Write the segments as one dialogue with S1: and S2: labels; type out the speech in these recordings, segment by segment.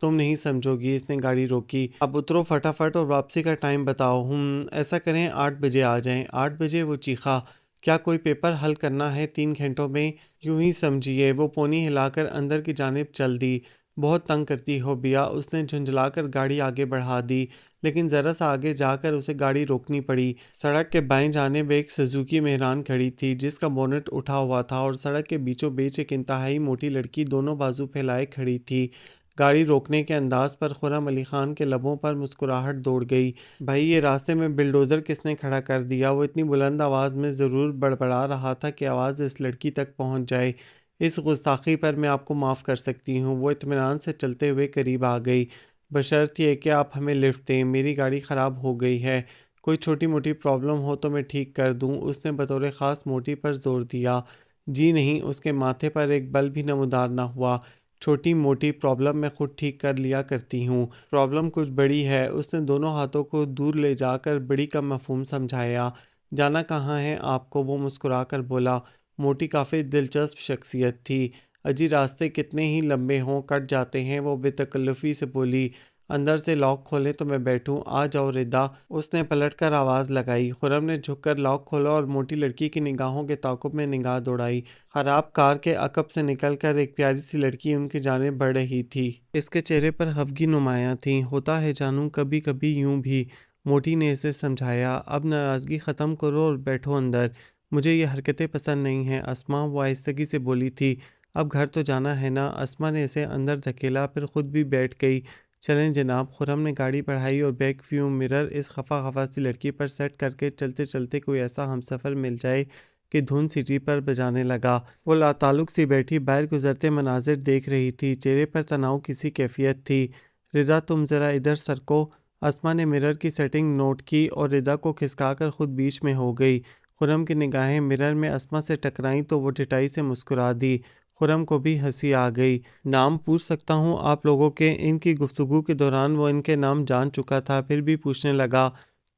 S1: تم نہیں سمجھو گی۔ اس نے گاڑی روکی۔ اب اترو فٹافٹ اور واپسی کا ٹائم بتاؤ۔ ایسا کریں 8 بجے آ جائیں۔ 8 بجے؟ وہ چیخا۔ کیا کوئی پیپر حل کرنا ہے 3 گھنٹوں میں؟ یوں ہی سمجھیے۔ وہ پونی ہلا کر اندر کی جانب چل دی۔ بہت تنگ کرتی ہو بیا، اس نے جھنجھلا کر گاڑی آگے بڑھا دی، لیکن ذرا سا آگے جا کر اسے گاڑی روکنی پڑی۔ سڑک کے بائیں جانب ایک سزوکی مہران کھڑی تھی جس کا بونٹ اٹھا ہوا تھا اور سڑک کے بیچوں بیچ ایک انتہائی موٹی لڑکی دونوں بازو پھیلائے کھڑی تھی۔ گاڑی روکنے کے انداز پر خرم علی خان کے لبوں پر مسکراہٹ دوڑ گئی۔ بھائی یہ راستے میں بلڈوزر کس نے کھڑا کر دیا؟ وہ اتنی بلند آواز میں ضرور بڑبڑا رہا تھا کہ آواز اس لڑکی تک پہنچ جائے۔ اس گستاخی پر میں آپ کو معاف کر سکتی ہوں۔ وہ اطمینان سے چلتے ہوئے قریب آ گئی۔ بشرط یہ کہ آپ ہمیں لفٹ دیں، میری گاڑی خراب ہو گئی ہے، کوئی چھوٹی موٹی پرابلم ہو تو میں ٹھیک کر دوں۔ اس نے بطور خاص موٹی پر زور دیا۔ جی نہیں، اس کے ماتھے پر ایک بل بھی نمودار نہ ہوا۔ چھوٹی موٹی پرابلم میں خود ٹھیک کر لیا کرتی ہوں، پرابلم کچھ بڑی ہے۔ اس نے دونوں ہاتھوں کو دور لے جا کر بڑی کا مفہوم سمجھایا۔ جانا کہاں ہے آپ کو؟ وہ مسکرا کر بولا۔ موٹی کافی دلچسپ شخصیت تھی۔ اجی راستے کتنے ہی لمبے ہوں کٹ جاتے ہیں، وہ بے تکلفی سے بولی۔ اندر سے لاک کھولیں تو میں بیٹھوں؟ آ جاؤ ردا، اس نے پلٹ کر آواز لگائی۔ خرم نے جھک کر لاک کھولا اور موٹی لڑکی کی نگاہوں کے تعاقب میں نگاہ دوڑائی۔ خراب کار کے عقب سے نکل کر ایک پیاری سی لڑکی ان کی جانب بڑھ رہی تھی۔ اس کے چہرے پر خفگی نمایاں تھی۔ ہوتا ہے جانوں، کبھی کبھی یوں بھی، موٹی نے اسے سمجھایا۔ اب ناراضگی ختم کرو اور بیٹھو اندر، مجھے یہ حرکتیں پسند نہیں ہیں اسما، وہ آہستگی سے بولی تھی۔ اب گھر تو جانا ہے نا؟ اسما نے اسے اندر دھکیلا، پھر خود بھی بیٹھ گئی۔ چلیں جناب۔ خرم نے گاڑی بڑھائی اور بیک ویو مرر اس خفا خفا سی لڑکی پر سیٹ کر کے چلتے چلتے کوئی ایسا ہمسفر مل جائے کہ دھن سٹی پر بجانے لگا۔ وہ لاتعلق سی بیٹھی باہر گزرتے مناظر دیکھ رہی تھی، چہرے پر تناؤ کی سی کیفیت تھی۔ ردا تم ذرا ادھر سرکو۔ اسما نے مرر کی سیٹنگ نوٹ کی اور ردا کو کھسکا کر خود بیچ میں ہو گئی۔ خرم کی نگاہیں مرر میں اسما سے ٹکرائیں تو وہ ٹھٹائی سے مسکرا دی۔ خرم کو بھی ہنسی آ گئی۔ نام پوچھ سکتا ہوں آپ لوگوں کے؟ ان کی گفتگو کے دوران وہ ان کے نام جان چکا تھا، پھر بھی پوچھنے لگا۔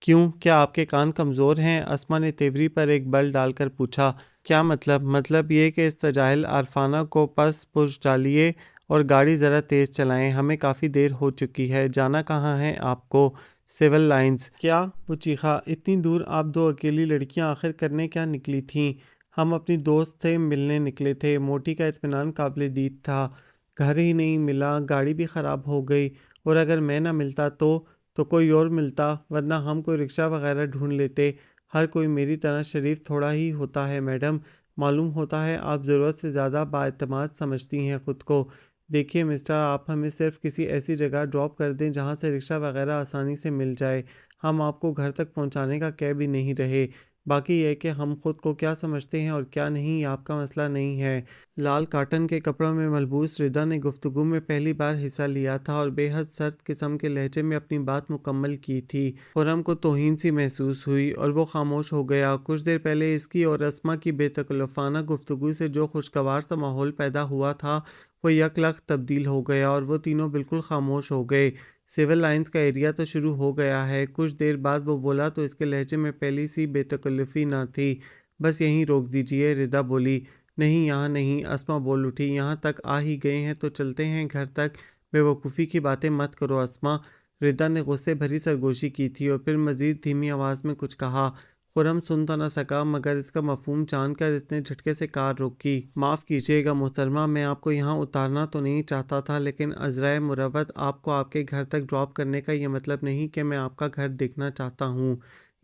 S1: کیوں، کیا آپ کے کان کمزور ہیں؟ اسما نے تیوری پر ایک بل ڈال کر پوچھا۔ کیا مطلب؟ مطلب یہ کہ اس تجاہل عارفانہ کو پس پش ڈالیے اور گاڑی ذرا تیز چلائیں، ہمیں کافی دیر ہو چکی ہے۔ جانا کہاں ہے آپ کو؟ Civil lines. کیا؟ وہ چیخا۔ اتنی دور آپ دو اکیلی لڑکیاں آخر کرنے کیا نکلی تھیں؟ ہم اپنی دوست سے ملنے نکلے تھے۔ موٹی کا اطمینان قابل دید تھا۔ گھر ہی نہیں ملا، گاڑی بھی خراب ہو گئی، اور اگر میں نہ ملتا تو کوئی اور ملتا، ورنہ ہم کوئی رکشہ وغیرہ ڈھونڈ لیتے۔ ہر کوئی میری طرح شریف تھوڑا ہی ہوتا ہے میڈم، معلوم ہوتا ہے آپ ضرورت سے زیادہ بااعتماد سمجھتی ہیں خود کو۔ دیکھیے مسٹر، آپ ہمیں صرف کسی ایسی جگہ ڈراپ کر دیں جہاں سے رکشہ وغیرہ آسانی سے مل جائے، ہم آپ کو گھر تک پہنچانے کا کہہ بھی نہیں رہے۔ باقی یہ کہ ہم خود کو کیا سمجھتے ہیں اور کیا نہیں، یہ آپ کا مسئلہ نہیں ہے۔ لال کاٹن کے کپڑوں میں ملبوس ردا نے گفتگو میں پہلی بار حصہ لیا تھا اور بے حد سرد قسم کے لہجے میں اپنی بات مکمل کی تھی۔ خرم کو توہین سی محسوس ہوئی اور وہ خاموش ہو گیا۔ کچھ دیر پہلے اس کی اور اسما کی بے تکلفانہ گفتگو سے جو خوشگوار سا ماحول پیدا ہوا تھا وہ یک لخت تبدیل ہو گیا اور وہ تینوں بالکل خاموش ہو گئے۔ سول لائنز کا ایریا تو شروع ہو گیا ہے۔ کچھ دیر بعد وہ بولا تو اس کے لہجے میں پہلی سی بے تکلفی نہ تھی۔ بس یہیں روک دیجئے، ردا بولی۔ نہیں یہاں نہیں، اسما بول اٹھی، یہاں تک آ ہی گئے ہیں تو چلتے ہیں گھر تک۔ بے وقوفی کی باتیں مت کرو اسما، ردا نے غصے بھری سرگوشی کی تھی اور پھر مزید دھیمی آواز میں کچھ کہا۔ خرم سن تو نہ سکا مگر اس کا مفہوم جان کر اس نے جھٹکے سے کار روکی۔ معاف کیجیے گا محترمہ، میں آپ کو یہاں اتارنا تو نہیں چاہتا تھا، لیکن عذرائے مروت آپ کو آپ کے گھر تک ڈراپ کرنے کا یہ مطلب نہیں کہ میں آپ کا گھر دیکھنا چاہتا ہوں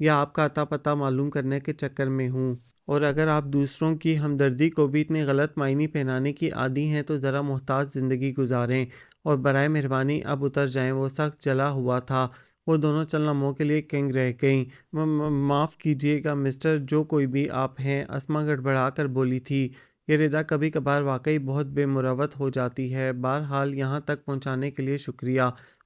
S1: یا آپ کا اتا پتہ معلوم کرنے کے چکر میں ہوں۔ اور اگر آپ دوسروں کی ہمدردی کو بھی اتنے غلط معنی پہنانے کی عادی ہیں تو ذرا محتاط زندگی گزاریں اور برائے مہربانی اب اتر جائیں۔ وہ سخت جلا ہوا تھا۔ وہ دونوں چل نموں کے لیے کنگ رہ گئیں۔ معاف کیجیے گا مسٹر، جو کوئی بھی آپ ہیں، اسما گڑبڑا کر بولی تھی۔ یہ ردا کبھی کبھار واقعی بہت بے مروت ہو جاتی ہے۔ بہرحال یہاں تک پہنچانے کے لیے شکریہ۔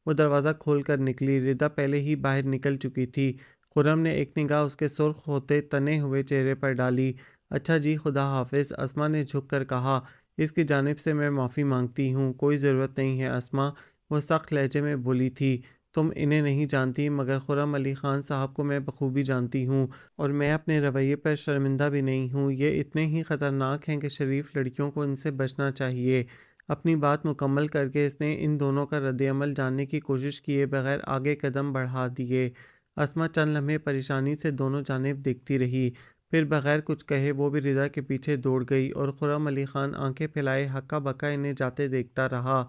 S1: وہ دروازہ کھول کر نکلی۔ ردا پہلے ہی باہر نکل چکی تھی۔ خرم نے ایک نگاہ اس کے سرخ ہوتے تنے ہوئے چہرے پر ڈالی۔ اچھا جی، خدا حافظ، اسما نے جھک کر کہا۔ اس کی جانب سے میں معافی مانگتی ہوں۔ کوئی ضرورت نہیں ہے اسما، وہ سخت لہجے میں بولی تھی۔ تم انہیں نہیں جانتی مگر خرم علی خان صاحب کو میں بخوبی جانتی ہوں اور میں اپنے رویے پر شرمندہ بھی نہیں ہوں۔ یہ اتنے ہی خطرناک ہیں کہ شریف لڑکیوں کو ان سے بچنا چاہیے۔ اپنی بات مکمل کر کے اس نے ان دونوں کا رد عمل جاننے کی کوشش کیے بغیر آگے قدم بڑھا دیے۔ اسما چند لمحے پریشانی سے دونوں جانب دیکھتی رہی، پھر بغیر کچھ کہے وہ بھی رضا کے پیچھے دوڑ گئی اور خرم علی خان آنکھیں پھیلائے ہکا بکا انہیں جاتے دیکھتا رہا۔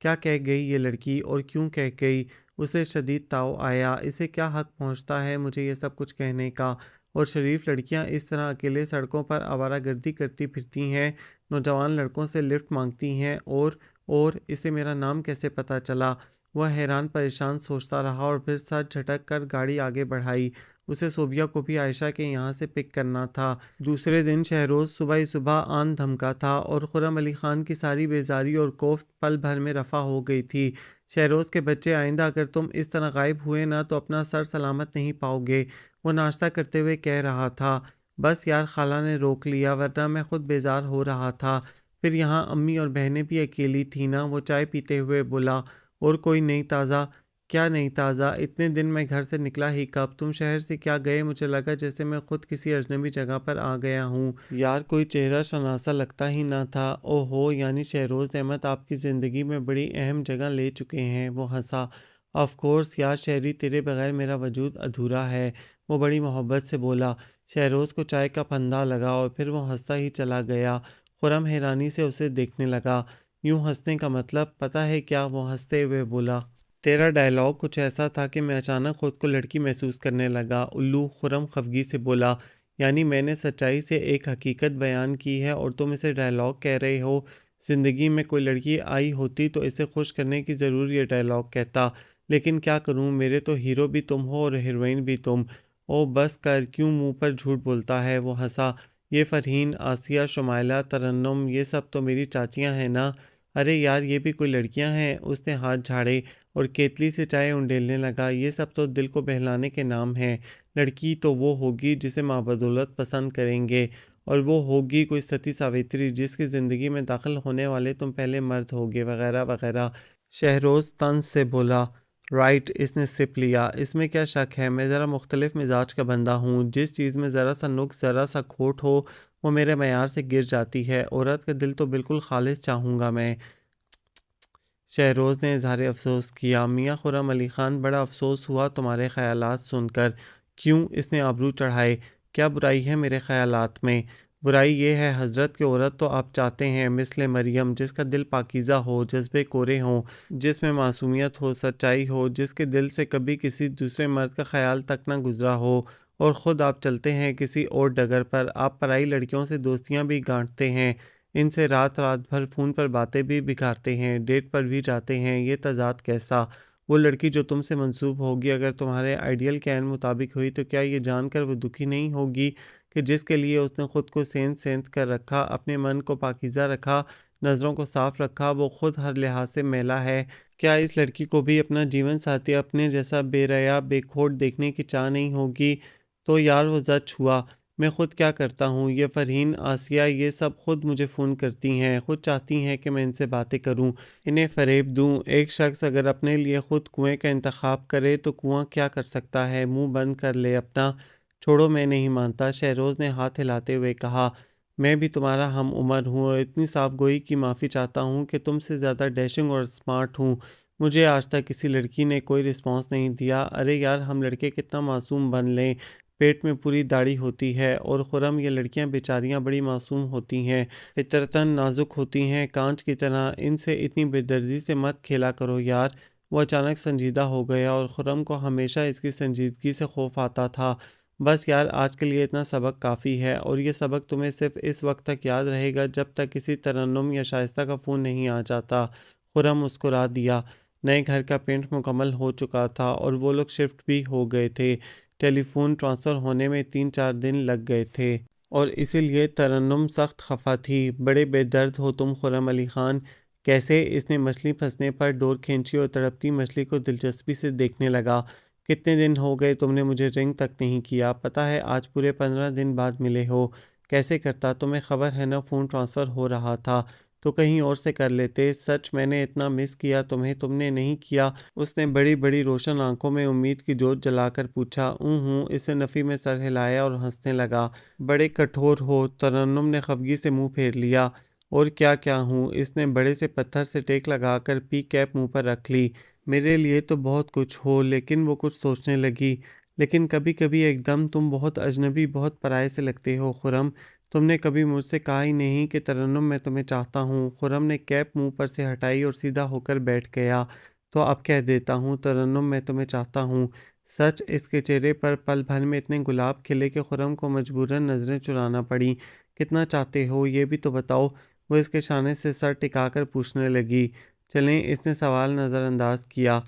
S1: کیا کہہ گئی یہ لڑکی اور کیوں کہہ گئی؟ اسے شدید تاؤ آیا، اسے کیا حق پہنچتا ہے مجھے یہ سب کچھ کہنے کا؟ اور شریف لڑکیاں اس طرح اکیلے سڑکوں پر آوارہ گردی کرتی پھرتی ہیں، نوجوان لڑکوں سے لفٹ مانگتی ہیں، اور اسے میرا نام کیسے پتہ چلا؟ وہ حیران پریشان سوچتا رہا اور پھر سر جھٹک کر گاڑی آگے بڑھائی۔ اسے صوبیہ کو بھی عائشہ کے یہاں سے پک کرنا تھا۔ دوسرے دن شہروز صبح ہی صبح آن دھمکا تھا اور خرم علی خان کی ساری بیزاری اور کوفت پل بھر میں رفع ہو گئی تھی۔ شہروز کے بچے، آئندہ اگر تم اس طرح غائب ہوئے نا تو اپنا سر سلامت نہیں پاؤ گے، وہ ناشتہ کرتے ہوئے کہہ رہا تھا۔ بس یار، خالہ نے روک لیا ورنہ میں خود بیزار ہو رہا تھا۔ پھر یہاں امی اور بہنیں بھی اکیلی تھی نا، وہ چائے پیتے ہوئے بولا۔ اور کوئی نہیں تازہ؟ کیا نہیں تازہ؟ اتنے دن میں گھر سے نکلا ہی کب؟ تم شہر سے کیا گئے؟ مجھے لگا جیسے میں خود کسی اجنبی جگہ پر آ گیا ہوں۔ یار کوئی چہرہ شناسا لگتا ہی نہ تھا۔ او ہو، یعنی شہروز احمد آپ کی زندگی میں بڑی اہم جگہ لے چکے ہیں؟ وہ ہنسا۔ آف کورس یار شہری، تیرے بغیر میرا وجود ادھورا ہے، وہ بڑی محبت سے بولا۔ شہروز کو چائے کا پھندا لگا اور پھر وہ ہنستا ہی چلا گیا۔ خرم حیرانی سے اسے دیکھنے لگا۔ یوں ہنسنے کا مطلب پتہ ہے کیا؟ وہ ہنستے ہوئے بولا۔ تیرا ڈائلاگ کچھ ایسا تھا کہ میں اچانک خود کو لڑکی محسوس کرنے لگا۔ الو، خرم خفگی سے بولا۔ یعنی میں نے سچائی سے ایک حقیقت بیان کی ہے اور تم اسے ڈائلاگ کہہ رہے ہو؟ زندگی میں کوئی لڑکی آئی ہوتی تو اسے خوش کرنے کی ضرور یہ ڈائلاگ کہتا، لیکن کیا کروں، میرے تو ہیرو بھی تم ہو اور ہیروئن بھی تم۔ او بس کر، کیوں منہ پر جھوٹ بولتا ہے؟ وہ ہنسا۔ یہ فرحین، آسیہ، شمائلہ، ترنم، یہ سب تو میری چاچیاں ہیں نا۔ ارے یار، یہ بھی کوئی لڑکیاں ہیں؟ اس نے ہاتھ جھاڑے اور کیتلی سے چائے انڈیلنے لگا۔ یہ سب تو دل کو بہلانے کے نام ہیں۔ لڑکی تو وہ ہوگی جسے ماں بدولت پسند کریں گے، اور وہ ہوگی کوئی ستی ساوتری جس کی زندگی میں داخل ہونے والے تم پہلے مرد ہوگے، وغیرہ وغیرہ۔ شہروز طنز سے بولا۔ رائٹ، اس نے سپ لیا۔ اس میں کیا شک ہے، میں ذرا مختلف مزاج کا بندہ ہوں۔ جس چیز میں ذرا سا نقص، ذرا سا کھوٹ ہو، وہ میرے معیار سے گر جاتی ہے۔ عورت کا دل تو بالکل خالص چاہوں گا میں۔ شہروز نے اظہار افسوس کیا۔ میاں خرم علی خان، بڑا افسوس ہوا تمہارے خیالات سن کر۔ کیوں؟ اس نے آبرو چڑھائے۔ کیا برائی ہے میرے خیالات میں؟ برائی یہ ہے حضرت کہ عورت تو آپ چاہتے ہیں مثل مریم، جس کا دل پاکیزہ ہو، جذبے کورے ہوں، جس میں معصومیت ہو، سچائی ہو، جس کے دل سے کبھی کسی دوسرے مرد کا خیال تک نہ گزرا ہو، اور خود آپ چلتے ہیں کسی اور ڈگر پر۔ آپ پرائی لڑکیوں سے دوستیاں بھی گانٹتے ہیں، ان سے رات رات بھر فون پر باتیں بھی بگاڑتے ہیں، ڈیٹ پر بھی جاتے ہیں۔ یہ تضاد کیسا؟ وہ لڑکی جو تم سے منسوب ہوگی اگر تمہارے آئیڈیل کے عین مطابق ہوئی تو کیا یہ جان کر وہ دکھی نہیں ہوگی کہ جس کے لیے اس نے خود کو سینت کر رکھا، اپنے من کو پاکیزہ رکھا، نظروں کو صاف رکھا، وہ خود ہر لحاظ سے میلا ہے؟ کیا اس لڑکی کو بھی اپنا جیون ساتھی اپنے جیسا بے ریا بے کھوٹ دیکھنے کی چاہ نہیں ہوگی؟ تو یار وہ زچ ہوا۔ میں خود کیا کرتا ہوں، یہ فرحین، آسیہ، یہ سب خود مجھے فون کرتی ہیں، خود چاہتی ہیں کہ میں ان سے باتیں کروں، انہیں فریب دوں۔ ایک شخص اگر اپنے لیے خود کنویں کا انتخاب کرے تو کنواں کیا کر سکتا ہے؟ منہ بند کر لے اپنا۔ چھوڑو، میں نہیں مانتا، شہروز نے ہاتھ ہلاتے ہوئے کہا۔ میں بھی تمہارا ہم عمر ہوں اور اتنی صاف گوئی کی معافی چاہتا ہوں کہ تم سے زیادہ ڈیشنگ اور اسمارٹ ہوں۔ مجھے آج تک کسی لڑکی نے کوئی رسپانس نہیں دیا۔ ارے یار، ہم لڑکے کتنا معصوم بن لیں، پیٹ میں پوری داڑھی ہوتی ہے، اور خرم یہ لڑکیاں بیچاریاں بڑی معصوم ہوتی ہیں، فطرتاً نازک ہوتی ہیں کانچ کی طرح، ان سے اتنی بے دردی سے مت کھیلا کرو یار۔ وہ اچانک سنجیدہ ہو گیا اور خرم کو ہمیشہ اس کی سنجیدگی سے خوف آتا تھا۔ بس یار، آج کے لیے اتنا سبق کافی ہے، اور یہ سبق تمہیں صرف اس وقت تک یاد رہے گا جب تک کسی ترنم یا شائستہ کا فون نہیں آ جاتا۔ خرم مسکرا دیا۔ نئے گھر کا پینٹ مکمل ہو چکا تھا اور وہ لوگ شفٹ بھی ہو گئے تھے۔ ٹیلی فون ٹرانسفر ہونے میں 3-4 دن لگ گئے تھے، اور اسی لیے ترنم سخت خفا تھی۔ بڑے بے درد ہو تم خرم علی خان۔ کیسے؟ اس نے مچھلی پھنسنے پر ڈور کھینچی اور تڑپتی مچھلی کو دلچسپی سے دیکھنے لگا۔ کتنے دن ہو گئے تم نے مجھے رنگ تک نہیں کیا؟ پتہ ہے آج پورے 15 دن بعد ملے ہو۔ کیسے کرتا؟ تمہیں خبر ہے نا فون ٹرانسفر ہو رہا تھا تو کہیں اور سے کر لیتے۔ سچ میں نے اتنا مس کیا تمہیں، تم نے نہیں کیا؟ اس نے بڑی بڑی روشن آنکھوں میں امید کی جوت جلا کر پوچھا۔ ہوں۔ اس نے نفی میں سر ہلایا اور ہنسنے لگا۔ بڑے کٹھور ہو، ترنم نے خفگی سے منہ پھیر لیا۔ اور کیا کیا ہوں، اس نے بڑے سے پتھر سے ٹیک لگا کر پی کیپ منہ پر رکھ لی۔ میرے لیے تو بہت کچھ ہو، لیکن وہ کچھ سوچنے لگی۔ لیکن کبھی کبھی ایک دم تم بہت اجنبی، بہت پرائے سے لگتے ہو خرم۔ تم نے کبھی مجھ سے کہا ہی نہیں کہ ترنم میں تمہیں چاہتا ہوں۔ خرم نے کیپ منہ پر سے ہٹائی اور سیدھا ہو کر بیٹھ گیا۔ تو اب کہہ دیتا ہوں ترنم، میں تمہیں چاہتا ہوں۔ سچ۔ اس کے چہرے پر پل بھر میں اتنے گلاب کھلے کہ خرم کو مجبوراً نظریں چرانا پڑیں۔ کتنا چاہتے ہو یہ بھی تو بتاؤ، وہ اس کے شانے سے سر ٹکا کر پوچھنے لگی۔ چلیں، اس نے سوال نظر انداز کیا۔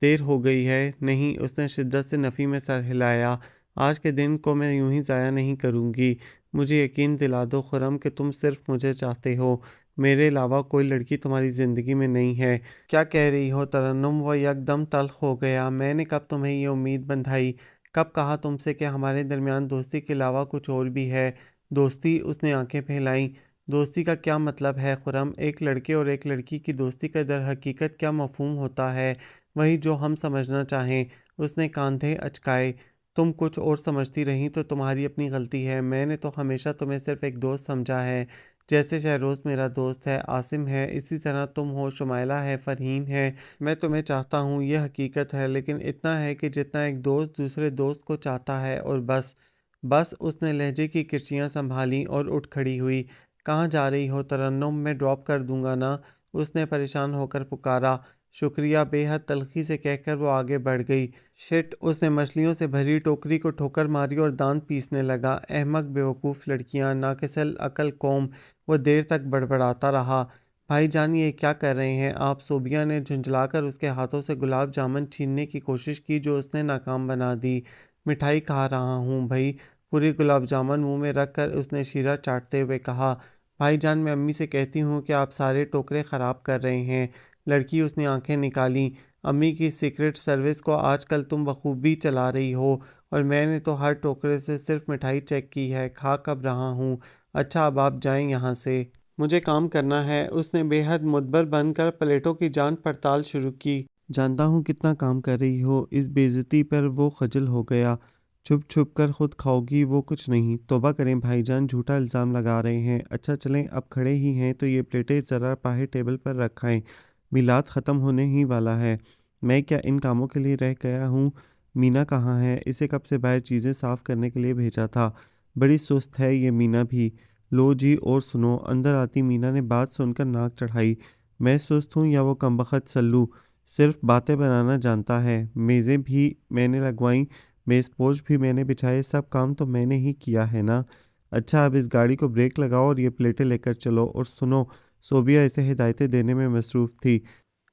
S1: دیر ہو گئی ہے؟ نہیں، اس نے شدت سے نفی میں سر ہلایا۔ آج کے دن کو میں یوں ہی ضائع نہیں کروں گی۔ مجھے یقین دلا دو خرم کہ تم صرف مجھے چاہتے ہو، میرے علاوہ کوئی لڑکی تمہاری زندگی میں نہیں ہے۔ کیا کہہ رہی ہو ترنم؟ وہ یکدم تلخ ہو گیا۔ میں نے کب تمہیں یہ امید بندھائی؟ کب کہا تم سے کہ ہمارے درمیان دوستی کے علاوہ کچھ اور بھی ہے؟ دوستی؟ اس نے آنکھیں پھیلائیں۔ دوستی کا کیا مطلب ہے خرم؟ ایک لڑکے اور ایک لڑکی کی دوستی کا در حقیقت کیا مفہوم ہوتا ہے؟ وہی جو ہم سمجھنا چاہیں۔ اس نے کاندھے اچکائے۔ تم کچھ اور سمجھتی رہیں تو تمہاری اپنی غلطی ہے۔ میں نے تو ہمیشہ تمہیں صرف ایک دوست سمجھا ہے، جیسے شہروز میرا دوست ہے، عاصم ہے، اسی طرح تم ہو، شمائلہ ہے، فرحین ہے۔ میں تمہیں چاہتا ہوں، یہ حقیقت ہے، لیکن اتنا ہے کہ جتنا ایک دوست دوسرے دوست کو چاہتا ہے، اور بس۔ بس۔ اس نے لہجے کی کرچیاں سنبھالیں اور اٹھ کھڑی ہوئی۔ کہاں جا رہی ہو ترنم؟ میں ڈراپ کر دوں گا نا، اس نے پریشان ہو کر پکارا۔ شکریہ، بے حد تلخی سے کہہ کر وہ آگے بڑھ گئی۔ شٹ! اس نے مچھلیوں سے بھری ٹوکری کو ٹھوکر ماری اور دانت پیسنے لگا۔ احمق، بیوقوف لڑکیاں، ناقص العقل قوم! وہ دیر تک بڑبڑاتا رہا۔ بھائی جان، یہ کیا کر رہے ہیں آپ؟ صوبیہ نے جھنجھلا کر اس کے ہاتھوں سے گلاب جامن چھیننے کی کوشش کی جو اس نے ناکام بنا دی۔ مٹھائی کھا رہا ہوں بھائی، پوری گلاب جامن منہ میں رکھ کر اس نے شیرہ چاٹتے ہوئے کہا۔ بھائی جان، میں امی سے کہتی ہوں کہ آپ سارے ٹوکرے خراب کر رہے ہیں۔ لڑکی، اس نے آنکھیں نکالیں۔ امی کی سیکرٹ سروس کو آج کل تم بخوبی چلا رہی ہو، اور میں نے تو ہر ٹوکرے سے صرف مٹھائی چیک کی ہے، کھا کب رہا ہوں۔ اچھا، اب آپ جائیں یہاں سے، مجھے کام کرنا ہے۔ اس نے بے حد مدبر بن کر پلیٹوں کی جانچ پڑتال شروع کی۔ جانتا ہوں کتنا کام کر رہی ہو۔ اس بے عزتی پر وہ خجل ہو گیا۔ چھپ چھپ کر خود کھاؤ گی وہ کچھ نہیں۔ توبہ کریں بھائی جان، جھوٹا الزام لگا رہے ہیں۔ اچھا چلیں، اب کھڑے ہی ہیں تو یہ پلیٹیں ذرا باہر ٹیبل پر رکھائیں، میلاد ختم ہونے ہی والا ہے۔ میں کیا ان کاموں کے لیے رہ گیا ہوں؟ مینا کہاں ہے؟ اسے کب سے باہر چیزیں صاف کرنے کے لیے بھیجا تھا۔ بڑی سست ہے یہ مینا بھی۔ لو جی، اور سنو۔ اندر آتی مینا نے بات سن کر ناک چڑھائی۔ میں سست ہوں یا وہ کمبخت سلو؟ صرف باتیں بنانا جانتا ہے۔ میزیں بھی میں نے لگوائیں، میز پوچھ بھی میں نے بچھائے، سب کام تو میں نے ہی کیا ہے نا۔ اچھا، اب اس گاڑی کو بریک لگاؤ اور یہ پلیٹیں لے کر چلو۔ اور سنو، صوبیہ اسے ہدایتیں دینے میں مصروف تھی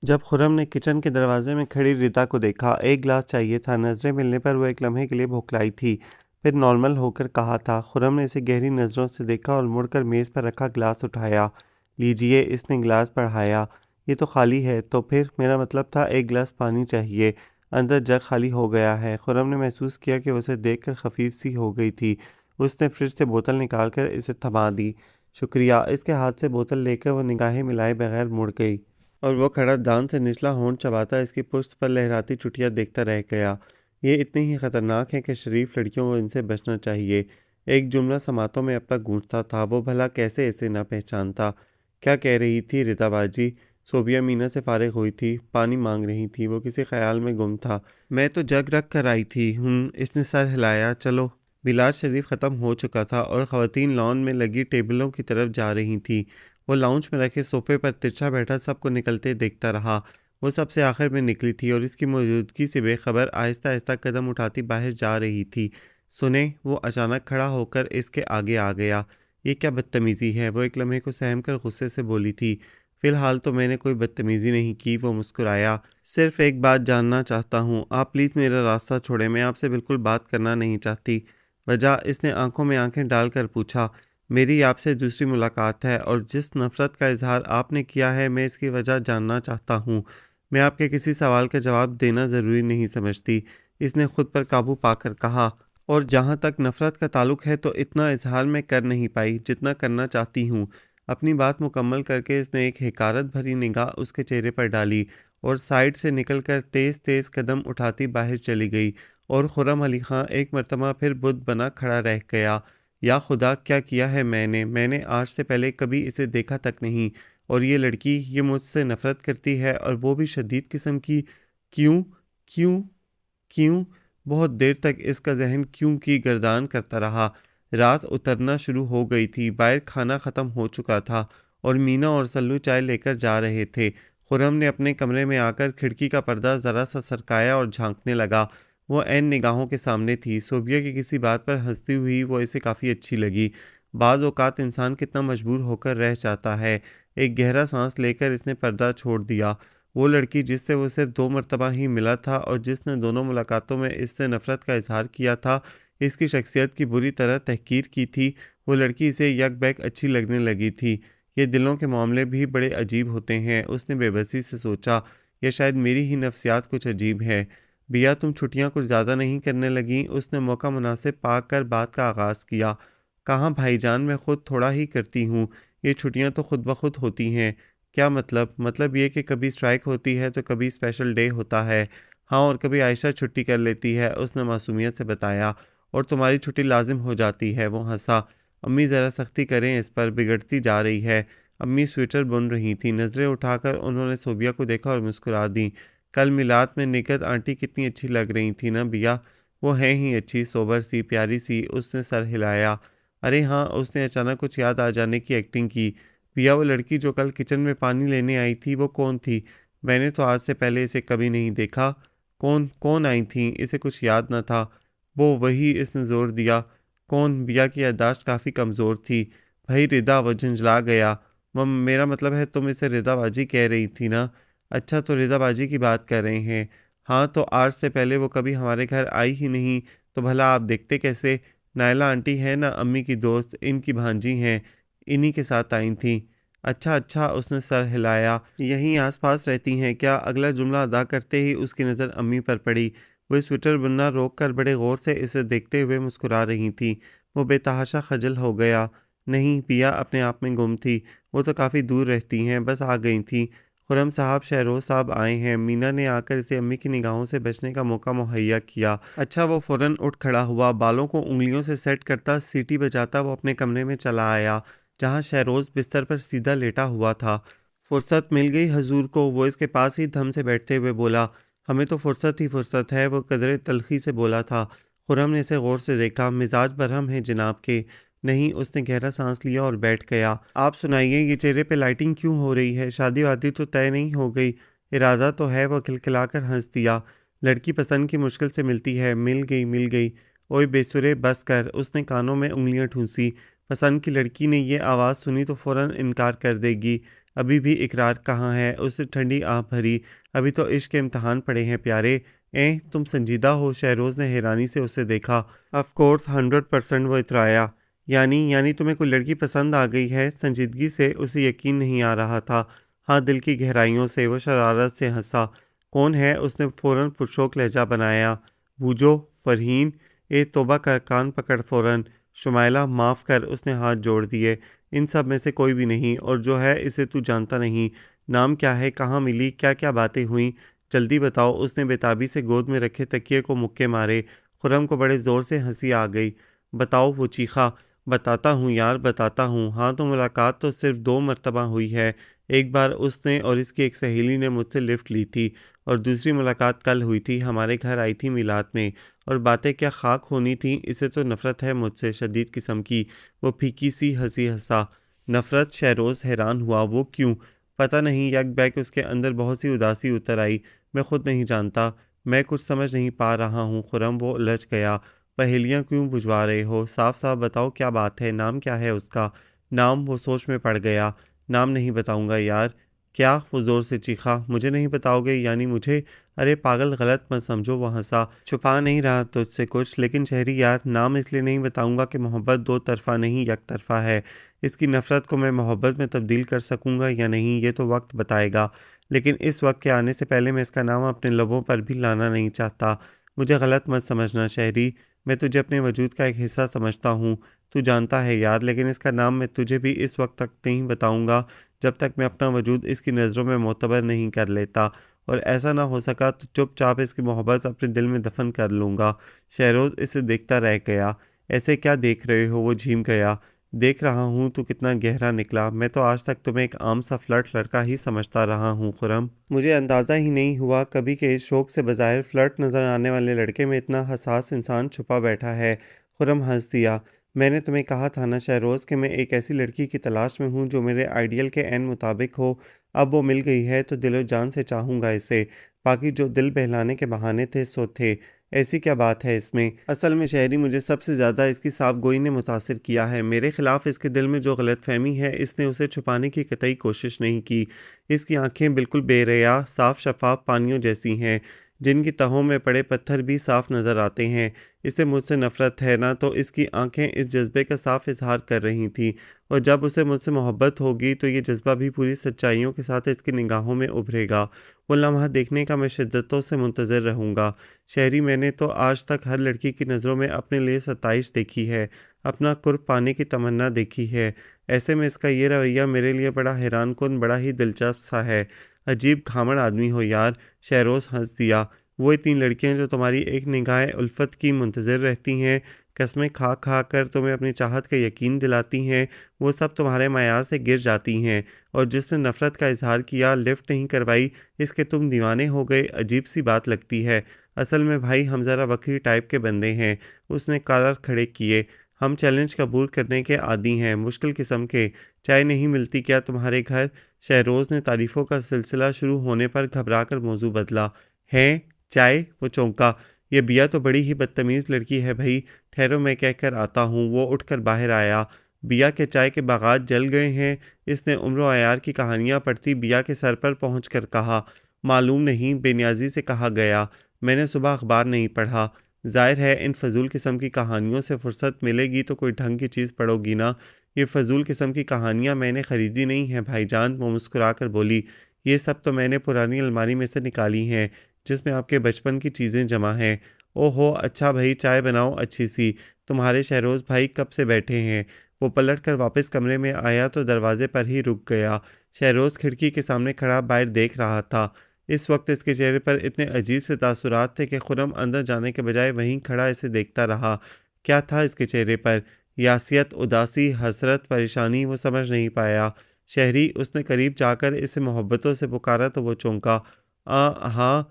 S1: جب خرم نے کچن کے دروازے میں کھڑی ردا کو دیکھا۔ ایک گلاس چاہیے تھا۔ نظریں ملنے پر وہ ایک لمحے کے لیے بھوکلائی تھی، پھر نارمل ہو کر کہا تھا۔ خرم نے اسے گہری نظروں سے دیکھا اور مڑ کر میز پر رکھا گلاس اٹھایا۔ لیجئے، اس نے گلاس بڑھایا۔ یہ تو خالی ہے۔ تو پھر؟ میرا مطلب تھا ایک گلاس پانی چاہیے۔ اندر جگ خالی ہو گیا ہے۔ خرم نے محسوس کیا کہ وہ اسے دیکھ کر خفیف سی ہو گئی تھی۔ اس نے فریج سے بوتل نکال کر اسے تھما دی۔ شکریہ۔ اس کے ہاتھ سے بوتل لے کر وہ نگاہیں ملائے بغیر مڑ گئی، اور وہ کھڑا دان سے نچلا ہونٹ چباتا اس کی پشت پر لہراتی چٹیاں دیکھتا رہ گیا۔ یہ اتنی ہی خطرناک ہے کہ شریف لڑکیوں کو ان سے بچنا چاہیے۔ ایک جملہ سماعتوں میں اب تک گونجتا تھا، وہ بھلا کیسے اسے نہ پہچانتا۔ کیا کہہ رہی تھی ردا باجی؟ صوبیہ مینا سے فارغ ہوئی تھی، پانی مانگ رہی تھی۔ وہ کسی خیال میں گم تھا۔ میں تو جگ رکھ کر آئی تھی۔ اس نے سر ہلایا۔ چلو۔ بلاس شریف ختم ہو چکا تھا اور خواتین لان میں لگی ٹیبلوں کی طرف جا رہی تھیں۔ وہ لاؤنج میں رکھے صوفے پر ترچھا بیٹھا سب کو نکلتے دیکھتا رہا۔ وہ سب سے آخر میں نکلی تھی اور اس کی موجودگی سے بے خبر آہستہ آہستہ قدم اٹھاتی باہر جا رہی تھی۔ سنیں، وہ اچانک کھڑا ہو کر اس کے آگے آ گیا۔ یہ کیا بدتمیزی ہے؟ وہ ایک لمحے کو سہم کر غصے سے بولی تھی۔ فی الحال تو میں نے کوئی بدتمیزی نہیں کی، وہ مسکرایا۔ صرف ایک بات جاننا چاہتا ہوں، آپ پلیز میرا راستہ چھوڑیں، میں آپ سے بالکل بات کرنا نہیں چاہتی۔ وجہ؟ اس نے آنکھوں میں آنکھیں ڈال کر پوچھا۔ میری آپ سے دوسری ملاقات ہے، اور جس نفرت کا اظہار آپ نے کیا ہے میں اس کی وجہ جاننا چاہتا ہوں۔ میں آپ کے کسی سوال کا جواب دینا ضروری نہیں سمجھتی، اس نے خود پر قابو پا کر کہا۔ اور جہاں تک نفرت کا تعلق ہے تو اتنا اظہار میں کر نہیں پائی جتنا کرنا چاہتی ہوں۔ اپنی بات مکمل کر کے اس نے ایک حقارت بھری نگاہ اس کے چہرے پر ڈالی اور سائیڈ سے نکل کر تیز تیز قدم اٹھاتی باہر چلی گئی، اور خرم علی خاں ایک مرتبہ پھر بت بنا کھڑا رہ گیا۔ یا خدا کیا کیا ہے میں نے آج سے پہلے کبھی اسے دیکھا تک نہیں، اور یہ لڑکی، یہ مجھ سے نفرت کرتی ہے اور وہ بھی شدید قسم کی۔ کیوں کیوں کیوں؟ بہت دیر تک اس کا ذہن کیوں کی گردان کرتا رہا۔ رات اترنا شروع ہو گئی تھی، باہر کھانا ختم ہو چکا تھا اور مینا اور سلو چائے لے کر جا رہے تھے۔ خرم نے اپنے کمرے میں آ کر کھڑکی کا پردہ ذرا سا سرکایا اور جھانکنے لگا۔ وہ عین نگاہوں کے سامنے تھی۔ صوبیہ کی کسی بات پر ہنستی ہوئی وہ اسے کافی اچھی لگی۔ بعض اوقات انسان کتنا مجبور ہو کر رہ جاتا ہے۔ ایک گہرا سانس لے کر اس نے پردہ چھوڑ دیا۔ وہ لڑکی جس سے وہ صرف 2 مرتبہ ہی ملا تھا اور جس نے دونوں ملاقاتوں میں اس سے نفرت کا اظہار کیا تھا، اس کی شخصیت کی بری طرح تحقیر کی تھی، وہ لڑکی اسے یک بیک اچھی لگنے لگی تھی۔ یہ دلوں کے معاملے بھی بڑے عجیب ہوتے ہیں، اس نے بے بسی سے سوچا، یا شاید میری ہی نفسیات کچھ عجیب ہے۔ بیا تم چھٹیاں کچھ زیادہ نہیں کرنے لگیں؟ اس نے موقع مناسب پا کر بات کا آغاز کیا۔ کہاں بھائی جان، میں خود تھوڑا ہی کرتی ہوں، یہ چھٹیاں تو خود بخود ہوتی ہیں۔ کیا مطلب؟ مطلب یہ کہ کبھی اسٹرائک ہوتی ہے تو کبھی اسپیشل ڈے ہوتا ہے۔ ہاں، اور کبھی عائشہ چھٹی کر لیتی ہے، اس نے معصومیت سے بتایا۔ اور تمہاری چھٹی لازم ہو جاتی ہے، وہ ہنسا۔ امی ذرا سختی کریں اس پر، بگڑتی جا رہی ہے۔ امی سویٹر بن رہی تھیں، نظریں اٹھا کر انہوں نے صوبیہ کو دیکھا اور مسکرا دیں۔ کل میلاد میں نکہت آنٹی کتنی اچھی لگ رہی تھی نا بیا؟ وہ ہیں ہی اچھی، سوبر سی، پیاری سی، اس نے سر ہلایا۔ ارے ہاں، اس نے اچانک کچھ یاد آ جانے کی ایکٹنگ کی۔ بیا، وہ لڑکی جو کل کچن میں پانی لینے آئی تھی، وہ کون تھی؟ میں نے تو آج سے پہلے اسے کبھی نہیں دیکھا۔ کون آئی تھیں؟ اسے کچھ یاد نہ تھا۔ وہ وہی، اس نے زور دیا۔ کون؟ بیا کی یادداشت کافی کمزور تھی۔ بھائی ردا، وہ جھنجھلا گیا۔ میرا مطلب ہے تم اسے ردا باجی کہہ رہی تھی نا؟ اچھا، تو ردا باجی کی بات کر رہے ہیں؟ ہاں، تو آج سے پہلے وہ کبھی ہمارے گھر آئی ہی نہیں، تو بھلا آپ دیکھتے کیسے؟ نائلہ آنٹی ہے نا امی کی دوست، ان کی بھانجی ہیں، انہی کے ساتھ آئی تھیں۔ اچھا، اس نے سر ہلایا۔ یہیں آس پاس رہتی ہیں کیا؟ اگلا جملہ ادا کرتے ہی اس کی نظر امی پر پڑی۔ وہ سویٹر بننا روک کر بڑے غور سے اسے دیکھتے ہوئے مسکرا رہی تھیں۔ وہ بے تحاشا خجل ہو گیا۔ نہیں، بیا اپنے آپ میں گم تھی۔ وہ تو کافی دور رہتی ہیں، بس آ گئی تھیں۔ خرم صاحب، شہروز صاحب آئے ہیں۔ مینا نے آ کر اسے امی کی نگاہوں سے بچنے کا موقع مہیا کیا۔ اچھا، وہ فوراً اٹھ کھڑا ہوا، بالوں کو انگلیوں سے سیٹ کرتا، سیٹی بجاتا وہ اپنے کمرے میں چلا آیا، جہاں شہروز بستر پر سیدھا لیٹا ہوا تھا۔ فرصت مل گئی حضور کو، وہ اس کے پاس ہی دھم سے بیٹھتے ہوئے بولا۔ ہمیں تو فرصت ہی فرصت ہے، وہ قدرے تلخی سے بولا تھا۔ خرم نے اسے غور سے دیکھا۔ مزاج برہم ہے جناب کے؟ نہیں، اس نے گہرا سانس لیا اور بیٹھ گیا۔ آپ سنائیے، یہ چہرے پہ لائٹنگ کیوں ہو رہی ہے؟ شادی وادی تو طے نہیں ہو گئی؟ ارادہ تو ہے، وہ کھلکھلا کر ہنس دیا۔ لڑکی پسند کی مشکل سے ملتی ہے، مل گئی۔ اوئے بے سرے، بس کر، اس نے کانوں میں انگلیاں ٹھونسی۔ پسند کی لڑکی نے یہ آواز سنی تو فوراً انکار کر دے گی۔ ابھی بھی اقرار کہاں ہے؟ اس نے ٹھنڈی آہ بھری۔ ابھی تو عشق کے امتحان پڑے ہیں پیارے۔ تم سنجیدہ ہو؟ شہروز نے حیرانی سے اسے دیکھا۔ آف کورس، 100%، وہ اترایا۔ یعنی تمہیں کوئی لڑکی پسند آ گئی ہے؟ سنجیدگی سے اسے یقین نہیں آ رہا تھا۔ ہاں، دل کی گہرائیوں سے، وہ شرارت سے ہنسا۔ کون ہے؟ اس نے فوراً پرشوق لہجہ بنایا۔ بوجھو، فرحین۔ توبہ کر، کان پکڑ فوراً۔ شمائلہ، معاف کر، اس نے ہاتھ جوڑ دیے۔ ان سب میں سے کوئی بھی نہیں، اور جو ہے اسے تو جانتا نہیں۔ نام کیا ہے؟ کہاں ملی؟ کیا باتیں ہوئیں؟ جلدی بتاؤ، اس نے بےتابی سے گود میں رکھے تکیے کو مکے مارے۔ خرم کو بڑے زور سے ہنسی آ گئی۔ بتاؤ، وہ چیخا۔ بتاتا ہوں یار، بتاتا ہوں۔ ہاں، تو ملاقات تو صرف 2 مرتبہ ہوئی ہے۔ ایک بار اس نے اور اس کی ایک سہیلی نے مجھ سے لفٹ لی تھی، اور دوسری ملاقات کل ہوئی تھی، ہمارے گھر آئی تھی میلاد میں، اور باتیں کیا خاک ہونی تھیں۔ اسے تو نفرت ہے مجھ سے، شدید قسم کی۔ وہ پھیکی سی ہنسی ہنسا۔ نفرت؟ شہروز حیران ہوا۔ وہ کیوں؟ پتہ نہیں، یک بیک اس کے اندر بہت سی اداسی اتر آئی۔ میں خود نہیں جانتا، میں کچھ سمجھ نہیں پا رہا ہوں خرم، وہ الجھ گیا۔ پہیلیاں کیوں بجھوا رہے ہو؟ صاف صاف بتاؤ کیا بات ہے؟ نام کیا ہے اس کا؟ نام؟ وہ سوچ میں پڑ گیا۔ نام نہیں بتاؤں گا یار۔ کیا؟ وہ زور سے چیخا۔ مجھے نہیں بتاؤ گے؟ یعنی مجھے؟ ارے پاگل، غلط مت سمجھو، وہ ہنسا۔ چھپا نہیں رہا تجھ سے کچھ، لیکن شہری یار، نام اس لیے نہیں بتاؤں گا کہ محبت 2 طرفہ نہیں، یک طرفہ ہے۔ اس کی نفرت کو میں محبت میں تبدیل کر سکوں گا یا نہیں، یہ تو وقت بتائے گا، لیکن اس وقت کے آنے سے پہلے میں اس کا نام اپنے لبوں پر بھی لانا نہیں چاہتا۔ مجھے غلط مت سمجھنا شہری، میں تجھے اپنے وجود کا ایک حصہ سمجھتا ہوں، تو جانتا ہے یار، لیکن اس کا نام میں تجھے بھی اس وقت تک نہیں بتاؤں گا جب تک میں اپنا وجود اس کی نظروں میں معتبر نہیں کر لیتا، اور ایسا نہ ہو سکا تو چپ چاپ اس کی محبت اپنے دل میں دفن کر لوں گا۔ شہروز اسے دیکھتا رہ گیا۔ ایسے کیا دیکھ رہے ہو؟ وہ جھیم گیا۔ دیکھ رہا ہوں تو کتنا گہرا نکلا، میں تو آج تک تمہیں ایک عام سا فلرٹ لڑکا ہی سمجھتا رہا ہوں خرم۔ مجھے اندازہ ہی نہیں ہوا کبھی کہ اس شوق سے بظاہر فلرٹ نظر آنے والے لڑکے میں اتنا حساس انسان چھپا بیٹھا ہے۔ خرم ہنس دیا۔ میں نے تمہیں کہا تھا نا شہروز کہ میں ایک ایسی لڑکی کی تلاش میں ہوں جو میرے آئیڈیل کے عین مطابق ہو۔ اب وہ مل گئی ہے تو دل و جان سے چاہوں گا اسے، باقی جو دل بہلانے کے بہانے تھے سو تھے۔ ایسی کیا بات ہے اس میں؟ اصل میں شہری مجھے سب سے زیادہ اس کی صاف گوئی نے متاثر کیا ہے۔ میرے خلاف اس کے دل میں جو غلط فہمی ہے اس نے اسے چھپانے کی قطعی کوشش نہیں کی۔ اس کی آنکھیں بالکل بے ریا صاف شفاف پانیوں جیسی ہیں، جن کی تہوں میں پڑے پتھر بھی صاف نظر آتے ہیں۔ اسے مجھ سے نفرت ہے نا، تو اس کی آنکھیں اس جذبے کا صاف اظہار کر رہی تھیں، اور جب اسے مجھ سے محبت ہوگی تو یہ جذبہ بھی پوری سچائیوں کے ساتھ اس کی نگاہوں میں ابھرے گا۔ وہ لمحہ دیکھنے کا میں شدتوں سے منتظر رہوں گا۔ شہری، میں نے تو آج تک ہر لڑکی کی نظروں میں اپنے لیے ستائش دیکھی ہے، اپنا قرب پانے کی تمنا دیکھی ہے۔ ایسے میں اس کا یہ رویہ میرے لیے بڑا حیران کن، بڑا ہی دلچسپ سا ہے۔ عجیب گھامڑ آدمی ہو یار، شہروز ہنس دیا۔ وہ اتنی لڑکیاں جو تمہاری ایک نگاہ الفت کی منتظر رہتی ہیں، قسمیں کھا کھا کر تمہیں اپنی چاہت کا یقین دلاتی ہیں، وہ سب تمہارے معیار سے گر جاتی ہیں، اور جس نے نفرت کا اظہار کیا، لفٹ نہیں کروائی، اس کے تم دیوانے ہو گئے۔ عجیب سی بات لگتی ہے۔ اصل میں بھائی ہم ذرا وکری ٹائپ کے بندے ہیں۔ اس نے کالر کھڑے کیے۔ ہم چیلنج قبول کرنے کے عادی ہیں، مشکل قسم کے۔ چائے نہیں ملتی کیا تمہارے گھر؟ شہروز نے تعریفوں کا سلسلہ شروع ہونے پر گھبرا کر موضوع بدلا۔ ہیں چائے؟ وہ چونکا۔ یہ بیا تو بڑی ہی بدتمیز لڑکی ہے بھائی، ٹھہرو میں کہہ کر آتا ہوں۔ وہ اٹھ کر باہر آیا۔ بیا کے چائے کے باغات جل گئے ہیں؟ اس نے عمر و عیار کی کہانیاں پڑھتی بیا کے سر پر پہنچ کر کہا۔ معلوم نہیں، بے نیازی سے کہا گیا۔ میں نے صبح اخبار نہیں پڑھا۔ ظاہر ہے ان فضول قسم کی کہانیوں سے فرصت ملے گی تو کوئی ڈھنگ کی چیز پڑھو گی نا۔ یہ فضول قسم کی کہانیاں میں نے خریدی نہیں ہیں بھائی جان، وہ مسکرا کر بولی۔ یہ سب تو میں نے پرانی الماری میں سے نکالی ہیں، جس میں آپ کے بچپن کی چیزیں جمع ہیں۔ او ہو، اچھا بھائی چائے بناؤ اچھی سی۔ تمہارے شہروز بھائی کب سے بیٹھے ہیں؟ وہ پلٹ کر واپس کمرے میں آیا تو دروازے پر ہی رک گیا۔ شہروز کھڑکی کے سامنے کھڑا باہر دیکھ رہا تھا۔ اس وقت اس کے چہرے پر اتنے عجیب سے تاثرات تھے کہ خرم اندر جانے کے بجائے وہیں کھڑا اسے دیکھتا رہا۔ کیا تھا اس کے چہرے پر؟ یاسیت، اداسی، حسرت، پریشانی؟ وہ سمجھ نہیں پایا۔ شہری، اس نے قریب جا کر اسے محبتوں سے پکارا تو وہ چونکا۔ ہاں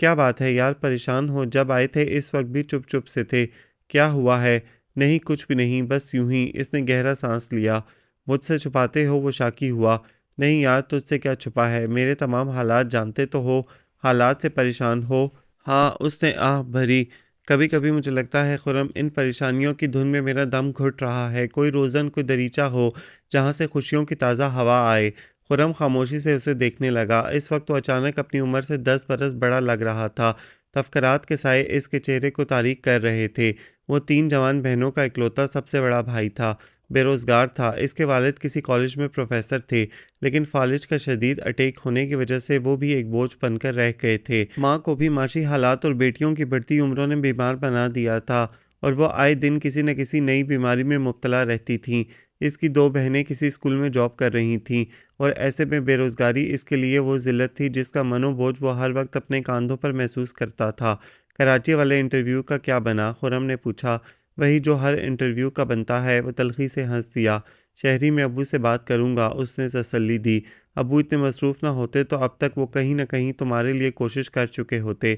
S1: کیا بات ہے یار، پریشان ہو؟ جب آئے تھے اس وقت بھی چپ چپ سے تھے، کیا ہوا ہے؟ نہیں کچھ بھی نہیں، بس یوں ہی۔ اس نے گہرا سانس لیا۔ مجھ سے چھپاتے ہو؟ وہ شاکی ہوا۔ نہیں یار، تجھ سے کیا چھپا ہے، میرے تمام حالات جانتے تو ہو، حالات سے پریشان ہو۔ ہاں، اس نے آہ بھری۔ کبھی کبھی مجھے لگتا ہے خرم، ان پریشانیوں کی دھن میں میرا دم گھٹ رہا ہے۔ کوئی روزن، کوئی دریچہ ہو جہاں سے خوشیوں کی تازہ ہوا آئے۔ خرم خاموشی سے اسے دیکھنے لگا۔ اس وقت وہ اچانک اپنی عمر سے 10 برس بڑا لگ رہا تھا۔ تفکرات کے سائے اس کے چہرے کو تاریک کر رہے تھے۔ وہ 3 جوان بہنوں کا اکلوتا سب سے بڑا بھائی تھا، بے روزگار تھا۔ اس کے والد کسی کالج میں پروفیسر تھے، لیکن فالج کا شدید اٹیک ہونے کی وجہ سے وہ بھی ایک بوجھ بن کر رہ گئے تھے۔ ماں کو بھی معاشی حالات اور بیٹیوں کی بڑھتی عمروں نے بیمار بنا دیا تھا، اور وہ آئے دن کسی نہ کسی نئی بیماری میں مبتلا رہتی تھیں۔ اس کی 2 بہنیں کسی اسکول میں جاب کر رہی تھیں، اور ایسے میں بے روزگاری اس کے لیے وہ ذلت تھی جس کا من و بوجھ وہ ہر وقت اپنے کاندھوں پر محسوس کرتا تھا۔ کراچی والے انٹرویو کا کیا بنا؟ خرم نے پوچھا۔ وہی جو ہر انٹرویو کا بنتا ہے، وہ تلخی سے ہنس دیا۔ شہری، میں ابو سے بات کروں گا، اس نے تسلی دی۔ ابو اتنے مصروف نہ ہوتے تو اب تک وہ کہیں نہ کہیں تمہارے لیے کوشش کر چکے ہوتے۔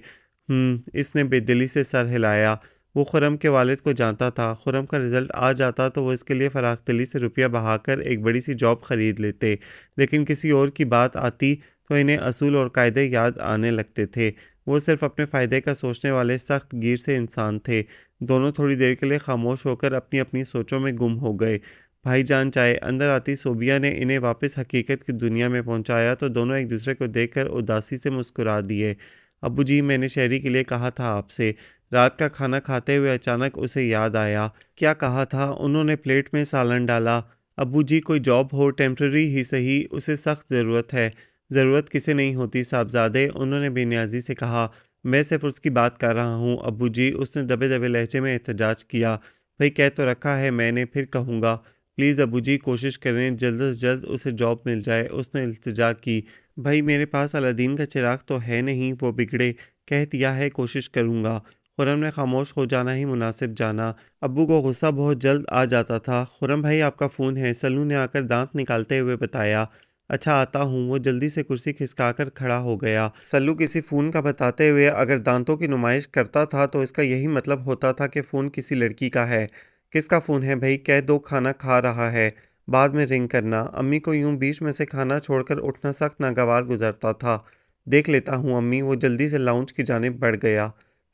S1: اس نے بے دلی سے سر ہلایا۔ وہ خرم کے والد کو جانتا تھا۔ خرم کا رزلٹ آ جاتا تو وہ اس کے لیے فراخ دلی سے روپیہ بہا کر ایک بڑی سی جاب خرید لیتے، لیکن کسی اور کی بات آتی تو انہیں اصول اور قاعدے یاد آنے لگتے تھے۔ وہ صرف اپنے فائدے کا سوچنے والے سخت گیر سے انسان تھے۔ دونوں تھوڑی دیر کے لیے خاموش ہو کر اپنی اپنی سوچوں میں گم ہو گئے۔ بھائی جان چائے؟ اندر آتی صوبیہ نے انہیں واپس حقیقت کی دنیا میں پہنچایا تو دونوں ایک دوسرے کو دیکھ کر اداسی سے مسکرا دیے۔ ابو جی، میں نے شہری کے لیے کہا تھا آپ سے۔ رات کا کھانا کھاتے ہوئے اچانک اسے یاد آیا۔ کیا کہا تھا؟ انہوں نے پلیٹ میں سالن ڈالا۔ ابو جی، کوئی جاب ہو، ٹیمپرری ہی صحیح، اسے سخت ضرورت ہے۔ ضرورت کسے نہیں ہوتی صاحبزادے، انہوں نے بے نیازی سے کہا۔ میں صرف اس کی بات کر رہا ہوں ابو جی، اس نے دبے دبے لہجے میں احتجاج کیا۔ بھائی کہہ تو رکھا ہے میں نے، پھر کہوں گا۔ پلیز ابو جی، کوشش کریں جلد از جلد اسے جاب مل جائے، اس نے التجا کی۔ بھائی میرے پاس الادین کا چراغ تو ہے نہیں، وہ بگڑے۔ کہہ دیا ہے کوشش کروں گا۔ خرم نے خاموش ہو جانا ہی مناسب جانا۔ ابو کو غصہ بہت جلد آ جاتا تھا۔ خرم بھائی آپ کا فون ہے، سلو نے آ کر دانت نکالتے ہوئے بتایا۔ اچھا آتا ہوں۔ وہ جلدی سے کرسی کھسکا کر کھڑا ہو گیا۔ سلو کسی فون کا بتاتے ہوئے اگر دانتوں کی نمائش کرتا تھا تو اس کا یہی مطلب ہوتا تھا کہ فون کسی لڑکی کا ہے۔ کس کا فون ہے بھائی؟ کہہ دو کھانا کھا رہا ہے، بعد میں رنگ کرنا۔ امی کو یوں بیچ میں سے کھانا چھوڑ کر اٹھنا سخت ناگوار گزرتا تھا۔ دیکھ لیتا ہوں امی۔ وہ جلدی سے لاؤنج کی جانب بڑھ گیا۔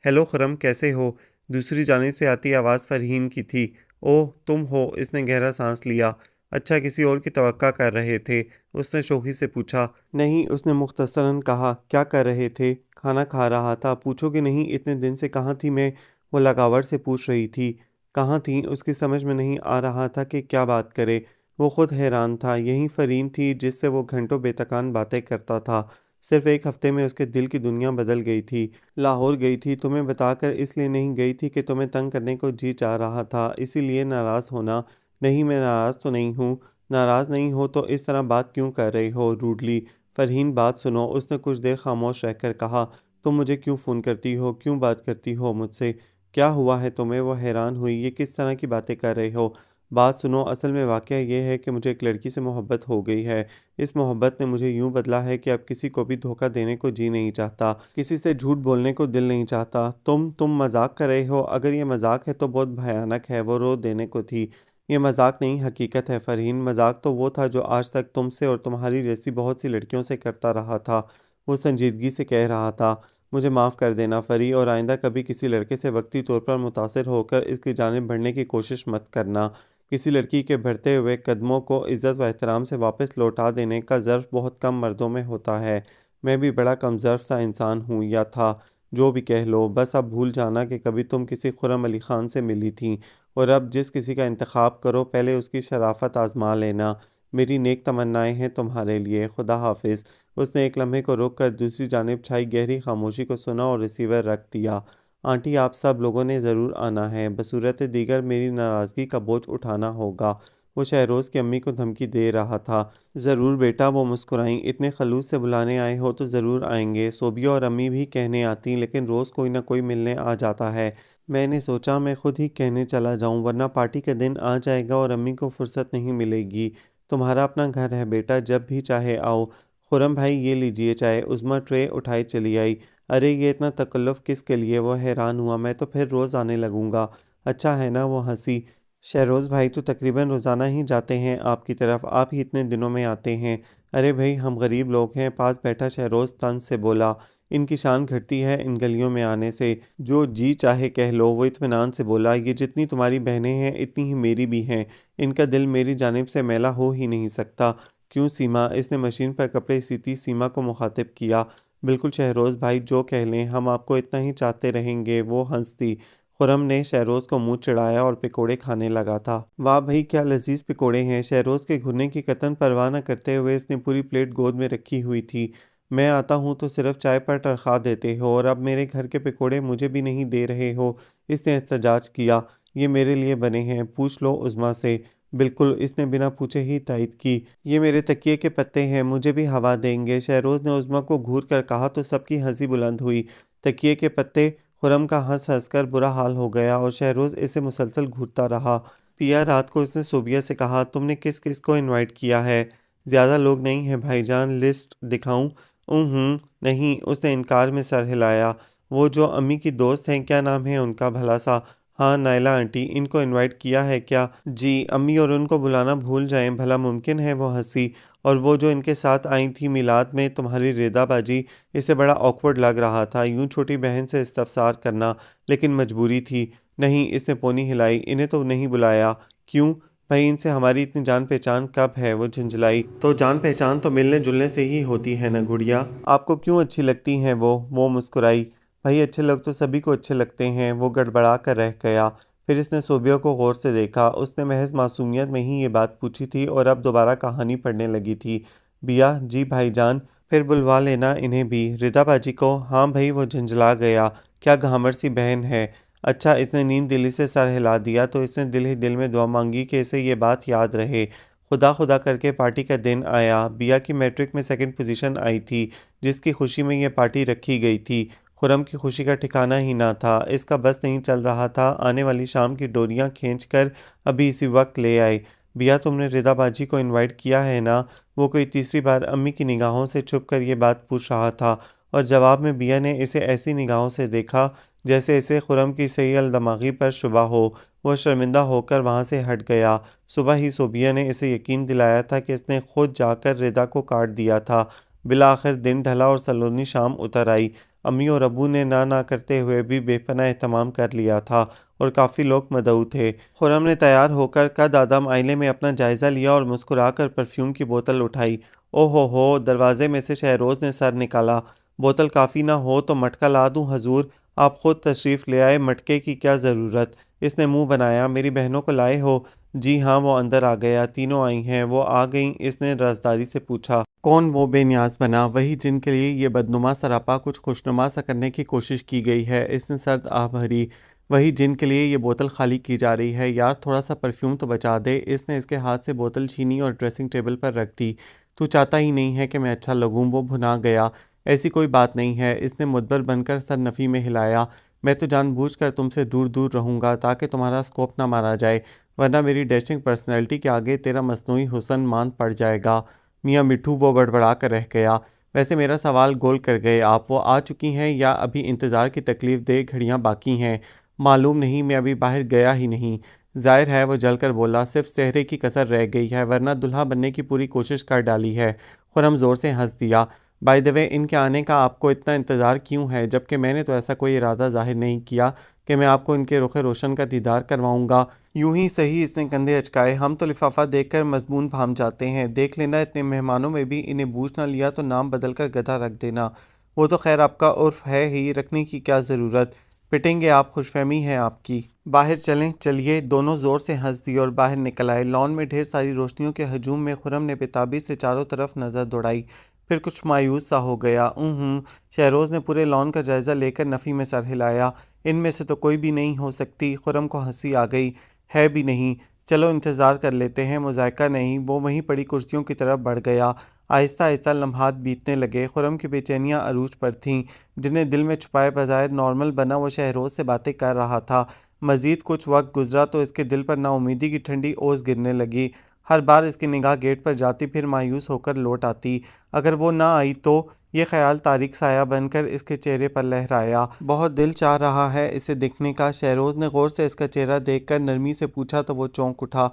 S1: ہیلو خرم، کیسے ہو؟ دوسری جانب سے آتی آواز فرحین کی تھی۔ اوہ تم ہو، اس نے گہرا سانس لیا۔ اچھا کسی اور کی توقع کر رہے تھے؟ اس نے شوخی سے پوچھا۔ نہیں، اس نے مختصراً کہا۔ کیا کر رہے تھے؟ کھانا کھا رہا تھا۔ پوچھو کہ نہیں، اتنے دن سے کہاں تھی میں؟ وہ لگاور سے پوچھ رہی تھی۔ کہاں تھی؟ اس کی سمجھ میں نہیں آ رہا تھا کہ کیا بات کرے۔ وہ خود حیران تھا۔ یہی فرین تھی جس سے وہ گھنٹوں بے تکان باتیں کرتا تھا۔ صرف ایک ہفتے میں اس کے دل کی دنیا بدل گئی تھی۔ لاہور گئی تھی، تمہیں بتا کر اس لیے نہیں گئی تھی کہ تمہیں تنگ کرنے کو جی چاہ رہا تھا، اسی لیے ناراض ہونا۔ نہیں میں ناراض تو نہیں ہوں۔ ناراض نہیں ہو تو اس طرح بات کیوں کر رہی ہو روڈلی؟ فرحین بات سنو، اس نے کچھ دیر خاموش رہ کر کہا۔ تم مجھے کیوں فون کرتی ہو؟ کیوں بات کرتی ہو مجھ سے؟ کیا ہوا ہے تمہیں؟ وہ حیران ہوئی۔ یہ کس طرح کی باتیں کر رہے ہو؟ بات سنو، اصل میں واقعہ یہ ہے کہ مجھے ایک لڑکی سے محبت ہو گئی ہے۔ اس محبت نے مجھے یوں بدلا ہے کہ اب کسی کو بھی دھوکہ دینے کو جی نہیں چاہتا، کسی سے جھوٹ بولنے کو دل نہیں چاہتا۔ تم مذاق کر رہے ہو؟ اگر یہ مذاق ہے تو بہت بھیانک ہے۔ وہ رو دینے کو تھی۔ یہ مذاق نہیں، حقیقت ہے فرحین۔ مذاق تو وہ تھا جو آج تک تم سے اور تمہاری جیسی بہت سی لڑکیوں سے کرتا رہا تھا۔ وہ سنجیدگی سے کہہ رہا تھا۔ مجھے معاف کر دینا فری، اور آئندہ کبھی کسی لڑکے سے وقتی طور پر متاثر ہو کر اس کی جانب بڑھنے کی کوشش مت کرنا۔ کسی لڑکی کے بڑھتے ہوئے قدموں کو عزت و احترام سے واپس لوٹا دینے کا ظرف بہت کم مردوں میں ہوتا ہے۔ میں بھی بڑا کم ظرف سا انسان ہوں، یا تھا، جو بھی کہہ لو۔ بس اب بھول جانا کہ کبھی تم کسی خرم علی خان سے ملی تھیں، اور اب جس کسی کا انتخاب کرو پہلے اس کی شرافت آزما لینا۔ میری نیک تمنائیں ہیں تمہارے لیے۔ خدا حافظ۔ اس نے ایک لمحے کو روک کر دوسری جانب چھائی گہری خاموشی کو سنا اور ریسیور رکھ دیا۔ آنٹی آپ سب لوگوں نے ضرور آنا ہے، بصورت دیگر میری ناراضگی کا بوجھ اٹھانا ہوگا۔ وہ شہروز کی امی کو دھمکی دے رہا تھا۔ ضرور بیٹا، وہ مسکرائیں۔ اتنے خلوص سے بلانے آئے ہو تو ضرور آئیں گے۔ صوبیہ اور امی بھی کہنے آتی، لیکن روز کوئی نہ کوئی ملنے آ جاتا ہے۔ میں نے سوچا میں خود ہی کہنے چلا جاؤں، ورنہ پارٹی کا دن آ جائے گا اور امی کو فرصت نہیں ملے گی۔ تمہارا اپنا گھر ہے بیٹا، جب بھی چاہے آؤ۔ خرم بھائی یہ لیجئے چائے۔ عظمیٰ ٹرے اٹھائے چلی آئی۔ ارے یہ اتنا تکلف کس کے لیے؟ وہ حیران ہوا۔ میں تو پھر روز آنے لگوں گا۔ اچھا ہے نا؟ وہ ہنسی۔ شہروز بھائی تو تقریباً روزانہ ہی جاتے ہیں آپ کی طرف، آپ ہی اتنے دنوں میں آتے ہیں۔ ارے بھائی ہم غریب لوگ ہیں، پاس بیٹھا شہروز طنز سے بولا۔ ان کی شان گھٹتی ہے ان گلیوں میں آنے سے، جو جی چاہے کہہ لو۔ وہ اطمینان سے بولا۔ یہ جتنی تمہاری بہنیں ہیں اتنی ہی میری بھی ہیں، ان کا دل میری جانب سے میلا ہو ہی نہیں سکتا۔ کیوں سیما؟ اس نے مشین پر کپڑے سیتی سیما کو مخاطب کیا۔ بالکل شہروز بھائی، جو کہہ لیں، ہم آپ کو اتنا ہی چاہتے رہیں گے۔ وہ ہنس دی۔ خرم نے شہروز کو منہ چڑھایا اور پکوڑے کھانے لگا تھا۔ واہ بھائی کیا لذیذ پکوڑے ہیں۔ شہروز کے گھرنے کی قطعاً پرواہ نہ کرتے ہوئے اس نے پوری پلیٹ گود میں رکھی ہوئی تھی۔ میں آتا ہوں تو صرف چائے پر تنخواہ دیتے ہو، اور اب میرے گھر کے پکوڑے مجھے بھی نہیں دے رہے ہو۔ اس نے احتجاج کیا۔ یہ میرے لیے بنے ہیں، پوچھ لو عظمیٰ سے۔ بالکل، اس نے بنا پوچھے ہی تائید کی۔ یہ میرے تکیے کے پتے ہیں، مجھے بھی ہوا دیں گے؟ شہروز نے عظمیٰ کو گھور کر کہا تو سب کی ہنسی بلند ہوئی۔ تکیے کے پتے؟ خرم کا ہنس ہنس کر برا حال ہو گیا، اور شہروز اسے مسلسل گھورتا رہا۔ پیا رات کو اس نے صوبیہ سے کہا، تم نے کس کس کو انوائٹ کیا ہے؟ زیادہ لوگ نہیں ہیں بھائی جان، لسٹ دکھاؤں؟ نہیں، اس نے انکار میں سر ہلایا۔ وہ جو امی کی دوست ہیں، کیا نام ہے ان کا بھلا سا؟ ہاں نائلہ آنٹی، ان کو انوائٹ کیا ہے کیا؟ جی، امی اور ان کو بلانا بھول جائیں بھلا ممکن ہے؟ وہ ہنسی۔ اور وہ جو ان کے ساتھ آئی تھی میلاد میں، تمہاری ردا باجی؟ اسے بڑا آکورڈ لگ رہا تھا یوں چھوٹی بہن سے استفسار کرنا، لیکن مجبوری تھی۔ نہیں، اس نے پونی ہلائی، انہیں تو نہیں بلایا۔ کیوں بھائی، ان سے ہماری اتنی جان پہچان کب ہے؟ وہ جھنجھلائی۔ تو جان پہچان تو ملنے جلنے سے ہی ہوتی ہے نا گڑیا۔ آپ کو کیوں اچھی لگتی ہیں وہ مسکرائی۔ بھائی اچھے لوگ تو سبھی کو اچھے لگتے ہیں۔ وہ گڑبڑا کر رہ گیا۔ پھر اس نے صوبیہ کو غور سے دیکھا۔ اس نے محض معصومیت میں ہی یہ بات پوچھی تھی، اور اب دوبارہ کہانی پڑھنے لگی تھی۔ بیا جی بھائی جان، پھر بلوا لینا انہیں بھی۔ ردا باجی کو؟ ہاں بھائی، وہ جھنجھلا گیا۔ کیا گھامر سی بہن ہے۔ اچھا، اس نے نیند دلی سے سر ہلا دیا تو اس نے دل ہی دل میں دعا مانگی کہ اسے یہ بات یاد رہے۔ خدا خدا کر کے پارٹی کا دن آیا۔ بیا کی میٹرک میں سیکنڈ پوزیشن آئی تھی، جس کی خوشی میں یہ پارٹی رکھی گئی تھی۔ خرم کی خوشی کا ٹھکانہ ہی نہ تھا، اس کا بس نہیں چل رہا تھا۔ آنے والی شام کی ڈوریاں کھینچ کر ابھی اسی وقت لے آئے۔ بیا تم نے رضا باجی کو انوائٹ کیا ہے نا؟ وہ کوئی تیسری بار امی کی نگاہوں سے چھپ کر یہ بات پوچھ رہا تھا، اور جواب میں بیا نے اسے ایسی نگاہوں سے دیکھا جیسے اسے خرم کی صحیح الدماغی پر شبہ ہو۔ وہ شرمندہ ہو کر وہاں سے ہٹ گیا۔ صبح ہی صوبیہ نے اسے یقین دلایا تھا کہ اس نے خود جا کر رضا کو کاٹ دیا تھا۔ بالآخر دن ڈھلا اور سلونی شام اتر آئی۔ امی اور ابو نے نہ کرتے ہوئے بھی بے پناہ اہتمام کر لیا تھا اور کافی لوگ مدعو تھے۔ خرم نے تیار ہو کر قد آدم آئینے میں اپنا جائزہ لیا اور مسکرا کر پرفیوم کی بوتل اٹھائی۔ او ہو، دروازے میں سے شہروز نے سر نکالا۔ بوتل کافی نہ ہو تو مٹکا لا دوں حضور؟ آپ خود تشریف لے آئے، مٹکے کی کیا ضرورت؟ اس نے منہ بنایا۔ میری بہنوں کو لائے ہو؟ جی ہاں، وہ اندر آ گیا۔ تینوں آئی ہیں؟ وہ آ گئیں؟ اس نے رازداری سے پوچھا۔ کون وہ بے نیاز بنا؟ وہی جن کے لیے یہ بدنما سراپا کچھ خوشنما سا کرنے کی کوشش کی گئی ہے۔ اس نے سرد آہ بھری۔ وہی جن کے لیے یہ بوتل خالی کی جا رہی ہے۔ یار تھوڑا سا پرفیوم تو بچا دے۔ اس نے اس کے ہاتھ سے بوتل چھینی اور ڈریسنگ ٹیبل پر رکھ دی۔ تو چاہتا ہی نہیں ہے کہ میں اچھا لگوں؟ وہ بھنا گیا۔ ایسی کوئی بات نہیں ہے۔ اس نے مدبر بن کر سر نفی میں ہلایا۔ میں تو جان بوجھ کر تم سے دور دور رہوں گا تاکہ تمہارا اسکوپ نہ مارا جائے، ورنہ میری ڈیشنگ پرسنالٹی کے آگے تیرا مصنوعی حسن مان پڑ جائے گا۔ میاں مٹھو، وہ بڑبڑا کر رہ گیا۔ ویسے میرا سوال گول کر گئے آپ، وہ آ چکی ہیں یا ابھی انتظار کی تکلیف دہ گھڑیاں باقی ہیں؟ معلوم نہیں، میں ابھی باہر گیا ہی نہیں۔ ظاہر ہے، وہ جل کر بولا، صرف چہرے کی کسر رہ گئی ہے ورنہ دلہا بننے کی پوری کوشش کر ڈالی ہے۔ خرم زور سے ہنس دیا۔ بائی دی وے، ان کے آنے کا آپ کو اتنا انتظار کیوں ہے؟ جبکہ میں نے تو ایسا کوئی ارادہ ظاہر نہیں کیا کہ میں آپ کو ان کے رخ روشن کا دیدار کرواؤں گا۔ یوں ہی صحیح، اس نے کندھے اچکائے۔ ہم تو لفافہ دیکھ کر مضمون بھام جاتے ہیں۔ دیکھ لینا اتنے مہمانوں میں بھی انہیں بوجھ نہ لیا تو نام بدل کر گدھا رکھ دینا۔ وہ تو خیر آپ کا عرف ہے ہی، رکھنے کی کیا ضرورت؟ پٹیں گے آپ، خوش فہمی ہے آپ کی۔ باہر چلیں؟ چلیے۔ دونوں زور سے ہنس دیے اور باہر نکل آئے۔ لان میں ڈھیر ساری روشنیوں کے ہجوم میں خرم نے بےتابی سے چاروں طرف نظر دوڑائی، پھر کچھ مایوس سا ہو گیا۔ شہروز نے پورے لان کا جائزہ لے کر نفی میں سر ہلایا۔ ان میں سے تو کوئی بھی نہیں ہو سکتی۔ خرم کو ہنسی آ گئی۔ ہے بھی نہیں۔ چلو انتظار کر لیتے ہیں، مذائقہ نہیں۔ وہ وہیں پڑی کرسیوں کی طرف بڑھ گیا۔ آہستہ آہستہ لمحات بیتنے لگے۔ خرم کی بے چینیاں عروج پر تھیں، جنہیں دل میں چھپائے بظاہر نارمل بنا وہ شہروز سے باتیں کر رہا تھا۔ مزید کچھ وقت گزرا تو اس کے دل پر نا امیدی کی ٹھنڈی اوس گرنے لگی۔ ہر بار اس کی نگاہ گیٹ پر جاتی پھر مایوس ہو کر لوٹ آتی۔ اگر وہ نہ آئی تو؟ یہ خیال تاریک سایہ بن کر اس کے چہرے پر لہرایا۔ بہت دل چاہ رہا ہے اسے دیکھنے کا۔ شہروز نے غور سے اس کا چہرہ دیکھ کر نرمی سے پوچھا تو وہ چونک اٹھا۔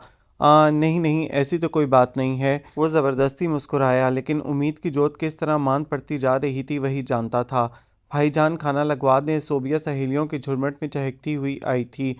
S1: نہیں، ایسی تو کوئی بات نہیں ہے۔ وہ زبردستی مسکرایا، لیکن امید کی جوت کس طرح مان پڑتی جا رہی تھی وہی جانتا تھا۔ بھائی جان کھانا لگوا دیں؟ صوبیہ سہیلیوں کی جھرمٹ میں چہکتی ہوئی آئی تھی۔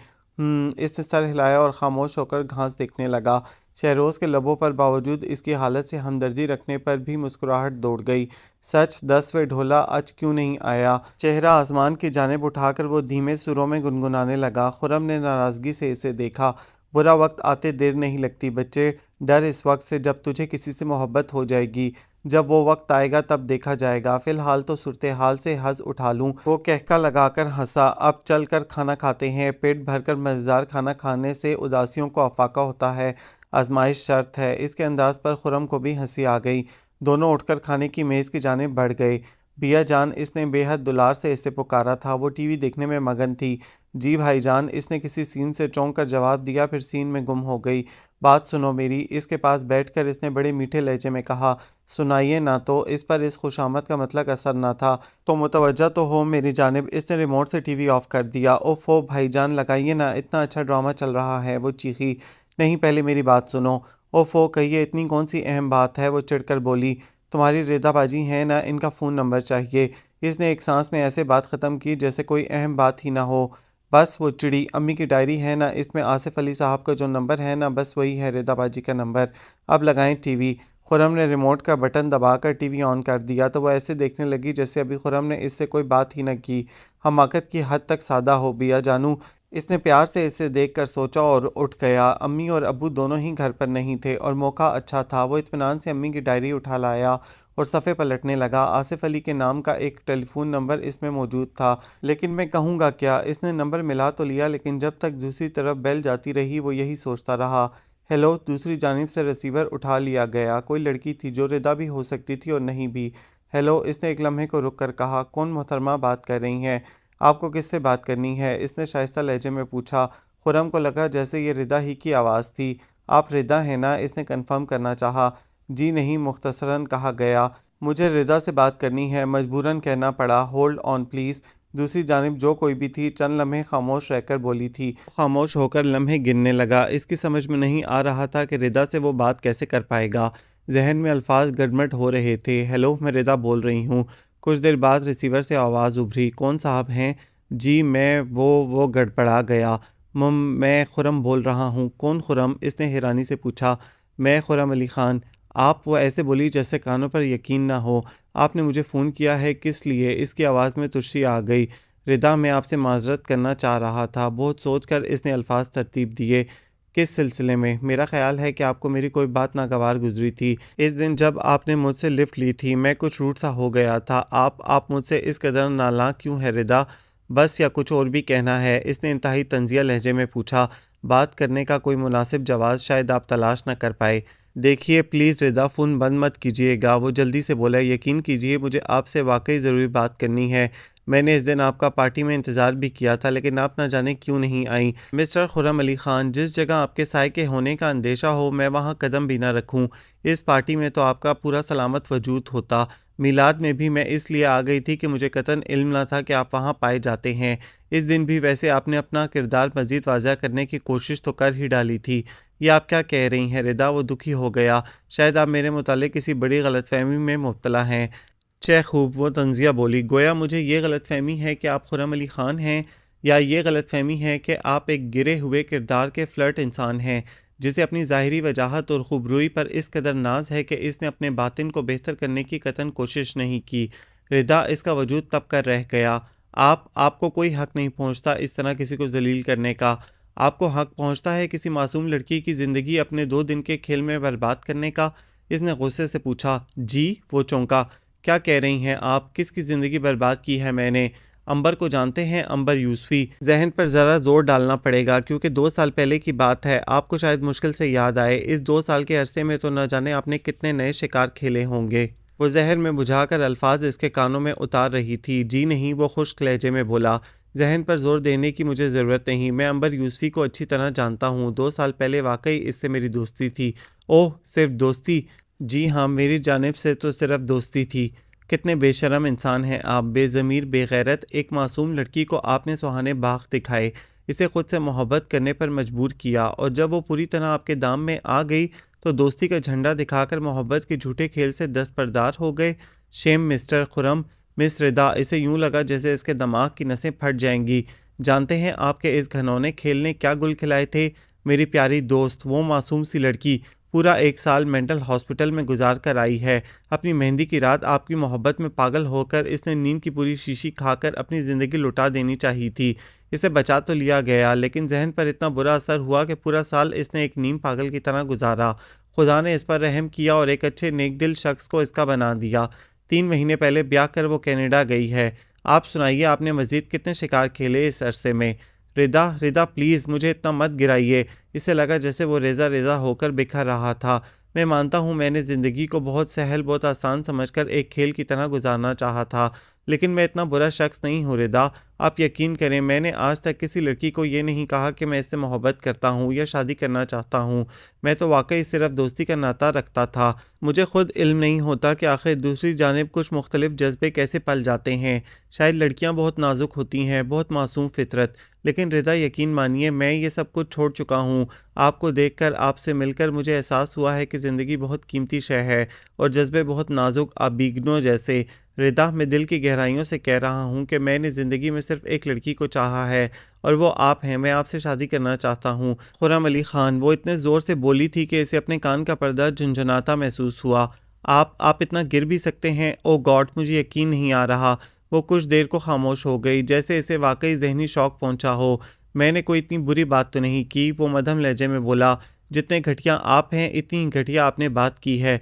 S1: اس نے سر ہلایا اور خاموش ہو کر گھاس دیکھنے لگا۔ شہروز کے لبوں پر باوجود اس کی حالت سے ہمدردی رکھنے پر بھی مسکراہٹ دوڑ گئی۔ سچ 10ویں ڈھولا اج کیوں نہیں آیا؟ چہرہ آسمان کی جانب اٹھا کر وہ دھیمے سروں میں گنگنانے لگا۔ خرم نے ناراضگی سے اسے دیکھا۔ برا وقت آتے دیر نہیں لگتی بچے، ڈر اس وقت سے جب تجھے کسی سے محبت ہو جائے گی۔ جب وہ وقت آئے گا تب دیکھا جائے گا، فی الحال تو صورتحال سے حظ اٹھا لوں۔ وہ کہکا لگا کر ہنسا۔ اب چل کر کھانا کھاتے ہیں۔ پیٹ بھر کر مزیدار کھانا کھانے سے اداسیوں کو افاقہ ہوتا ہے، آزمائش شرط ہے۔ اس کے انداز پر خرم کو بھی ہنسی آ گئی۔ دونوں اٹھ کر کھانے کی میز کی جانب بڑھ گئے۔ بیا جان، اس نے بے حد دلار سے اسے پکارا تھا۔ وہ ٹی وی دیکھنے میں مگن تھی۔ جی بھائی جان، اس نے کسی سین سے چونک کر جواب دیا، پھر سین میں گم ہو گئی۔ بات سنو میری، اس کے پاس بیٹھ کر اس نے بڑے میٹھے لہجے میں کہا۔ سنائیے نا تو۔ اس پر اس خوشامد کا مطلق اثر نہ تھا۔ تو متوجہ تو ہو میری جانب۔ اس نے ریموٹ سے ٹی وی آف کر دیا۔ اوفو بھائی جان، لگائیے نا، اتنا اچھا ڈرامہ چل رہا ہے۔ وہ چیخی۔ نہیں، پہلے میری بات سنو۔ اوفو کہیے، اتنی کون سی اہم بات ہے؟ وہ چڑھ کر بولی۔ تمہاری رضا باجی ہیں نا، ان کا فون نمبر چاہیے۔ اس نے ایک سانس میں ایسے بات ختم کی جیسے کوئی اہم بات ہی نہ ہو۔ بس وہ چڑی۔ امی کی ڈائری ہے نا، اس میں آصف علی صاحب کا جو نمبر ہے نا، بس وہی ہے رضا باجی کا نمبر۔ اب لگائیں ٹی وی۔ خرم نے ریموٹ کا بٹن دبا کر ٹی وی آن کر دیا تو وہ ایسے دیکھنے لگی جیسے ابھی خرم نے اس سے کوئی بات ہی نہ کی۔ حماقت کی حد تک سادہ ہو بیا جانو۔ اس نے پیار سے اسے دیکھ کر سوچا اور اٹھ گیا۔ امی اور ابو دونوں ہی گھر پر نہیں تھے اور موقع اچھا تھا۔ وہ اطمینان سے امی کی ڈائری اٹھا لایا اور صفحے پلٹنے لگا۔ آصف علی کے نام کا ایک ٹیلی فون نمبر اس میں موجود تھا، لیکن میں کہوں گا کیا؟ اس نے نمبر ملا تو لیا، لیکن جب تک دوسری طرف بیل جاتی رہی وہ یہی سوچتا رہا۔ ہیلو۔ دوسری جانب سے ریسیور اٹھا لیا گیا۔ کوئی لڑکی تھی جو رضا بھی ہو سکتی تھی اور نہیں بھی۔ ہیلو، اس نے ایک لمحے کو رک کر کہا۔ کون محترمہ بات کر رہی ہیں؟ آپ کو کس سے بات کرنی ہے؟ اس نے شائستہ لہجے میں پوچھا۔ خرم کو لگا جیسے یہ ردا ہی کی آواز تھی۔ آپ ردا ہیں نا؟ اس نے کنفرم کرنا چاہا۔ جی نہیں، مختصراً کہا گیا۔ مجھے ردا سے بات کرنی ہے، مجبوراً کہنا پڑا۔ Hold on please. دوسری جانب جو کوئی بھی تھی چند لمحے خاموش رہ کر بولی تھی۔ خاموش ہو کر لمحے گننے لگا۔ اس کی سمجھ میں نہیں آ رہا تھا کہ ردا سے وہ بات کیسے کر پائے گا۔ ذہن میں الفاظ گڑمٹ ہو رہے تھے۔ ہیلو، میں ردا بول رہی ہوں۔ کچھ دیر بعد ریسیور سے آواز ابھری۔ کون صاحب ہیں؟ جی میں وہ گڑبڑا گیا۔ میں خرم بول رہا ہوں۔ کون خرم؟ اس نے حیرانی سے پوچھا۔ میں خرم علی خان۔ آپ؟ وہ ایسے بولی جیسے کانوں پر یقین نہ ہو۔ آپ نے مجھے فون کیا ہے؟ کس لیے؟ اس کی آواز میں ترشی آ گئی۔ ردا، میں آپ سے معذرت کرنا چاہ رہا تھا۔ بہت سوچ کر اس نے الفاظ ترتیب دیے۔ کس سلسلے میں؟ میرا خیال ہے کہ آپ کو میری کوئی بات ناگوار گزری تھی اس دن جب آپ نے مجھ سے لفٹ لی تھی۔ میں کچھ روٹ سا ہو گیا تھا۔ آپ مجھ سے اس قدر نالاں کیوں ہے ردا؟ بس، یا کچھ اور بھی کہنا ہے؟ اس نے انتہائی طنزیہ لہجے میں پوچھا۔ بات کرنے کا کوئی مناسب جواز شاید آپ تلاش نہ کر پائے۔ دیکھیے پلیز ردا، فون بند مت کیجیے گا۔ وہ جلدی سے بولا۔ یقین کیجیے مجھے آپ سے واقعی ضروری بات کرنی ہے۔ میں نے اس دن آپ کا پارٹی میں انتظار بھی کیا تھا، لیکن آپ نہ جانے کیوں نہیں آئیں۔ مسٹر خرم علی خان، جس جگہ آپ کے سائے کے ہونے کا اندیشہ ہو میں وہاں قدم بھی نہ رکھوں۔ اس پارٹی میں تو آپ کا پورا سلامت وجود ہوتا۔ میلاد میں بھی میں اس لیے آ گئی تھی کہ مجھے قطعاً علم نہ تھا کہ آپ وہاں پائے جاتے ہیں۔ اس دن بھی ویسے آپ نے اپنا کردار مزید واضح کرنے کی کوشش تو کر ہی ڈالی تھی۔ یہ آپ کیا کہہ رہی ہیں ردا؟ وہ دکھی ہو گیا۔ شاید آپ میرے متعلق کسی بڑی غلط فہمی میں مبتلا ہیں۔ چہ خوب، وہ طنزیہ بولی۔ گویا مجھے یہ غلط فہمی ہے کہ آپ خرم علی خان ہیں، یا یہ غلط فہمی ہے کہ آپ ایک گرے ہوئے کردار کے فلرٹ انسان ہیں جسے اپنی ظاہری وجاہت اور خوبروئی پر اس قدر ناز ہے کہ اس نے اپنے باطن کو بہتر کرنے کی قطعاً کوشش نہیں کی۔ ردا، اس کا وجود تب کر رہ گیا۔ آپ کو کوئی حق نہیں پہنچتا اس طرح کسی کو ذلیل کرنے کا۔ آپ کو حق پہنچتا ہے کسی معصوم لڑکی کی زندگی اپنے 2 دن کے کھیل میں برباد کرنے کا؟ اس نے غصے سے پوچھا۔ جی؟ وہ چونکا۔ کیا کہہ رہی ہیں آپ؟ کس کی زندگی برباد کی ہے میں نے؟ امبر کو جانتے ہیں؟ امبر یوسفی۔ ذہن پر ذرا زور ڈالنا پڑے گا کیونکہ 2 سال پہلے کی بات ہے۔ آپ کو شاید مشکل سے یاد آئے۔ اس 2 سال کے عرصے میں تو نہ جانے آپ نے کتنے نئے شکار کھیلے ہوں گے۔ وہ ذہن میں بجھا کر الفاظ اس کے کانوں میں اتار رہی تھی۔ جی نہیں، وہ خشک لہجے میں بولا۔ ذہن پر زور دینے کی مجھے ضرورت نہیں۔ میں امبر یوسفی کو اچھی طرح جانتا ہوں۔ 2 سال پہلے واقعی اس سے میری دوستی تھی۔ اوہ، صرف دوستی؟ جی ہاں، میری جانب سے تو صرف دوستی تھی۔ کتنے بے شرم انسان ہیں آپ، بے ضمیر، بے غیرت۔ ایک معصوم لڑکی کو آپ نے سہانے باغ دکھائے، اسے خود سے محبت کرنے پر مجبور کیا، اور جب وہ پوری طرح آپ کے دام میں آ گئی تو دوستی کا جھنڈا دکھا کر محبت کے جھوٹے کھیل سے دستبردار ہو گئے۔ شیم مسٹر خرم۔ مس ردا، اسے یوں لگا جیسے اس کے دماغ کی نسیں پھٹ جائیں گی۔ جانتے ہیں آپ کے اس گھنونے کھیل نے کیا گل کھلائے تھے؟ میری پیاری دوست، وہ معصوم سی لڑکی پورا 1 سال مینٹل ہاسپٹل میں گزار کر آئی ہے۔ اپنی مہندی کی رات آپ کی محبت میں پاگل ہو کر اس نے نیند کی پوری شیشی کھا کر اپنی زندگی لٹا دینی چاہی تھی۔ اسے بچا تو لیا گیا، لیکن ذہن پر اتنا برا اثر ہوا کہ پورا سال اس نے ایک نیم پاگل کی طرح گزارا۔ خدا نے اس پر رحم کیا اور ایک اچھے نیک دل شخص کو اس کا بنا دیا۔ 3 مہینے پہلے بیاہ کر وہ کینیڈا گئی ہے۔ آپ سنائیے، آپ نے مزید کتنے شکار کھیلے اس عرصے میں؟ ردا پلیز مجھے اتنا مت گرائیے۔ اسے لگا جیسے وہ ریزہ ریزہ ہو کر بکھر رہا تھا۔ میں مانتا ہوں میں نے زندگی کو بہت سہل، بہت آسان سمجھ کر ایک کھیل کی طرح گزارنا چاہا تھا، لیکن میں اتنا برا شخص نہیں ہوں ردا۔ آپ یقین کریں، میں نے آج تک کسی لڑکی کو یہ نہیں کہا کہ میں اس سے محبت کرتا ہوں یا شادی کرنا چاہتا ہوں۔ میں تو واقعی صرف دوستی کا ناطہ رکھتا تھا۔ مجھے خود علم نہیں ہوتا کہ آخر دوسری جانب کچھ مختلف جذبے کیسے پل جاتے ہیں۔ شاید لڑکیاں بہت نازک ہوتی ہیں، بہت معصوم فطرت، لیکن ردا یقین مانیے میں یہ سب کچھ چھوڑ چکا ہوں۔ آپ کو دیکھ کر، آپ سے مل کر مجھے احساس ہوا ہے کہ زندگی بہت قیمتی شے ہے اور جذبے بہت نازک، آبیگنوں جیسے۔ ردا، میں دل کی گہرائیوں سے کہہ رہا ہوں کہ میں نے زندگی میں صرف ایک لڑکی کو چاہا ہے اور وہ آپ ہیں۔ میں آپ سے شادی کرنا چاہتا ہوں۔ خرم علی خان، وہ اتنے زور سے بولی تھی کہ اسے اپنے کان کا پردہ جھنجھناتا محسوس ہوا۔ آپ اتنا گر بھی سکتے ہیں؟ او گاڈ، مجھے یقین نہیں آ رہا۔ وہ کچھ دیر کو خاموش ہو گئی، جیسے اسے واقعی ذہنی شوق پہنچا ہو۔ میں نے کوئی اتنی بری بات تو نہیں کی، وہ مدھم لہجے میں بولا۔ جتنے گھٹیا آپ ہیں اتنی گھٹیا آپ نے بات کی ہے۔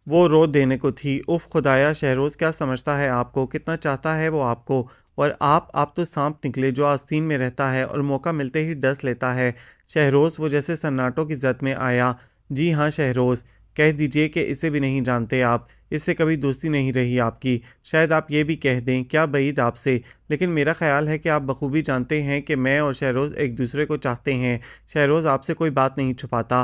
S1: وہ رو دینے کو تھی۔ اف خدایا، شہروز کیا سمجھتا ہے آپ کو، کتنا چاہتا ہے وہ آپ کو، اور آپ تو سانپ نکلے جو آستین میں رہتا ہے اور موقع ملتے ہی ڈس لیتا ہے۔ شہروز، وہ جیسے سناٹوں کی زد میں آیا۔ جی ہاں شہروز، کہہ دیجئے کہ اسے بھی نہیں جانتے آپ، اس سے کبھی دوستی نہیں رہی آپ کی، شاید آپ یہ بھی کہہ دیں، کیا بعید آپ سے، لیکن میرا خیال ہے کہ آپ بخوبی جانتے ہیں کہ میں اور شہروز ایک دوسرے کو چاہتے ہیں، شہروز آپ سے کوئی بات نہیں چھپاتا۔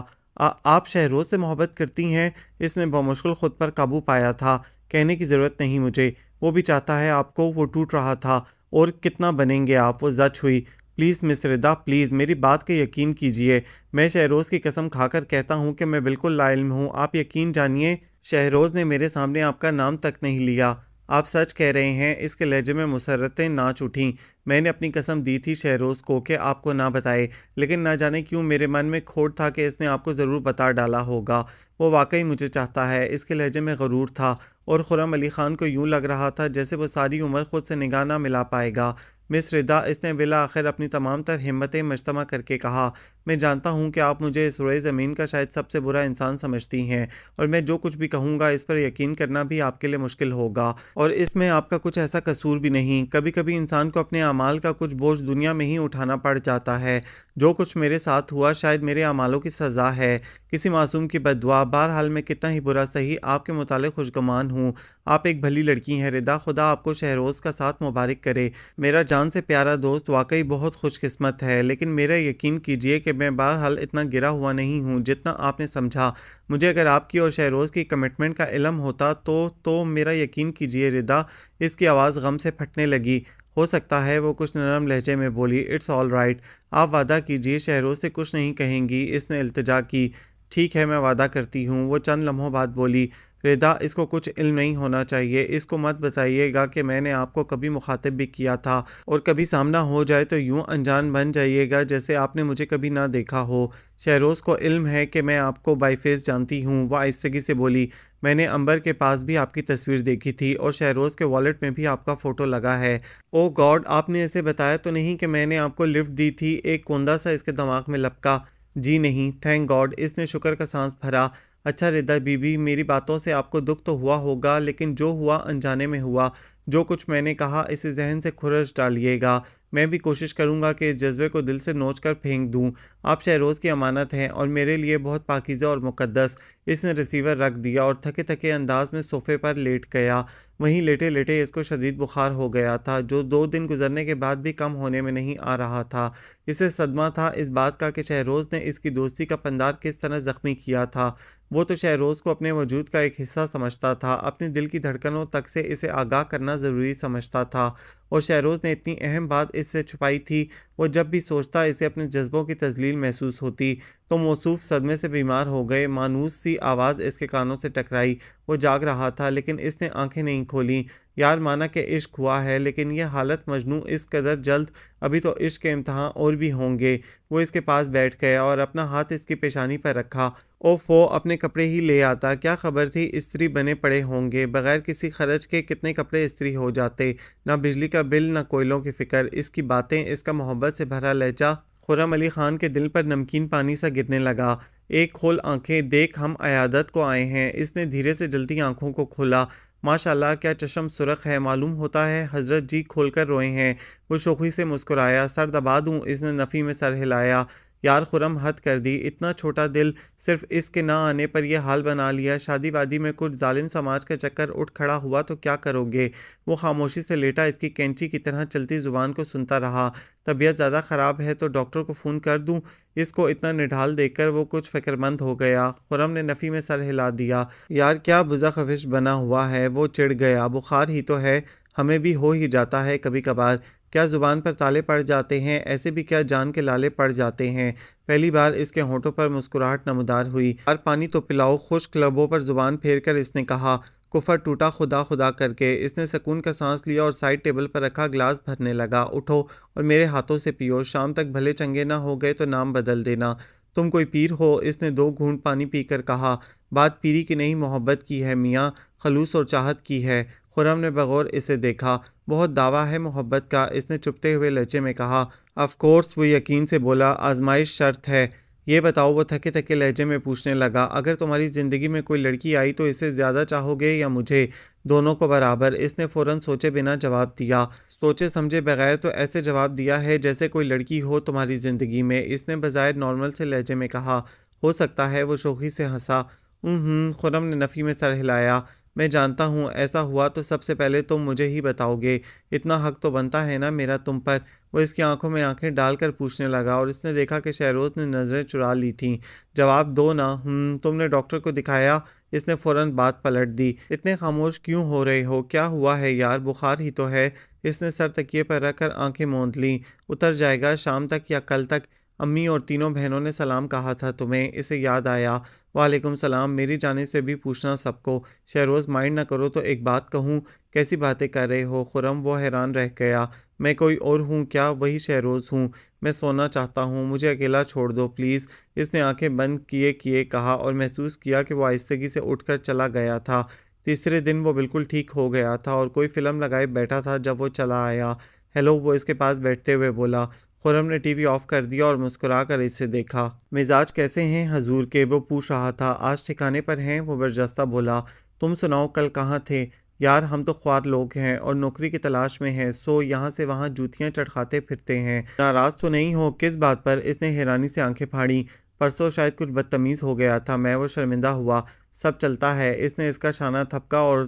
S1: آپ شہروز سے محبت کرتی ہیں؟ اس نے بمشکل خود پر قابو پایا تھا۔ کہنے کی ضرورت نہیں مجھے، وہ بھی چاہتا ہے آپ کو، وہ ٹوٹ رہا تھا، اور کتنا بنیں گے آپ، وہ زچ ہوئی۔ پلیز مس ردا، پلیز میری بات کا یقین کیجئے، میں شہروز کی قسم کھا کر کہتا ہوں کہ میں بالکل لا علم ہوں، آپ یقین جانیے شہروز نے میرے سامنے آپ کا نام تک نہیں لیا۔ آپ سچ کہہ رہے ہیں، اس کے لہجے میں مسرتیں ناچ اٹھیں۔ میں نے اپنی قسم دی تھی شہروز کو کہ آپ کو نہ بتائے، لیکن نہ جانے کیوں میرے من میں کھوٹ تھا کہ اس نے آپ کو ضرور بتا ڈالا ہوگا۔ وہ واقعی مجھے چاہتا ہے، اس کے لہجے میں غرور تھا، اور خرم علی خان کو یوں لگ رہا تھا جیسے وہ ساری عمر خود سے نگاہ نہ ملا پائے گا۔ مس ردا، اس نے بالآخر اپنی تمام تر ہمتیں مجتمع کر کے کہا، میں جانتا ہوں کہ آپ مجھے اس روئے زمین کا شاید سب سے برا انسان سمجھتی ہیں، اور میں جو کچھ بھی کہوں گا اس پر یقین کرنا بھی آپ کے لیے مشکل ہوگا، اور اس میں آپ کا کچھ ایسا قصور بھی نہیں۔ کبھی کبھی انسان کو اپنے اعمال کا کچھ بوجھ دنیا میں ہی اٹھانا پڑ جاتا ہے۔ جو کچھ میرے ساتھ ہوا شاید میرے اعمالوں کی سزا ہے، کسی معصوم کی بد دعا۔ بہرحال میں کتنا ہی برا سہی آپ کے متعلق خوشگمان ہوں۔ آپ ایک بھلی لڑکی ہیں ردا، خدا آپ کو شہروز کا ساتھ مبارک کرے۔ میرا جان سے پیارا دوست واقعی بہت خوش قسمت ہے، لیکن میرا یقین کیجئے کہ میں بہرحال اتنا گرا ہوا نہیں ہوں جتنا آپ نے سمجھا۔ مجھے اگر آپ کی اور شہروز کی کمٹمنٹ کا علم ہوتا تو میرا یقین کیجئے ردا۔ اس کی آواز غم سے پھٹنے لگی۔ ہو سکتا ہے، وہ کچھ نرم لہجے میں بولی، اٹس آل رائٹ، آپ وعدہ کیجئے شہروز سے کچھ نہیں کہیں گی، اس نے التجا کی۔ ٹھیک ہے، میں وعدہ کرتی ہوں، وہ چند لمحوں بعد بولی۔ ردا، اس کو کچھ علم نہیں ہونا چاہیے، اس کو مت بتائیے گا کہ میں نے آپ کو کبھی مخاطب بھی کیا تھا، اور کبھی سامنا ہو جائے تو یوں انجان بن جائیے گا جیسے آپ نے مجھے کبھی نہ دیکھا ہو۔ شہروز کو علم ہے کہ میں آپ کو بائی فیس جانتی ہوں، وہ آہستگی سے بولی۔ میں نے امبر کے پاس بھی آپ کی تصویر دیکھی تھی، اور شہروز کے والیٹ میں بھی آپ کا فوٹو لگا ہے۔ او گاڈ، آپ نے اسے بتایا تو نہیں کہ میں نے آپ کو لفٹ دی تھی؟ ایک کوندا سا اس کے دماغ میں لپکا۔ جی نہیں، تھینک گاڈ، اس نے شکر کا سانس بھرا۔ اچھا ردا بی بی، میری باتوں سے آپ کو دکھ تو ہوا ہوگا، لیکن جو ہوا انجانے میں ہوا۔ جو کچھ میں نے کہا اسے ذہن سے کھرچ ڈالیے گا۔ میں بھی کوشش کروں گا کہ اس جذبے کو دل سے نوچ کر پھینک دوں۔ آپ شہروز کی امانت ہیں، اور میرے لیے بہت پاکیزہ اور مقدس۔ اس نے ریسیور رکھ دیا اور تھکے تھکے انداز میں صوفے پر لیٹ گیا۔ وہیں لیٹے لیٹے اس کو شدید بخار ہو گیا تھا، جو 2 دن گزرنے کے بعد بھی کم ہونے میں نہیں آ رہا تھا۔ اسے صدمہ تھا اس بات کا کہ شہروز نے اس کی دوستی کا پندار کس طرح زخمی کیا تھا۔ وہ تو شہروز کو اپنے وجود کا ایک حصہ سمجھتا تھا، اپنے دل کی دھڑکنوں تک سے اسے آگاہ کرنا ضروری سمجھتا تھا، اور شہروز نے اتنی اہم بات اس سے چھپائی تھی۔ وہ جب بھی سوچتا اسے اپنے جذبوں کی تذلیل محسوس ہوتی، تو موصوف صدمے سے بیمار ہو گئے۔ مانوس سی آواز اس کے کانوں سے ٹکرائی۔ وہ جاگ رہا تھا، لیکن اس نے آنکھیں نہیں کھولیں۔ یار مانا کہ عشق ہوا ہے، لیکن یہ حالت مجنوں اس قدر جلد، ابھی تو عشق کے امتحان اور بھی ہوں گے۔ وہ اس کے پاس بیٹھ گیا اور اپنا ہاتھ اس کی پیشانی پر رکھا۔ اوفو، اپنے کپڑے ہی لے آتا، کیا خبر تھی استری بنے پڑے ہوں گے، بغیر کسی خرچ کے کتنے کپڑے استری ہو جاتے، نہ بجلی کا بل نہ کوئلوں کی فکر۔ اس کی باتیں، اس کا محبت سے بھرا لہجہ خرم علی خان کے دل پر نمکین پانی سا گرنے لگا۔ ایک کھول آنکھیں، دیکھ ہم عیادت کو آئے ہیں۔ اس نے دھیرے سے جلتی آنکھوں کو کھولا۔ ماشاءاللہ، کیا چشم سرخ ہے، معلوم ہوتا ہے حضرت جی کھول کر روئے ہیں۔ وہ شوخی سے مسکرایا۔ سر دبا دوں؟ اس نے نفی میں سر ہلایا۔ یار خرم، حد کر دی، اتنا چھوٹا دل، صرف اس کے نہ آنے پر یہ حال بنا لیا۔ شادی وادی میں کچھ ظالم سماج کا چکر اٹھ کھڑا ہوا تو کیا کرو گے؟ وہ خاموشی سے لیٹا اس کی کینچی کی طرح چلتی زبان کو سنتا رہا۔ طبیعت زیادہ خراب ہے تو ڈاکٹر کو فون کر دوں؟ اس کو اتنا نڈھال دیکھ کر وہ کچھ فکرمند ہو گیا۔ خرم نے نفی میں سر ہلا دیا۔ یار کیا بزا خفش بنا ہوا ہے، وہ چڑ گیا۔ بخار ہی تو ہے، ہمیں بھی ہو ہی جاتا ہے کبھی کبھار۔ کیا زبان پر تالے پڑ جاتے ہیں، ایسے بھی کیا جان کے لالے پڑ جاتے ہیں۔ پہلی بار اس کے ہونٹوں پر مسکراہٹ نمودار ہوئی۔ یار پانی تو پلاؤ، خشک لبوں پر زبان پھیر کر اس نے کہا۔ کفر ٹوٹا خدا خدا کر کے۔ اس نے سکون کا سانس لیا اور سائڈ ٹیبل پر رکھا گلاس بھرنے لگا۔ اٹھو اور میرے ہاتھوں سے پیو، شام تک بھلے چنگے نہ ہو گئے تو نام بدل دینا۔ تم کوئی پیر ہو؟ اس نے 2 گھونٹ پانی پی کر کہا۔ بات پیری کی نہیں، محبت کی ہے میاں، خلوص اور چاہت کی ہے۔ خرم نے بغور اسے دیکھا۔ بہت دعویٰ ہے محبت کا، اس نے چپتے ہوئے لہجے میں کہا۔ آف کورس، وہ یقین سے بولا، آزمائش شرط ہے۔ یہ بتاؤ، وہ تھکے تھکے لہجے میں پوچھنے لگا، اگر تمہاری زندگی میں کوئی لڑکی آئی تو اسے زیادہ چاہو گے یا مجھے؟ دونوں کو برابر۔ اس نے فوراً سوچے بنا جواب دیا۔ سوچے سمجھے بغیر تو ایسے جواب دیا ہے جیسے کوئی لڑکی ہو تمہاری زندگی میں، اس نے بظاہر نارمل سے لہجے میں کہا۔ ہو سکتا ہے، وہ شوخی سے ہنسا۔ خرم نے نفی میں سر ہلایا۔ میں جانتا ہوں ایسا ہوا تو سب سے پہلے تم مجھے ہی بتاؤ گے، اتنا حق تو بنتا ہے نا میرا تم پر۔ وہ اس کی آنکھوں میں آنکھیں ڈال کر پوچھنے لگا اور اس نے دیکھا کہ شہروز نے نظریں چرا لی تھیں۔ جواب دو نا۔ تم نے ڈاکٹر کو دکھایا؟ اس نے فوراً بات پلٹ دی۔ اتنے خاموش کیوں ہو رہے ہو؟ کیا ہوا ہے یار؟ بخار ہی تو ہے۔ اس نے سر تکیے پر رکھ کر آنکھیں موند لیں۔ اتر جائے گا شام تک یا کل تک۔ امی اور تینوں بہنوں نے سلام کہا تھا تمہیں۔ اسے یاد آیا۔ وعلیکم السلام، میری جانب سے بھی پوچھنا سب کو۔ شہروز مائنڈ نہ کرو تو ایک بات کہوں؟ کیسی باتیں کر رہے ہو خرم؟ وہ حیران رہ گیا۔ میں کوئی اور ہوں کیا؟ وہی شہروز ہوں۔ میں سونا چاہتا ہوں، مجھے اکیلا چھوڑ دو پلیز۔ اس نے آنکھیں بند کیے کہا اور محسوس کیا کہ وہ آہستگی سے اٹھ کر چلا گیا تھا۔ تیسرے دن وہ بالکل ٹھیک ہو گیا تھا اور کوئی فلم لگائے بیٹھا تھا جب وہ چلا آیا۔ ہیلو، وہ اس کے پاس بیٹھتے ہوئے بولا۔ خرم نے ٹی وی آف کر دیا اور مسکرا کر اسے دیکھا۔ مزاج کیسے ہیں حضور کے؟ وہ پوچھ رہا تھا۔ آج ٹھکانے پر ہیں، وہ برجستہ بولا۔ تم سناؤ کل کہاں تھے؟ یار ہم تو خوار لوگ ہیں اور نوکری کی تلاش میں ہیں، سو یہاں سے وہاں جوتیاں چٹکاتے پھرتے ہیں۔ ناراض تو نہیں ہو؟ کس بات پر؟ اس نے حیرانی سے آنکھیں پھاڑی۔ پرسوں شاید کچھ بدتمیز ہو گیا تھا میں، وہ شرمندہ ہوا۔ سب چلتا ہے۔ اس نے اس کا شانہ تھپکا اور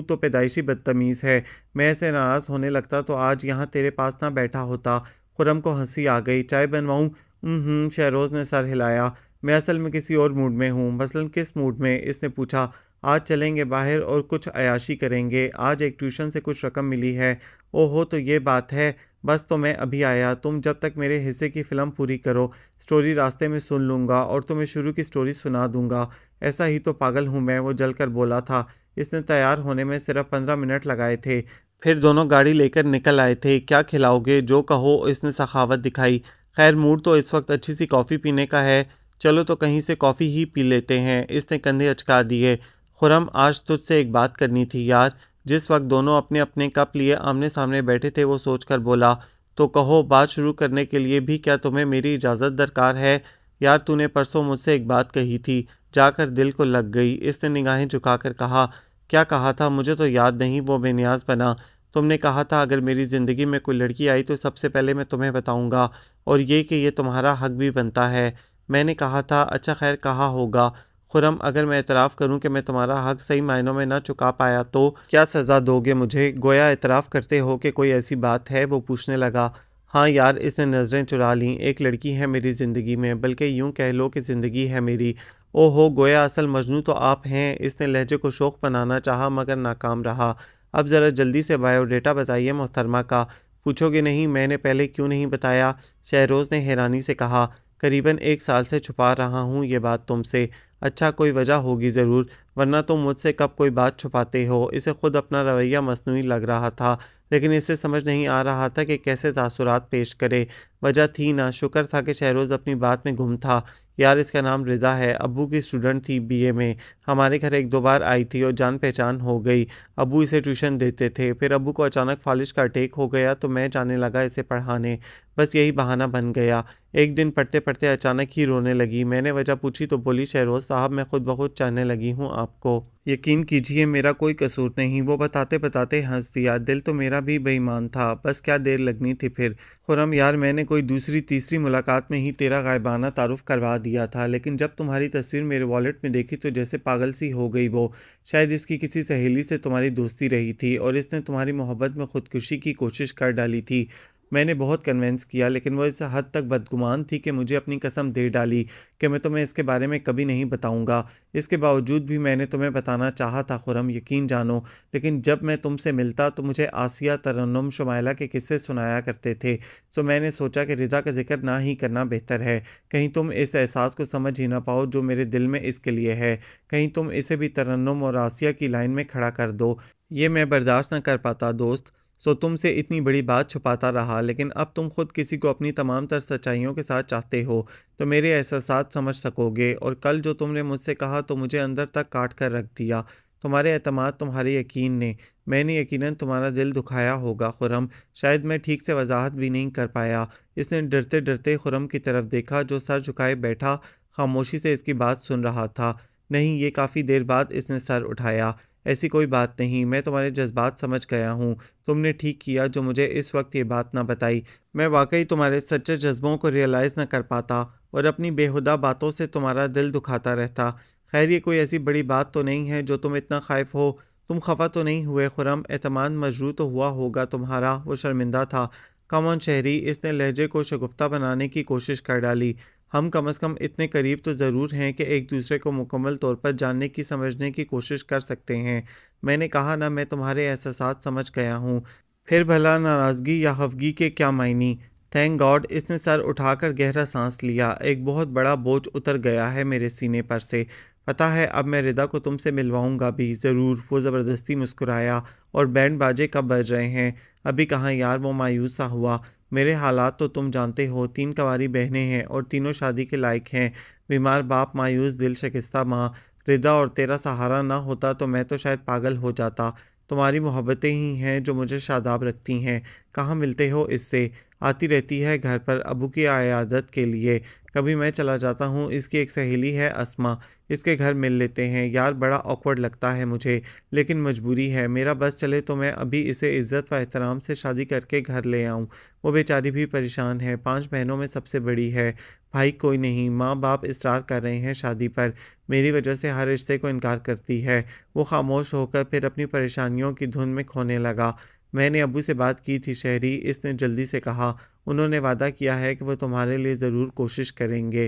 S1: تو پیدائشی بدتمیز ہے۔ میں ایسے ناراض ہونے لگتا تو آج یہاں تیرے پاس نہ بیٹھا ہوتا۔ خرم کو ہنسی آ گئی۔ چائے بنواؤں؟ شہروز نے سر ہلایا۔ میں اصل میں کسی اور موڈ میں ہوں۔ مثلاً کس موڈ میں؟ اس نے پوچھا۔ آج چلیں گے باہر اور کچھ عیاشی کریں گے۔ آج ایک ٹیوشن سے کچھ رقم ملی ہے۔ او ہو، تو یہ بات ہے۔ بس تو میں ابھی آیا۔ تم جب تک میرے حصے کی فلم پوری کرو، سٹوری راستے میں سن لوں گا اور تمہیں شروع کی سٹوری سنا دوں گا۔ ایسا ہی تو پاگل ہوں میں، وہ جل کر بولا تھا۔ اس نے تیار ہونے میں صرف 15 منٹ لگائے تھے، پھر دونوں گاڑی لے کر نکل آئے تھے۔ کیا کھلاؤ گے؟ جو کہو، اس نے سخاوت دکھائی۔ خیر موڈ تو اس وقت اچھی سی کافی پینے کا ہے، چلو تو کہیں سے کافی ہی پی لیتے ہیں۔ اس نے کندھے اچکا دیے۔ خرم، آج تجھ سے ایک بات کرنی تھی یار۔ جس وقت دونوں اپنے اپنے کپ لیے آمنے سامنے بیٹھے تھے وہ سوچ کر بولا۔ تو کہو۔ بات شروع کرنے کے لیے بھی کیا تمہیں میری اجازت درکار ہے؟ یار تو نے پرسوں مجھ سے ایک بات کہی تھی، جا کر دل کو لگ گئی۔ اس نے نگاہیں جھکا کر کہا۔ کیا کہا تھا؟ مجھے تو یاد نہیں، وہ بے نیاز بنا۔ تم نے کہا تھا اگر میری زندگی میں کوئی لڑکی آئی تو سب سے پہلے میں تمہیں بتاؤں گا، اور یہ کہ یہ تمہارا حق بھی بنتا ہے۔ میں نے کہا تھا، اچھا خیر کہا ہوگا۔ خرم، اگر میں اعتراف کروں کہ میں تمہارا حق صحیح معنوں میں نہ چکا پایا تو کیا سزا دو گے مجھے؟ گویا اعتراف کرتے ہو کہ کوئی ایسی بات ہے، وہ پوچھنے لگا۔ ہاں یار، اس نے نظریں چرا لیں۔ ایک لڑکی ہے میری زندگی میں، بلکہ یوں کہہ لو کہ زندگی ہے میری۔ او ہو، گویا اصل مجنوں تو آپ ہیں۔ اس نے لہجے کو شوخ بنانا چاہا مگر ناکام رہا۔ اب ذرا جلدی سے بایو ڈیٹا بتائیے محترمہ کا۔ پوچھو گے نہیں؟ میں نے پہلے کیوں نہیں بتایا؟ شہروز نے حیرانی سے کہا۔ قریباً 1 سال سے چھپا رہا ہوں یہ بات تم سے۔ اچھا، کوئی وجہ ہوگی ضرور، ورنہ تم مجھ سے کب کوئی بات چھپاتے ہو؟ اسے خود اپنا رویہ مصنوعی لگ رہا تھا، لیکن اسے سمجھ نہیں آ رہا تھا کہ کیسے تاثرات پیش کرے۔ وجہ تھی نا، شکر تھا کہ شہروز اپنی بات میں گم تھا۔ یار اس کا نام رضا ہے، ابو کی اسٹوڈنٹ تھی BA میں، ہمارے گھر 1-2 بار آئی تھی اور جان پہچان ہو گئی۔ ابو اسے ٹیوشن دیتے تھے، پھر ابو کو اچانک فالج کا اٹیک ہو گیا تو میں جانے لگا اسے پڑھانے، بس یہی بہانہ بن گیا۔ ایک دن پڑھتے پڑھتے اچانک ہی رونے لگی۔ میں نے وجہ پوچھی تو بولی، شہروز صاحب میں خود بخود چاہنے لگی ہوں آپ کو۔ یقین کیجیے میرا کوئی قصور نہیں۔ وہ بتاتے بتاتے ہنس دیا۔ دل تو میرا بھی بے ایمان تھا، بس کیا دیر لگنی تھی پھر۔ خرم یار، میں نے کوئی دوسری تیسری ملاقات میں ہی تیرا غائبانہ تعارف کروا دیا تھا، لیکن جب تمہاری تصویر میرے والیٹ میں دیکھی تو جیسے پاگل سی ہو گئی وہ۔ شاید اس کی کسی سہیلی سے تمہاری دوستی رہی تھی اور اس نے تمہاری محبت میں خودکشی کی کوشش کر ڈالی تھی۔ میں نے بہت کنونس کیا، لیکن وہ اس حد تک بدگمان تھی کہ مجھے اپنی قسم دے ڈالی کہ میں تمہیں اس کے بارے میں کبھی نہیں بتاؤں گا۔ اس کے باوجود بھی میں نے تمہیں بتانا چاہا تھا خرم، یقین جانو، لیکن جب میں تم سے ملتا تو مجھے آسیہ، ترنم، شمائلہ کے قصے سنایا کرتے تھے، سو میں نے سوچا کہ رضا کا ذکر نہ ہی کرنا بہتر ہے، کہیں تم اس احساس کو سمجھ ہی نہ پاؤ جو میرے دل میں اس کے لیے ہے، کہیں تم اسے بھی ترنم اور آسیہ کی لائن میں کھڑا کر دو۔ یہ میں برداشت نہ کر پاتا دوست، سو تم سے اتنی بڑی بات چھپاتا رہا، لیکن اب تم خود کسی کو اپنی تمام تر سچائیوں کے ساتھ چاہتے ہو تو میرے احساسات سمجھ سکو گے، اور کل جو تم نے مجھ سے کہا تو مجھے اندر تک کاٹ کر رکھ دیا۔ تمہارے اعتماد، تمہارے یقین نے، میں نے یقیناً تمہارا دل دکھایا ہوگا خرم، شاید میں ٹھیک سے وضاحت بھی نہیں کر پایا۔ اس نے ڈرتے ڈرتے خرم کی طرف دیکھا جو سر جھکائے بیٹھا خاموشی سے اس کی بات سن رہا تھا۔ نہیں، یہ کافی دیر بعد اس نے سر اٹھایا۔ ایسی کوئی بات نہیں، میں تمہارے جذبات سمجھ گیا ہوں، تم نے ٹھیک کیا جو مجھے اس وقت یہ بات نہ بتائی۔ میں واقعی تمہارے سچے جذبوں کو ریئلائز نہ کر پاتا اور اپنی بے ہودہ باتوں سے تمہارا دل دکھاتا رہتا۔ خیر یہ کوئی ایسی بڑی بات تو نہیں ہے جو تم اتنا خائف ہو؟ تم خفا تو نہیں ہوئے خرم؟ اعتماد مجروح تو ہوا ہوگا تمہارا؟ وہ شرمندہ تھا۔ کم آن شہری، اس نے لہجے کو شگفتہ بنانے کی کوشش کر ڈالی۔ ہم کم از کم اتنے قریب تو ضرور ہیں کہ ایک دوسرے کو مکمل طور پر جاننے کی سمجھنے کی کوشش کر سکتے ہیں۔ میں نے کہا نا، میں تمہارے احساسات سمجھ گیا ہوں۔ پھر بھلا ناراضگی یا خفگی کے کیا معنی؟ تھینک گاڈ، اس نے سر اٹھا کر گہرا سانس لیا۔ ایک بہت بڑا بوجھ اتر گیا ہے میرے سینے پر سے۔ پتہ ہے اب میں ردا کو تم سے ملواؤں گا بھی ضرور۔ وہ زبردستی مسکرایا۔ اور بینڈ باجے کب بج رہے ہیں؟ ابھی کہاں یار، وہ مایوس سا ہوا۔ میرے حالات تو تم جانتے ہو، 3 کنواری بہنیں ہیں اور تینوں شادی کے لائق ہیں، بیمار باپ، مایوس دل، شکستہ ماں۔ ردا اور تیرا سہارا نہ ہوتا تو میں تو شاید پاگل ہو جاتا۔ تمہاری محبتیں ہی ہیں جو مجھے شاداب رکھتی ہیں۔ کہاں ملتے ہو اس سے؟ آتی رہتی ہے گھر پر ابو کی عیادت کے لیے، کبھی میں چلا جاتا ہوں۔ اس کی ایک سہیلی ہے اسما، اس کے گھر مل لیتے ہیں۔ یار بڑا آکورڈ لگتا ہے مجھے، لیکن مجبوری ہے۔ میرا بس چلے تو میں ابھی اسے عزت و احترام سے شادی کر کے گھر لے آؤں۔ وہ بیچاری بھی پریشان ہے، 5 بہنوں میں سب سے بڑی ہے۔ بھائی کوئی نہیں، ماں باپ اصرار کر رہے ہیں شادی پر، میری وجہ سے ہر رشتے کو انکار کرتی ہے۔ وہ خاموش ہو کر پھر اپنی پریشانیوں کی دھن میں کھونے لگا۔ میں نے ابو سے بات کی تھی شہری، اس نے جلدی سے کہا۔ انہوں نے وعدہ کیا ہے کہ وہ تمہارے لیے ضرور کوشش کریں گے۔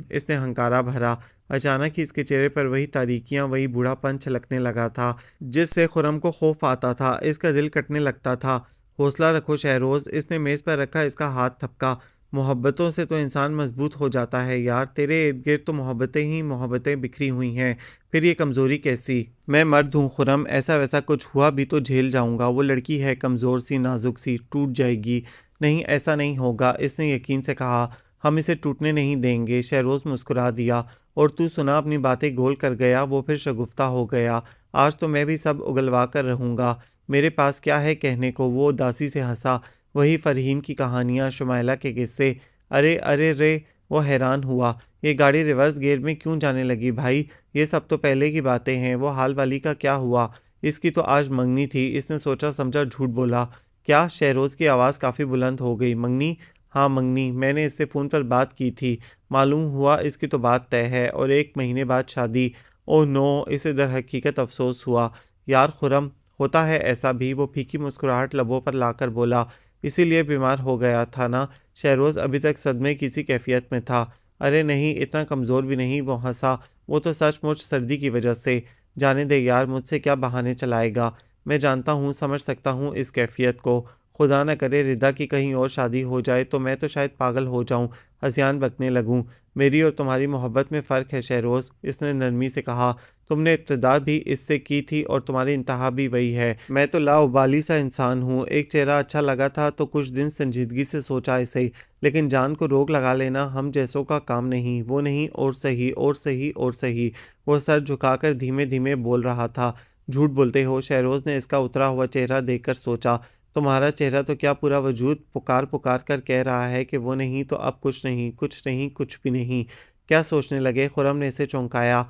S1: اس نے ہنکارا بھرا۔ اچانک ہی اس کے چہرے پر وہی تاریکیاں، وہی بوڑھا پن چھلکنے لگا تھا جس سے خرم کو خوف آتا تھا۔ اس کا دل کٹنے لگتا تھا۔ حوصلہ رکھو شہروز، اس نے میز پر رکھا اس کا ہاتھ تھپکا۔ محبتوں سے تو انسان مضبوط ہو جاتا ہے یار، تیرے ارد گرد تو محبتیں ہی محبتیں بکھری ہوئی ہیں، پھر یہ کمزوری کیسی؟ میں مرد ہوں خرم، ایسا ویسا کچھ ہوا بھی تو جھیل جاؤں گا۔ وہ لڑکی ہے کمزور سی، نازک سی، ٹوٹ جائے گی۔ نہیں ایسا نہیں ہوگا، اس نے یقین سے کہا۔ ہم اسے ٹوٹنے نہیں دیں گے۔ شہروز مسکرا دیا۔ اور تو سنا، اپنی باتیں گول کر گیا وہ پھر شگفتہ ہو گیا۔ آج تو میں بھی سب اگلوا کر رہوں گا، میرے پاس کیا ہے کہنے کو؟ وہ اداسی سے ہنسا۔ وہی فرحین کی کہانیاں، شمائلہ کے قصے۔ ارے ارے رے، وہ حیران ہوا۔ یہ گاڑی ریورس گیئر میں کیوں جانے لگی بھائی؟ یہ سب تو پہلے کی باتیں ہیں۔ وہ حال والی کا کیا ہوا؟ اس کی تو آج منگنی تھی۔ اس نے سوچا سمجھا جھوٹ بولا۔ کیا؟ شہروز کی آواز کافی بلند ہو گئی۔ منگنی؟ ہاں منگنی، میں نے اس سے فون پر بات کی تھی، معلوم ہوا اس کی تو بات طے ہے، اور 1 مہینے بعد شادی۔ اوہ نو، اسے در حقیقت افسوس ہوا۔ یار خرم، ہوتا ہے ایسا بھی۔ وہ پھیکی مسکراہٹ لبوں پر لا کر بولا۔ اسی لیے بیمار ہو گیا تھا نا؟ شہروز ابھی تک صدمے کی سی کیفیت میں تھا۔ ارے نہیں، اتنا کمزور بھی نہیں۔ وہ ہنسا۔ وہ تو سچ مچ سردی کی وجہ سے۔ جانے دے یار، مجھ سے کیا بہانے چلائے گا؟ میں جانتا ہوں، سمجھ سکتا ہوں اس کیفیت کو۔ خدا نہ کرے ردا کی کہیں اور شادی ہو جائے تو میں تو شاید پاگل ہو جاؤں، ہذیان بکنے لگوں۔ میری اور تمہاری محبت میں فرق ہے شہروز، اس نے نرمی سے کہا۔ تم نے ابتدا بھی اس سے کی تھی اور تمہاری انتہا بھی وہی ہے۔ میں تو لاابالی سا انسان ہوں، ایک چہرہ اچھا لگا تھا تو کچھ دن سنجیدگی سے سوچا اسے، لیکن جان کو روک لگا لینا ہم جیسوں کا کام نہیں۔ وہ نہیں، اور صحیح اور صحیح اور صحیح۔ وہ سر جھکا کر دھیمے دھیمے بول رہا تھا۔ جھوٹ بولتے ہو؟ شہروز نے اس کا اترا ہوا چہرہ دیکھ کر سوچا۔ تمہارا چہرہ تو کیا پورا وجود پکار پکار کر کہہ رہا ہے کہ وہ نہیں تو اب کچھ نہیں، کچھ نہیں، کچھ بھی نہیں۔ کیا سوچنے لگے؟ خرم نے اسے چونکایا۔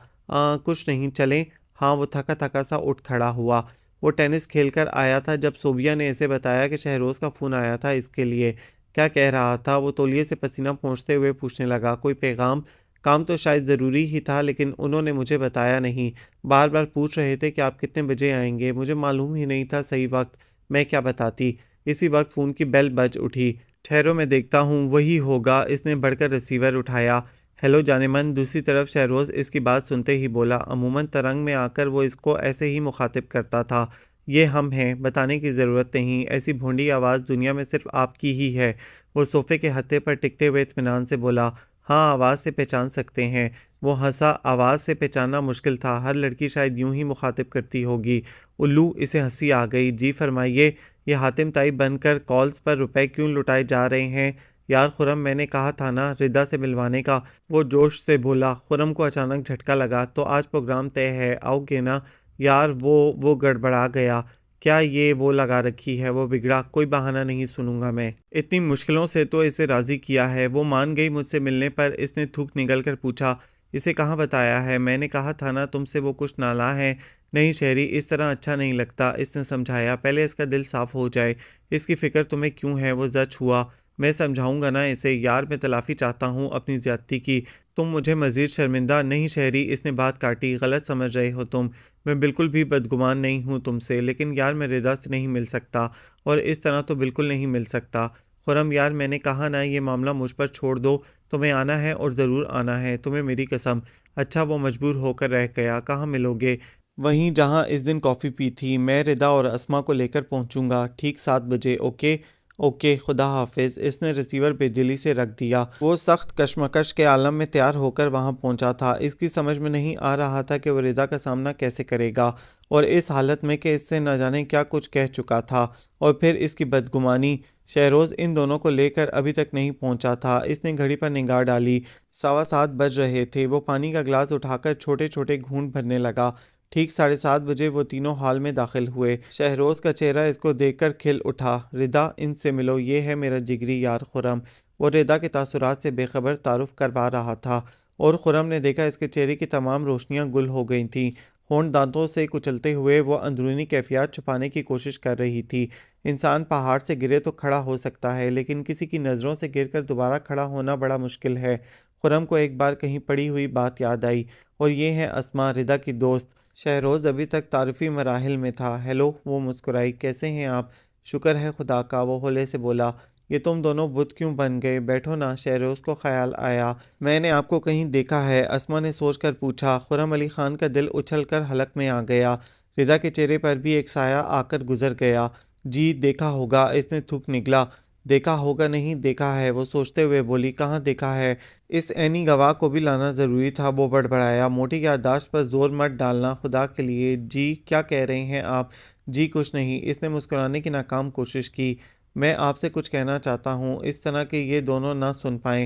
S1: کچھ نہیں، چلیں؟ ہاں، وہ تھکا تھکا سا اٹھ کھڑا ہوا۔ وہ ٹینس کھیل کر آیا تھا جب صوبیہ نے اسے بتایا کہ شہروز کا فون آیا تھا اس کے لیے۔ کیا کہہ رہا تھا؟ وہ تولیے سے پسینہ پہنچتے ہوئے پوچھنے لگا۔ کوئی پیغام؟ کام تو شاید ضروری ہی تھا، لیکن انہوں نے مجھے بتایا نہیں۔ بار بار پوچھ رہے تھے کہ آپ کتنے بجے آئیں گے، مجھے معلوم ہی نہیں تھا صحیح وقت، میں کیا بتاتی؟ اسی وقت فون کی بیل بج اٹھی۔ ٹھہرو میں دیکھتا ہوں، وہی ہوگا۔ اس نے بڑھ کر ریسیور اٹھایا۔ ہیلو جانے من، دوسری طرف شہروز اس کی بات سنتے ہی بولا۔ عموماً ترنگ میں آ کر وہ اس کو ایسے ہی مخاطب کرتا تھا۔ یہ ہم ہیں، بتانے کی ضرورت نہیں، ایسی بھونڈی آواز دنیا میں صرف آپ کی ہی ہے۔ وہ صوفے کے ہتھے پر ٹکتے ہوئے اطمینان سے بولا۔ ہاں، آواز سے پہچان سکتے ہیں۔ وہ ہنسا۔ آواز سے پہچاننا مشکل تھا، ہر لڑکی شاید یوں ہی مخاطب کرتی ہوگی۔ الو، اسے ہنسی آ گئی۔ جی فرمائیے، یہ حاتم تائی بن کر کالز پر روپے کیوں لٹائے جا رہے ہیں؟ یار خرم، میں نے کہا تھا نا ردا سے ملوانے کا، وہ جوش سے بولا۔ خرم کو اچانک جھٹکا لگا۔ تو آج پروگرام طے ہے، آؤ گے نا؟ یار وہ گڑبڑا گیا۔ کیا یہ وہ لگا رکھی ہے؟ وہ بگڑا، کوئی بہانہ نہیں سنوں گا میں۔ اتنی مشکلوں سے تو اسے راضی کیا ہے، وہ مان گئی مجھ سے ملنے پر؟ اس نے تھوک نگل کر پوچھا۔ اسے کہاں بتایا ہے؟ میں نے کہا تھا نا تم سے وہ کچھ نالاں ہے۔ نہیں شہری، اس طرح اچھا نہیں لگتا، اس نے سمجھایا۔ پہلے اس کا دل صاف ہو جائے۔ اس کی فکر تمہیں کیوں ہے؟ وہ زچ ہوا۔ میں سمجھاؤں گا نا اسے۔ یار میں تلافی چاہتا ہوں اپنی زیادتی کی، تم مجھے مزید شرمندہ نہیں شہری، اس نے بات کاٹی، غلط سمجھ رہے ہو تم، میں بالکل بھی بدگمان نہیں ہوں تم سے، لیکن یار میں رضا سے نہیں مل سکتا، اور اس طرح تو بالکل نہیں مل سکتا۔ خرم یار میں نے کہا نا یہ معاملہ مجھ پر چھوڑ دو، تمہیں آنا ہے اور ضرور آنا ہے، تمہیں میری قسم۔ اچھا وہ مجبور ہو کر رہ گیا، کہاں ملو گے؟ وہیں جہاں اس دن کافی پی تھی، میں ردا اور اسما کو لے کر پہنچوں گا، ٹھیک 7 بجے، اوکے؟ اوکے خدا حافظ۔ اس نے ریسیور بے دلی سے رکھ دیا۔ وہ سخت کشمکش کے عالم میں تیار ہو کر وہاں پہنچا تھا۔ اس کی سمجھ میں نہیں آ رہا تھا کہ وہ ردا کا سامنا کیسے کرے گا، اور اس حالت میں کہ اس سے نہ جانے کیا کچھ کہہ چکا تھا، اور پھر اس کی بدگمانی۔ شہروز ان دونوں کو لے کر ابھی تک نہیں پہنچا تھا۔ اس نے گھڑی پر نگاہ ڈالی، 7:15 بج رہے تھے۔ وہ پانی کا گلاس اٹھا کر چھوٹے چھوٹے گھونٹ بھرنے لگا۔ ٹھیک 7:30 وہ تینوں ہال میں داخل ہوئے۔ شہروز کا چہرہ اس کو دیکھ کر کھل اٹھا۔ ردا ان سے ملو، یہ ہے میرا جگری یار خرم۔ وہ ردا کے تاثرات سے بے خبر تعارف کروا رہا تھا، اور خرم نے دیکھا اس کے چہرے کی تمام روشنیاں گل ہو گئی تھیں۔ ہونٹ دانتوں سے کچلتے ہوئے وہ اندرونی کیفیات چھپانے کی کوشش کر رہی تھی۔ انسان پہاڑ سے گرے تو کھڑا ہو سکتا ہے، لیکن کسی کی نظروں سے گر کر دوبارہ کھڑا ہونا بڑا مشکل ہے۔ خرم کو ایک بار کہیں پڑی ہوئی بات یاد آئی، اور یہ ہے اسما، ردا کی دوست۔ شہروز ابھی تک تعارفی مراحل میں تھا۔ ہیلو، وہ مسکرائی، کیسے ہیں آپ؟ شکر ہے خدا کا، وہ ہولے سے بولا۔ یہ تم دونوں بت کیوں بن گئے؟ بیٹھو نا، شہروز کو خیال آیا۔ میں نے آپ کو کہیں دیکھا ہے، اسما نے سوچ کر پوچھا۔ خرم علی خان کا دل اچھل کر حلق میں آ گیا۔ ردا کے چہرے پر بھی ایک سایہ آ کر گزر گیا۔ جی دیکھا ہوگا، اس نے تھوک نگلا۔ دیکھا ہوگا نہیں، دیکھا ہے، وہ سوچتے ہوئے بولی۔ کہاں دیکھا ہے؟ اس عینی گواہ کو بھی لانا ضروری تھا، وہ بڑبڑایا۔ موٹی یادداشت پر زور مت ڈالنا خدا کے لیے۔ جی کیا کہہ رہے ہیں آپ؟ جی کچھ نہیں، اس نے مسکرانے کی ناکام کوشش کی۔ میں آپ سے کچھ کہنا چاہتا ہوں، اس طرح کہ یہ دونوں نہ سن پائیں۔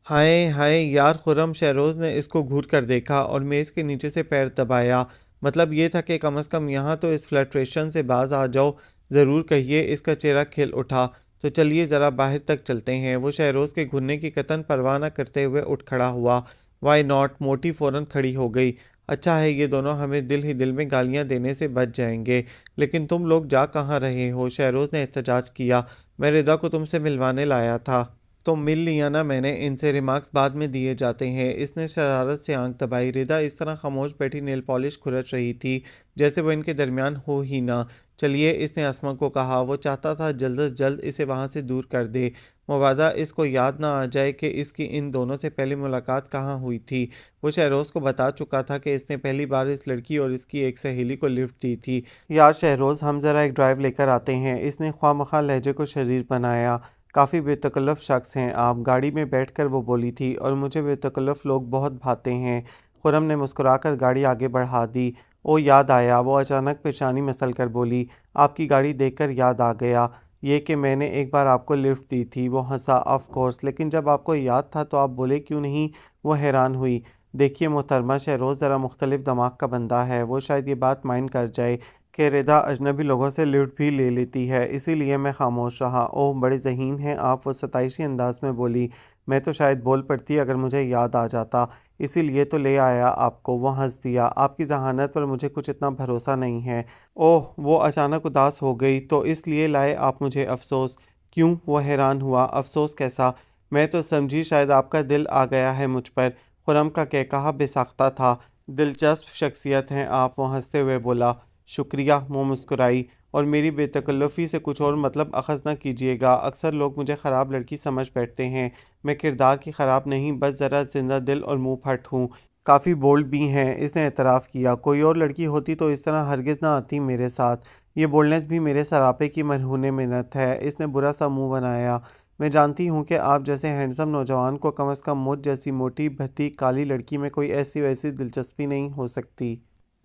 S1: ہائے ہائے یار خرم، شہروز نے اس کو گھور کر دیکھا اور میز کے نیچے سے پیر دبایا۔ مطلب یہ تھا کہ کم از کم یہاں تو اس فلرٹیشن سے باز آ جاؤ، ضرور کہیے۔ اس کا چہرہ کھل اٹھا۔ تو چلیے ذرا باہر تک چلتے ہیں۔ وہ شہروز کے گھرنے کی قطعاً پرواہ نہ کرتے ہوئے اٹھ کھڑا ہوا۔ Why not? موٹی فوراً کھڑی ہو گئی۔ اچھا ہے یہ دونوں ہمیں دل ہی دل میں گالیاں دینے سے بچ جائیں گے، لیکن تم لوگ جا کہاں رہے ہو؟ شہروز نے احتجاج کیا۔ میں ردا کو تم سے ملوانے لایا تھا۔ تو مل لیا نا میں نے، ان سے ریمارکس بعد میں دیے جاتے ہیں۔ اس نے شرارت سے آنکھ دبائی۔ ردا اس طرح خاموش بیٹھی نیل پالش کھرچ رہی تھی جیسے وہ ان کے درمیان ہو ہی نہ۔ چلیے، اس نے اسما کو کہا۔ وہ چاہتا تھا جلد از جلد اسے وہاں سے دور کر دے، مبادا اس کو یاد نہ آ جائے کہ اس کی ان دونوں سے پہلی ملاقات کہاں ہوئی تھی۔ وہ شہروز کو بتا چکا تھا کہ اس نے پہلی بار اس لڑکی اور اس کی ایک سہیلی کو لفٹ دی تھی۔ یار شہروز، ہم ذرا ایک ڈرائیو لے کر آتے ہیں، اس نے خواہ مخواہ لہجے کو شریر بنایا۔ کافی بے تکلف شخص ہیں آپ، گاڑی میں بیٹھ کر وہ بولی تھی، اور مجھے بے تکلف لوگ بہت بھاتے ہیں۔ خرم نے مسکرا کر گاڑی آگے بڑھا دی۔ او یاد آیا، وہ اچانک پیشانی مسل کر بولی۔ آپ کی گاڑی دیکھ کر یاد آ گیا، یہ کہ میں نے ایک بار آپ کو لفٹ دی تھی۔ وہ ہنسا۔ آف کورس، لیکن جب آپ کو یاد تھا تو آپ بولے کیوں نہیں؟ وہ حیران ہوئی۔ دیکھیے محترمہ، شہروز ذرا مختلف دماغ کا بندہ ہے، وہ شاید یہ بات مائنڈ کر جائے کہ ردا اجنبی لوگوں سے لفٹ بھی لے لیتی ہے، اسی لیے میں خاموش رہا۔ اوہ بڑے ذہین ہیں آپ، وہ ستائشی انداز میں بولی۔ میں تو شاید بول پڑتی اگر مجھے یاد آ جاتا، اسی لیے تو لے آیا آپ کو۔ وہ ہنس دیا۔ آپ کی ذہانت پر مجھے کچھ اتنا بھروسہ نہیں ہے۔ اوہ، وہ اچانک اداس ہو گئی۔ تو اس لیے لائے آپ مجھے؟ افسوس؟ کیوں؟ وہ حیران ہوا۔ افسوس کیسا؟ میں تو سمجھی شاید آپ کا دل آ گیا ہے مجھ پر۔ خرم کا کہا بے ساختہ تھا۔ دلچسپ شخصیت ہیں آپ، وہ ہنستے ہوئے بولا۔ شکریہ، وہ مسکرائی۔ اور میری بے تکلفی سے کچھ اور مطلب اخذ نہ کیجیے گا، اکثر لوگ مجھے خراب لڑکی سمجھ بیٹھتے ہیں، میں کردار کی خراب نہیں، بس ذرا زندہ دل اور منہ پھٹ ہوں۔ کافی بولڈ بھی ہیں، اس نے اعتراف کیا۔ کوئی اور لڑکی ہوتی تو اس طرح ہرگز نہ آتی میرے ساتھ۔ یہ بولڈنس بھی میرے سراپے کی مرہون منت ہے۔ اس نے برا سا منہ بنایا۔ میں جانتی ہوں کہ آپ جیسے ہینڈسم نوجوان کو کم از کم مجھ جیسی موٹی بھتی کالی لڑکی میں کوئی ایسی ویسی دلچسپی نہیں ہو سکتی۔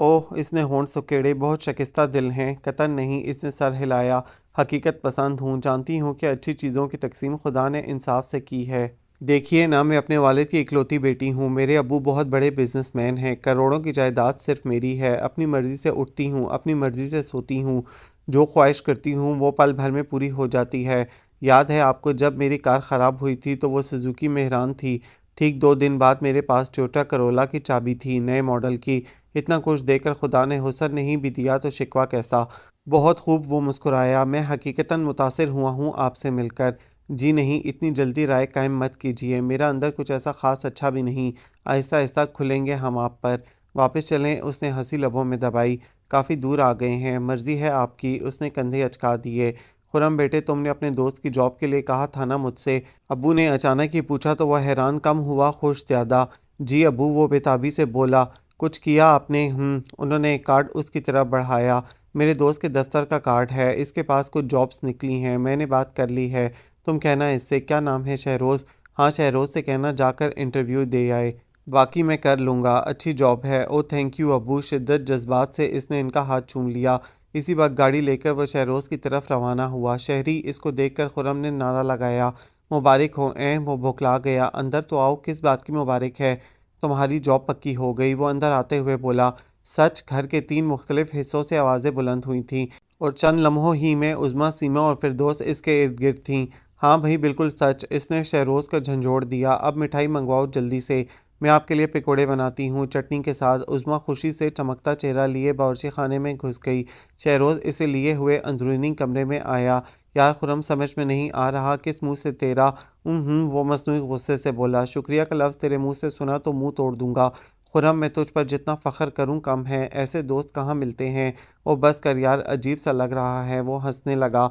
S1: اوہ، اس نے ہونٹ سکیڑے۔ بہت شکستہ دل ہیں۔ قطعاً نہیں، اس نے سر ہلایا۔ حقیقت پسند ہوں، جانتی ہوں کہ اچھی چیزوں کی تقسیم خدا نے انصاف سے کی ہے۔ دیکھیے نا، میں اپنے والد کی اکلوتی بیٹی ہوں، میرے ابو بہت بڑے بزنس مین ہیں، کروڑوں کی جائیداد صرف میری ہے، اپنی مرضی سے اٹھتی ہوں، اپنی مرضی سے سوتی ہوں، جو خواہش کرتی ہوں وہ پل بھر میں پوری ہو جاتی ہے۔ یاد ہے آپ کو جب میری کار خراب ہوئی تھی تو وہ سوزوکی مہران تھی، ٹھیک 2 دن بعد میرے پاس ٹویوٹا کرولا کی چابی تھی، نئے ماڈل کی۔ اتنا کچھ دے کر خدا نے حسن نہیں بھی دیا تو شکوہ کیسا؟ بہت خوب، وہ مسکرایا۔ میں حقیقتاً متاثر ہوا ہوں آپ سے مل کر۔ جی نہیں، اتنی جلدی رائے قائم مت کیجیے، میرا اندر کچھ ایسا خاص اچھا بھی نہیں، آہستہ آہستہ کھلیں گے ہم آپ پر۔ واپس چلیں، اس نے ہنسی لبوں میں دبائی۔ کافی دور آ گئے ہیں، مرضی ہے آپ کی، اس نے کندھے اچکا دیے۔ خرم بیٹے، تم نے اپنے دوست کی جاب کے لیے کہا تھا نا مجھ سے؟ ابو نے اچانک ہی پوچھا تو وہ حیران کم ہوا خوش زیادہ۔ جی ابو، وہ بےتابی سے بولا۔ کچھ کیا آپ نے؟ انہوں نے ایک کارڈ اس کی طرف بڑھایا۔ میرے دوست کے دفتر کا کارڈ ہے، اس کے پاس کچھ جابس نکلی ہیں، میں نے بات کر لی ہے، تم کہنا اس سے۔ کیا نام ہے؟ شہروز؟ ہاں، شہروز سے کہنا جا کر انٹرویو دے آئے، باقی میں کر لوں گا، اچھی جاب ہے۔ او تھینک یو ابو۔ شدت جذبات سے اس نے ان کا ہاتھ چوم لیا۔ اسی وقت گاڑی لے کر وہ شہروز کی طرف روانہ ہوا۔ شہری، اس کو دیکھ کر خرم نے نعرہ لگایا، مبارک ہو وہ بھوکلا گیا۔ اندر تو آؤ، کس بات کی مبارک ہے؟ تمہاری جاب پکی ہو گئی، وہ اندر آتے ہوئے بولا۔ سچ؟ گھر کے 3 مختلف حصوں سے آوازیں بلند ہوئی تھیں اور چند لمحوں ہی میں عظمیٰ، سیما اور فردوس اس کے ارد گرد تھیں۔ ہاں بھائی، بالکل سچ، اس نے شہروز کو جھنجھوڑ دیا۔ اب مٹھائی منگواؤ جلدی سے، میں آپ کے لیے پکوڑے بناتی ہوں چٹنی کے ساتھ۔ عظمیٰ خوشی سے چمکتا چہرہ لیے باورچی خانے میں گھس گئی۔ شہروز اسے لیے ہوئے اندرونی کمرے میں آیا۔ یار خرم، سمجھ میں نہیں آ رہا کس منہ سے تیرا وہ مصنوعی غصے سے بولا۔ شکریہ کا لفظ تیرے منہ سے سنا تو منہ توڑ دوں گا۔ خرم، میں تجھ پر جتنا فخر کروں کم ہے، ایسے دوست کہاں ملتے ہیں۔ او بس کر یار، عجیب سا لگ رہا ہے۔ وہ ہنسنے لگا۔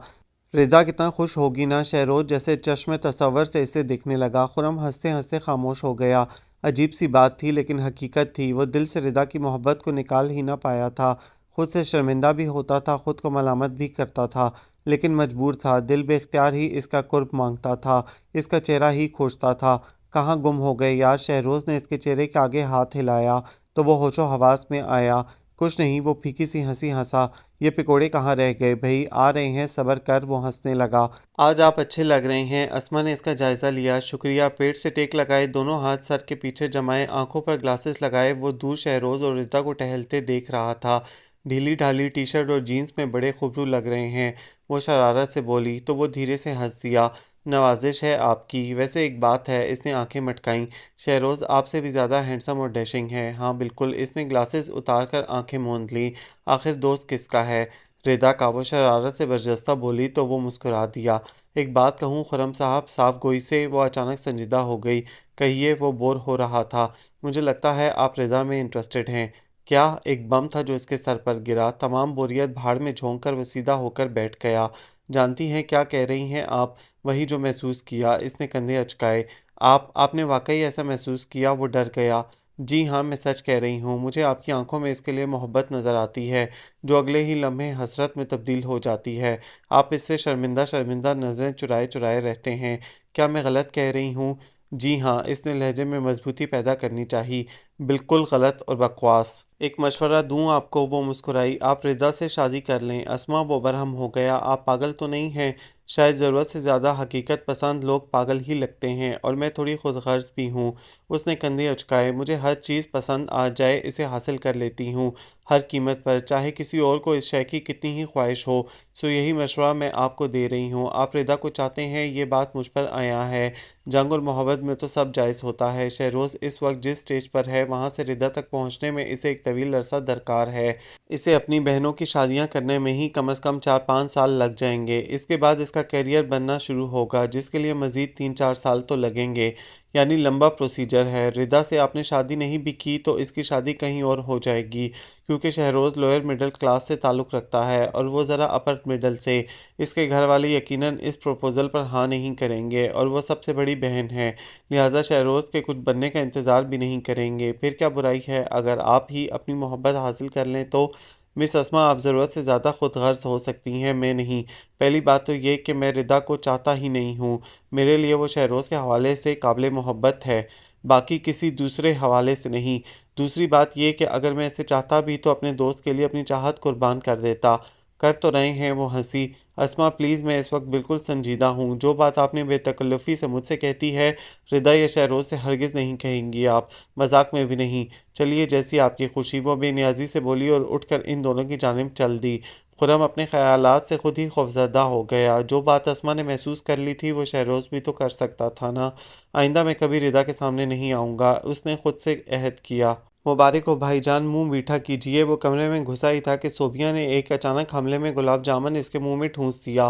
S1: رضا کتنا خوش ہوگی نا؟ شہروز جیسے چشم تصور سے اسے دکھنے لگا۔ خرم ہنستے ہنستے خاموش ہو گیا۔ عجیب سی بات تھی لیکن حقیقت تھی، وہ دل سے رضا کی محبت کو نکال ہی نہ پایا تھا۔ خود سے شرمندہ بھی ہوتا تھا، خود کو ملامت بھی کرتا تھا، لیکن مجبور تھا، دل بے اختیار ہی اس کا قرب مانگتا تھا، اس کا چہرہ ہی کھوجتا تھا۔ کہاں گم ہو گئے یار؟ شہروز نے اس کے چہرے کے آگے ہاتھ ہلایا تو وہ ہوش و حواس میں آیا۔ کچھ نہیں، وہ پھیکی سی ہنسی ہنسا۔ یہ پکوڑے کہاں رہ گئے بھئی؟ آ رہے ہیں، صبر کر۔ وہ ہنسنے لگا۔ آج آپ اچھے لگ رہے ہیں۔ اسما نے اس کا جائزہ لیا۔ شکریہ۔ پیٹ سے ٹیک لگائے، دونوں ہاتھ سر کے پیچھے جمائے، آنکھوں پر گلاسز لگائے، وہ دور شہروز اور رضا کو ٹہلتے دیکھ رہا تھا۔ ڈھیلی ڈھالی ٹی شرٹ اور جینز میں بڑے خوبصورت لگ رہے ہیں، وہ شرارت سے بولی تو وہ دھیرے سے ہنس دیا۔ نوازش ہے آپ کی، ویسے ایک بات ہے۔ اس نے آنکھیں مٹکائیں۔ شہروز آپ سے بھی زیادہ ہینڈسم اور ڈیشنگ ہے۔ ہاں بالکل۔ اس نے گلاسز اتار کر آنکھیں موند لیں۔ آخر دوست کس کا ہے؟ رضا کا، وہ شرارت سے برجستہ بولی تو وہ مسکرا دیا۔ ایک بات کہوں خرم صاحب؟ صاف گوئی سے وہ اچانک سنجیدہ ہو گئی۔ کہیے، وہ بور ہو رہا تھا۔ مجھے لگتا ہے آپ رضا میں انٹرسٹڈ ہیں۔ کیا؟ ایک بم تھا جو اس کے سر پر گرا۔ تمام بوریت بھاڑ میں جھونک کر وہ سیدھا ہو کر بیٹھ گیا۔ جانتی ہیں کیا کہہ رہی ہیں آپ؟ وہی جو محسوس کیا۔ اس نے کندھے اچکائے۔ آپ نے واقعی ایسا محسوس کیا؟ وہ ڈر گیا۔ جی ہاں، میں سچ کہہ رہی ہوں، مجھے آپ کی آنکھوں میں اس کے لیے محبت نظر آتی ہے جو اگلے ہی لمحے حسرت میں تبدیل ہو جاتی ہے۔ آپ اس سے شرمندہ شرمندہ نظریں چرائے چرائے رہتے ہیں۔ کیا میں غلط کہہ رہی ہوں؟ جی ہاں، اس نے لہجے میں مضبوطی پیدا کرنی چاہی۔ بالکل غلط اور بکواس۔ ایک مشورہ دوں آپ کو؟ وہ مسکرائی۔ آپ رضا سے شادی کر لیں۔ اسما، وہ برہم ہو گیا۔ آپ پاگل تو نہیں ہیں؟ شاید ضرورت سے زیادہ حقیقت پسند لوگ پاگل ہی لگتے ہیں، اور میں تھوڑی خود غرض بھی ہوں۔ اس نے کندھے اچکائے۔ مجھے ہر چیز پسند آ جائے اسے حاصل کر لیتی ہوں، ہر قیمت پر، چاہے کسی اور کو اس شے کی کتنی ہی خواہش ہو۔ سو یہی مشورہ میں آپ کو دے رہی ہوں۔ آپ رضا کو چاہتے ہیں، یہ بات مجھ پر عیاں ہے۔ جنگ اور محبت میں تو سب جائز ہوتا ہے۔ شہروز اس وقت جس سٹیج پر ہے وہاں سے رضا تک پہنچنے میں اسے ایک طویل عرصہ درکار ہے۔ اسے اپنی بہنوں کی شادیاں کرنے میں ہی کم از کم 4-5 سال لگ جائیں گے۔ اس کے بعد اس کا کیریئر بننا شروع ہوگا جس کے لیے مزید 3-4 سال تو لگیں گے، یعنی لمبا پروسیجر ہے۔ رضا سے آپ نے شادی نہیں بھی کی تو اس کی شادی کہیں اور ہو جائے گی، کیونکہ شہروز لوئر مڈل کلاس سے تعلق رکھتا ہے اور وہ ذرا اپر مڈل سے۔ اس کے گھر والے یقیناً اس پروپوزل پر ہاں نہیں کریں گے، اور وہ سب سے بڑی بہن ہے، لہٰذا شہروز کے کچھ بننے کا انتظار بھی نہیں کریں گے۔ پھر کیا برائی ہے اگر آپ ہی اپنی محبت حاصل کر لیں تو؟ مس اسما، آپ ضرورت سے زیادہ خود غرض ہو سکتی ہیں، میں نہیں۔ پہلی بات تو یہ کہ میں رضا کو چاہتا ہی نہیں ہوں، میرے لیے وہ شہروز کے حوالے سے قابل محبت ہے، باقی کسی دوسرے حوالے سے نہیں۔ دوسری بات یہ کہ اگر میں اسے چاہتا بھی تو اپنے دوست کے لیے اپنی چاہت قربان کر دیتا۔ کر تو رہے ہیں۔ وہ ہنسی۔ اسما پلیز، میں اس وقت بالکل سنجیدہ ہوں۔ جو بات آپ نے بے تکلفی سے مجھ سے کہتی ہے، رضا یا شہروز سے ہرگز نہیں کہیں گی آپ، مذاق میں بھی نہیں۔ چلیے، جیسی آپ کی خوشی۔ وہ بے نیازی سے بولی اور اٹھ کر ان دونوں کی جانب چل دی۔ خرم اپنے خیالات سے خود ہی خوفزدہ ہو گیا۔ جو بات اسما نے محسوس کر لی تھی وہ شہروز بھی تو کر سکتا تھا نا۔ آئندہ میں کبھی رضا کے سامنے نہیں آؤں گا، اس نے خود سے عہد کیا۔ مبارک ہو بھائی جان، منہ میٹھا کیجیے۔ وہ کمرے میں گھسا ہی تھا کہ صوبیہ نے ایک اچانک حملے میں گلاب جامن اس کے منہ میں ٹھونس دیا۔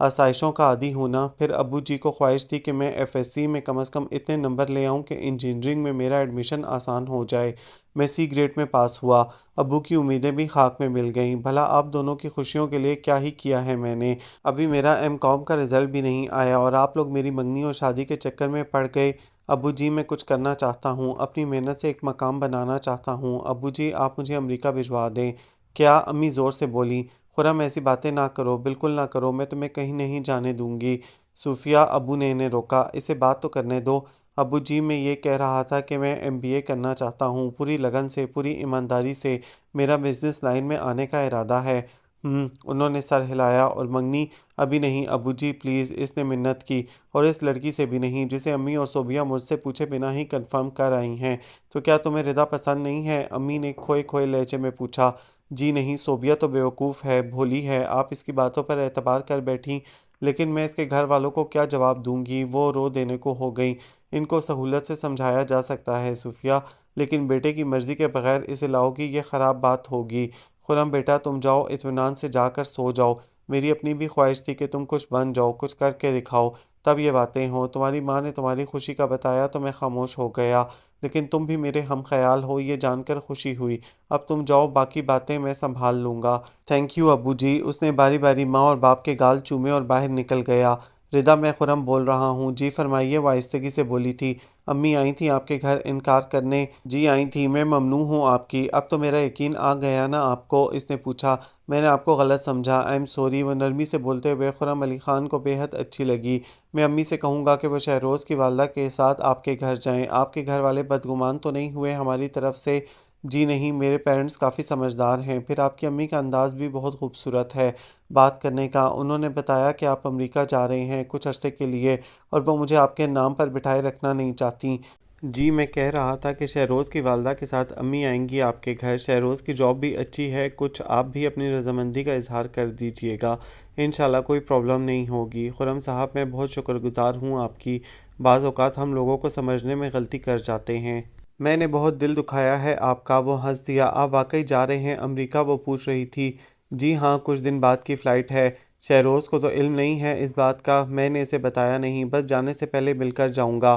S1: آسائشوں کا عادی ہونا۔ پھر ابو جی کو خواہش تھی کہ میں ایف ایس سی میں کم از کم اتنے نمبر لے آؤں کہ انجینئرنگ میں میرا ایڈمیشن آسان ہو جائے۔ میں سی گریڈ میں پاس ہوا۔ ابو کی امیدیں بھی خاک میں مل گئیں۔ بھلا آپ دونوں کی خوشیوں کے لیے کیا ہی کیا ہے میں نے۔ ابھی میرا ایم کام کا رزلٹ بھی نہیں آیا اور آپ لوگ میری منگنی اور شادی کے چکر میں پڑ گئے۔ ابو جی میں کچھ کرنا چاہتا ہوں، اپنی محنت سے ایک مقام بنانا چاہتا ہوں۔ ابو جی آپ مجھے امریکہ بھجوا دیں۔ کیا؟ امی زور سے بولی۔ خرم ایسی باتیں نہ کرو، بالکل نہ کرو، میں تمہیں کہیں نہیں جانے دوں گی۔ صوفیہ، ابو نے انہیں روکا، اسے بات تو کرنے دو۔ ابو جی میں یہ کہہ رہا تھا کہ میں ایم بی اے کرنا چاہتا ہوں، پوری لگن سے، پوری ایمانداری سے۔ میرا بزنس لائن میں آنے کا ارادہ ہے۔ انہوں نے سر ہلایا۔ اور منگنی؟ ابھی نہیں ابو جی پلیز، اس نے منت کی۔ اور اس لڑکی سے بھی نہیں جسے امی اور صوبیہ مجھ سے پوچھے بنا ہی کنفرم کر آئی ہیں۔ تو کیا تمہیں رضا پسند نہیں ہے؟ امی نے کھوئے کھوئے لہجے میں پوچھا۔ جی نہیں، صوبیہ تو بیوقوف ہے، بھولی ہے، آپ اس کی باتوں پر اعتبار کر بیٹھی۔ لیکن میں اس کے گھر والوں کو کیا جواب دوں گی؟ وہ رو دینے کو ہو گئی۔ ان کو سہولت سے سمجھایا جا سکتا ہے صوفیہ، لیکن بیٹے کی مرضی کے بغیر اسے لاؤ گی، یہ خراب بات ہوگی۔ خرم بیٹا، تم جاؤ، اطمینان سے جا کر سو جاؤ۔ میری اپنی بھی خواہش تھی کہ تم کچھ بن جاؤ، کچھ کر کے دکھاؤ، تب یہ باتیں ہوں۔ تمہاری ماں نے تمہاری خوشی کا بتایا تو میں خاموش ہو گیا، لیکن تم بھی میرے ہم خیال ہو، یہ جان کر خوشی ہوئی۔ اب تم جاؤ، باقی باتیں میں سنبھال لوں گا۔ تھینک یو ابو جی۔ اس نے باری باری ماں اور باپ کے گال چومے اور باہر نکل گیا۔ ردا، میں خرم بول رہا ہوں۔ جی فرمائیے، وہ آہستگی سے بولی تھی۔ امی آئی تھیں آپ کے گھر انکار کرنے؟ جی آئی تھیں، میں ممنوع ہوں آپ کی۔ اب تو میرا یقین آ گیا نا آپ کو؟ اس نے پوچھا۔ میں نے آپ کو غلط سمجھا، آئی ایم سوری۔ وہ نرمی سے بولتے ہوئے خرم علی خان کو بے حد اچھی لگی۔ میں امی سے کہوں گا کہ وہ شہروز کی والدہ کے ساتھ آپ کے گھر جائیں۔ آپ کے گھر والے بدگمان تو نہیں ہوئے ہماری طرف سے؟ جی نہیں، میرے پیرنٹس کافی سمجھدار ہیں۔ پھر آپ کی امی کا انداز بھی بہت خوبصورت ہے بات کرنے کا۔ انہوں نے بتایا کہ آپ امریکہ جا رہے ہیں کچھ عرصے کے لیے، اور وہ مجھے آپ کے نام پر بٹھائے رکھنا نہیں چاہتی۔ جی میں کہہ رہا تھا کہ شہروز کی والدہ کے ساتھ امی آئیں گی آپ کے گھر۔ شہروز کی جاب بھی اچھی ہے، کچھ آپ بھی اپنی رضامندی کا اظہار کر دیجئے گا، انشاءاللہ کوئی پرابلم نہیں ہوگی۔ خرم صاحب، میں بہت شکر گزار ہوں آپ کی۔ بعض اوقات ہم لوگوں کو سمجھنے میں غلطی کر جاتے ہیں۔ میں نے بہت دل دکھایا ہے آپ کا۔ وہ ہنس دیا۔ آپ واقعی جا رہے ہیں امریکہ؟ وہ پوچھ رہی تھی۔ جی ہاں، کچھ دن بعد کی فلائٹ ہے۔ شہروز کو تو علم نہیں ہے اس بات کا، میں نے اسے بتایا نہیں، بس جانے سے پہلے مل کر جاؤں گا۔